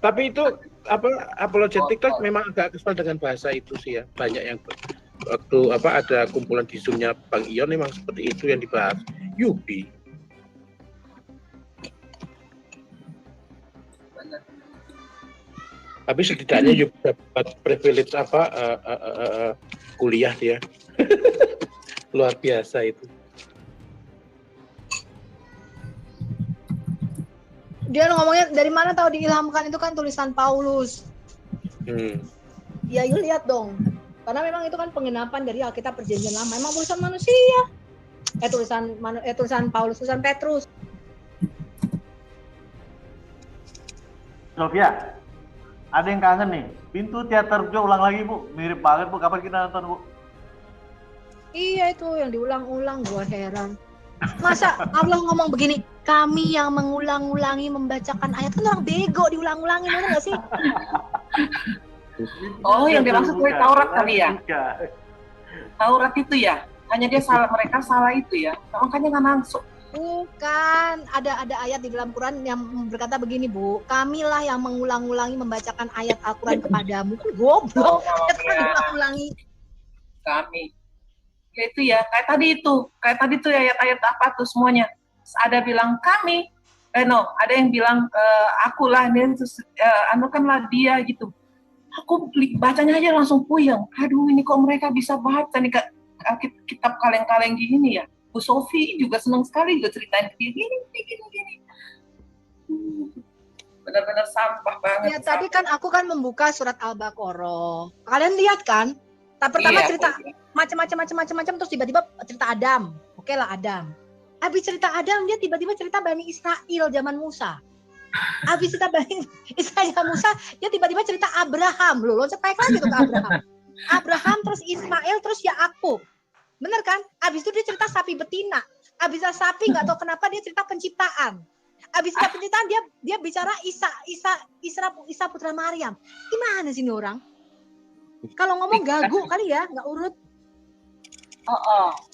Tapi itu apologetik memang agak kesal dengan bahasa itu sih ya. Banyak yang waktu ada kumpulan di Zoom-nya Bang Ion memang seperti itu yang dibahas. Yubi. Tapi setidaknya juga dapat privilege kuliah dia. Luar biasa itu. Dia ngomongnya dari mana tahu diilhamkan, itu kan tulisan Paulus. Ya, you lihat dong. Karena memang itu kan penggenapan dari Alkitab Perjanjian Lama. Memang tulisan manusia. Tulisan Paulus, tulisan Petrus. Sofia, ada yang kangen nih. Pintu teater Jo ulang lagi, Bu. Mirip banget, Bu. Kapan kita nonton, Bu? Iya, itu yang diulang-ulang, gua heran. Masa Allah ngomong begini, kami yang mengulang-ulangi membacakan ayat, kan orang bego diulang-ulangin, bener nggak sih? Oh, yang dimaksud oleh Taurat kali ya? Taurat itu ya? Hanya dia salah, mereka salah itu ya? Makanya nggak masuk. Bukan, ada ayat di dalam Quran yang berkata begini, Bu, kamilah yang mengulang-ulangi membacakan ayat Al-Quran kepadamu. Goblok, diulang-ulangi. Kami. Ya itu ya, kayak tadi tuh ayat-ayat apa tuh semuanya. Ada bilang kami, ada yang bilang akulah, dan anukanlah dia gitu. Aku bacanya aja langsung puyeng. Aduh, ini kok mereka bisa baca nih kitab kaleng-kaleng gini ya. Bu Sophie juga senang sekali juga ceritain gini. Benar-benar sampah banget. Ya tadi kan aku kan membuka surat Al-Baqarah. Kalian lihat kan? Pertama cerita macam-macam terus tiba-tiba cerita Adam. Oke lah Adam. Habis cerita Adam dia tiba-tiba cerita Bani Israel zaman Musa. Habis cerita Bani Israel zaman Musa dia tiba-tiba cerita Abraham. Loh, loncat naik lagi tuh ke Abraham. Abraham terus Ismail terus Yakub. Bener kan? Habis itu dia cerita sapi betina. Habis sapi nggak tahu kenapa dia cerita penciptaan. Habis cerita penciptaan dia bicara Isa putra Maryam. Gimana sih ini orang? Kalau ngomong gagu kali ya, nggak urut.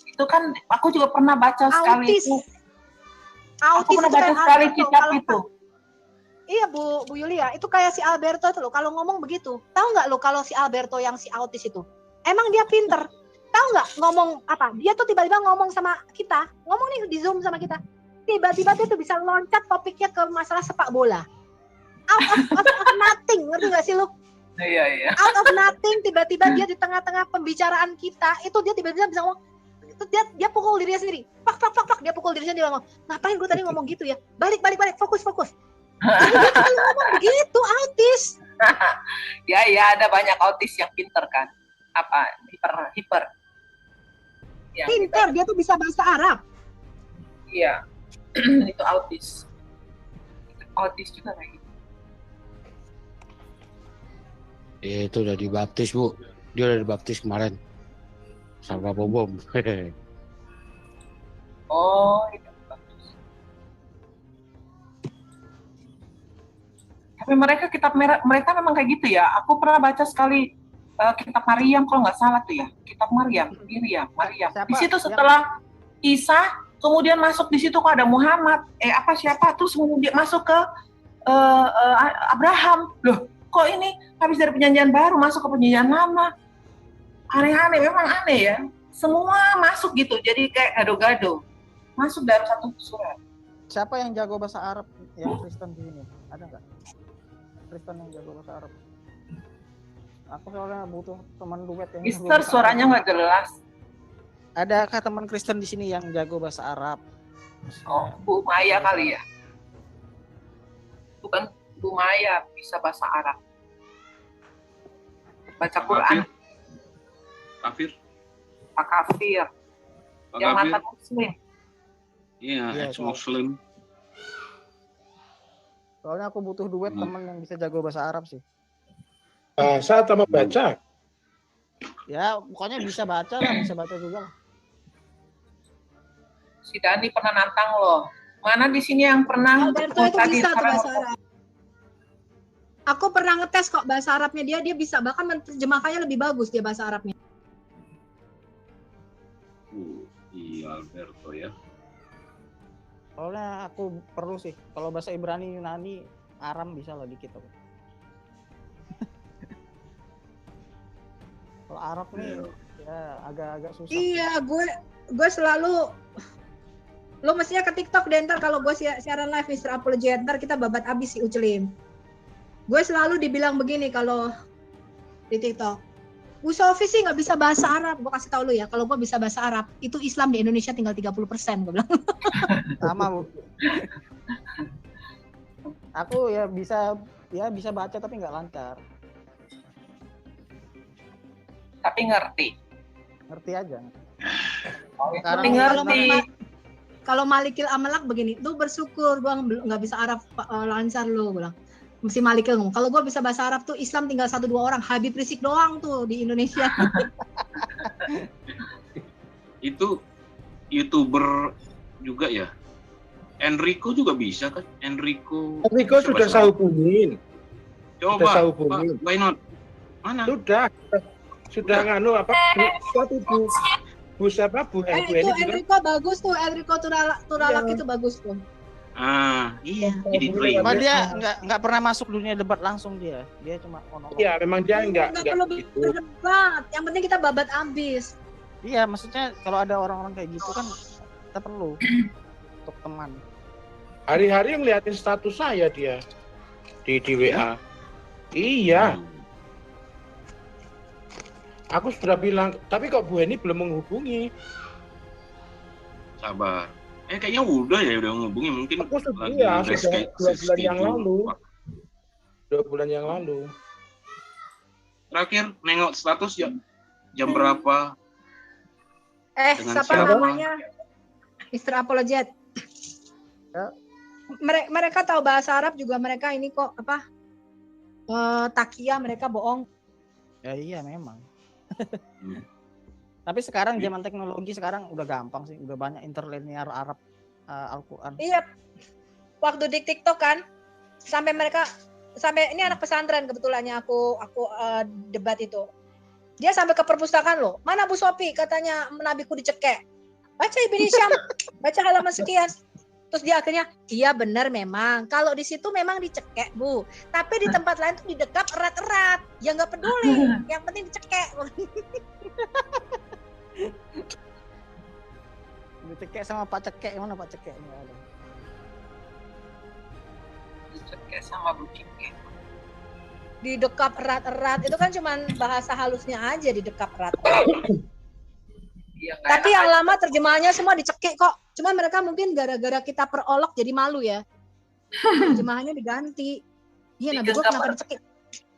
Itu kan aku juga pernah baca sekali itu. Aku pernah baca sekali kitab itu. Iya Bu Yulia, itu kayak si Alberto itu loh. Kalau ngomong begitu, tahu nggak lo kalau si Alberto yang si autis itu, emang dia pinter. Tahu nggak ngomong apa? Dia tuh tiba-tiba ngomong sama kita, ngomong nih di Zoom sama kita. Tiba-tiba dia tuh bisa loncat topiknya ke masalah sepak bola. Out of nothing, ngerti nggak sih lo? Iya. Out of nothing, tiba-tiba dia di tengah-tengah pembicaraan kita, itu dia tiba-tiba bisa ngomong, itu dia pukul dirinya sendiri, pak, dia pukul dirinya sendiri, ngomong, ngapain gue tadi ngomong gitu ya, balik, fokus. Jadi dia kalau ngomong begitu, autis. Ya, ada banyak autis yang pinter kan, hiper. Ya, pinter, dia tuh bisa bahasa Arab. Iya, itu autis juga kayak gitu. Ya, itu udah dibaptis Bu, dia udah dibaptis kemarin sama Bom. Oh, itu bagus. Tapi mereka memang kayak gitu ya. Aku pernah baca sekali kitab Maryam kalau nggak salah tuh ya, kitab Maryam. Di situ setelah Isa, kemudian masuk di situ kok ada Muhammad, siapa terus kemudian masuk ke Abraham. Loh, kok ini habis dari perjanjian baru masuk ke perjanjian lama? Aneh-aneh, memang aneh ya. semua masuk gitu, jadi kayak gado-gado masuk dalam satu surat. Siapa yang jago bahasa Arab yang Kristen di sini? Ada nggak? Kristen yang jago bahasa Arab? Aku soalnya butuh teman duet yang jago Mister, bahasa suaranya Arab. nggak jelas. Adakah teman Kristen di sini yang jago bahasa Arab? Oh, Bu Maya kali ya? Bukan Bu Maya, bisa bahasa Arab. Baca Quran. Kafir. Pak Kafir. Pak Yang Kafir. mantan Muslim. Iya, Iya, ex-Muslim. Soalnya aku butuh duet teman yang bisa jago bahasa Arab sih. Bahasa sama baca. Ya, pokoknya bisa baca lah, bisa baca juga lah. Si Dani pernah nantang loh. Mana di sini yang pernah Alberto itu tadi bisa tuh sekarang bahasa Arab. Aku pernah ngetes kok bahasa Arabnya dia bisa, bahkan menerjemahkannya lebih bagus dia bahasa Arabnya. Iya, Alberto ya. Soalnya aku perlu sih. Kalau bahasa Ibrani, Yunani, Aram bisa lah dikit aku. Kalau Arab nih ya agak-agak susah. Iya, gue selalu lo mestinya ke TikTok deh ntar kalau gue siaran live Mr. Apologet, ntar kita babat abis si Ucelim. Gue selalu dibilang begini kalau di TikTok, Bu Sofi sih nggak bisa bahasa Arab. Gue kasih tau lu ya, kalau gue bisa bahasa Arab, itu Islam di Indonesia tinggal 30%, gue bilang. Sama, Bu. Aku ya bisa baca tapi nggak lancar. tapi ngerti. Ngerti aja. Tapi ngerti. Kalau Malikil Amalak begini, lu bersyukur gue nggak bisa Arab lancar lu, gue bilang. Mesti Malikil ngomong. Kalau gue bisa bahasa Arab tuh Islam tinggal 1-2 orang, Habib Rizik doang tuh di Indonesia. Itu YouTuber juga ya? Enrico juga bisa kan? Enrico sudah saya hubungin. Coba, Sudah saya hubungin. Why not? Mana? Sudah nganu apa? Suatu Bu siapa? Bu Itu Enrico bagus tuh, Enrico Turalak itu bagus tuh. Iya, jadi Cuma dia nggak pernah masuk dunia debat langsung dia cuma monolog. Iya, memang dia nggak perlu berdebat, yang penting kita babat abis. Iya, maksudnya kalau ada orang-orang kayak gitu kan kita perlu untuk teman. Hari-hari ngeliatin status saya dia di WA. Iya. Aku sudah bilang, tapi kok Bu Heni belum menghubungi? Sabar. Kayaknya udah menghubungi, mungkin aku sudah, lagi sudah 2 bulan yang lalu. 2 bulan yang lalu. Terakhir nengok status ya jam berapa? Siapa namanya? Mr. Apologet. Ya. Mereka tahu bahasa Arab juga, mereka ini kok apa? Takia mereka bohong. Ya iya memang. Tapi sekarang zaman teknologi sekarang udah gampang sih, udah banyak interlinear Arab Al-Quran. Iya, waktu di TikTok kan, sampai ini anak pesantren kebetulannya aku debat itu, dia sampai ke perpustakaan loh, mana Bu Sofi katanya nabiku dicekek, baca Ibn Hisham, baca halaman sekian, terus dia akhirnya, iya benar memang, kalau di situ memang dicekek Bu, tapi di tempat lain tuh didekap erat-erat, ya nggak peduli, yang penting dicekek. Dicekek sama Pak Cekek, mana Pak Cekek? Nggak ada. Dicekek sama Bu Cekek. Didekap erat-erat, itu kan cuman bahasa halusnya aja didekap erat. Tapi yang lama terjemahannya semua dicekik kok. Cuma mereka mungkin gara-gara kita perolok jadi malu ya. Terjemahannya diganti. Iya, Nabi gua kenapa dicekik?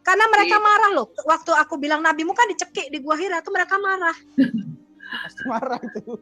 Karena mereka marah loh. Waktu aku bilang nabimu kan dicekik di Gua Hira, tuh mereka marah. Pasti marah itu.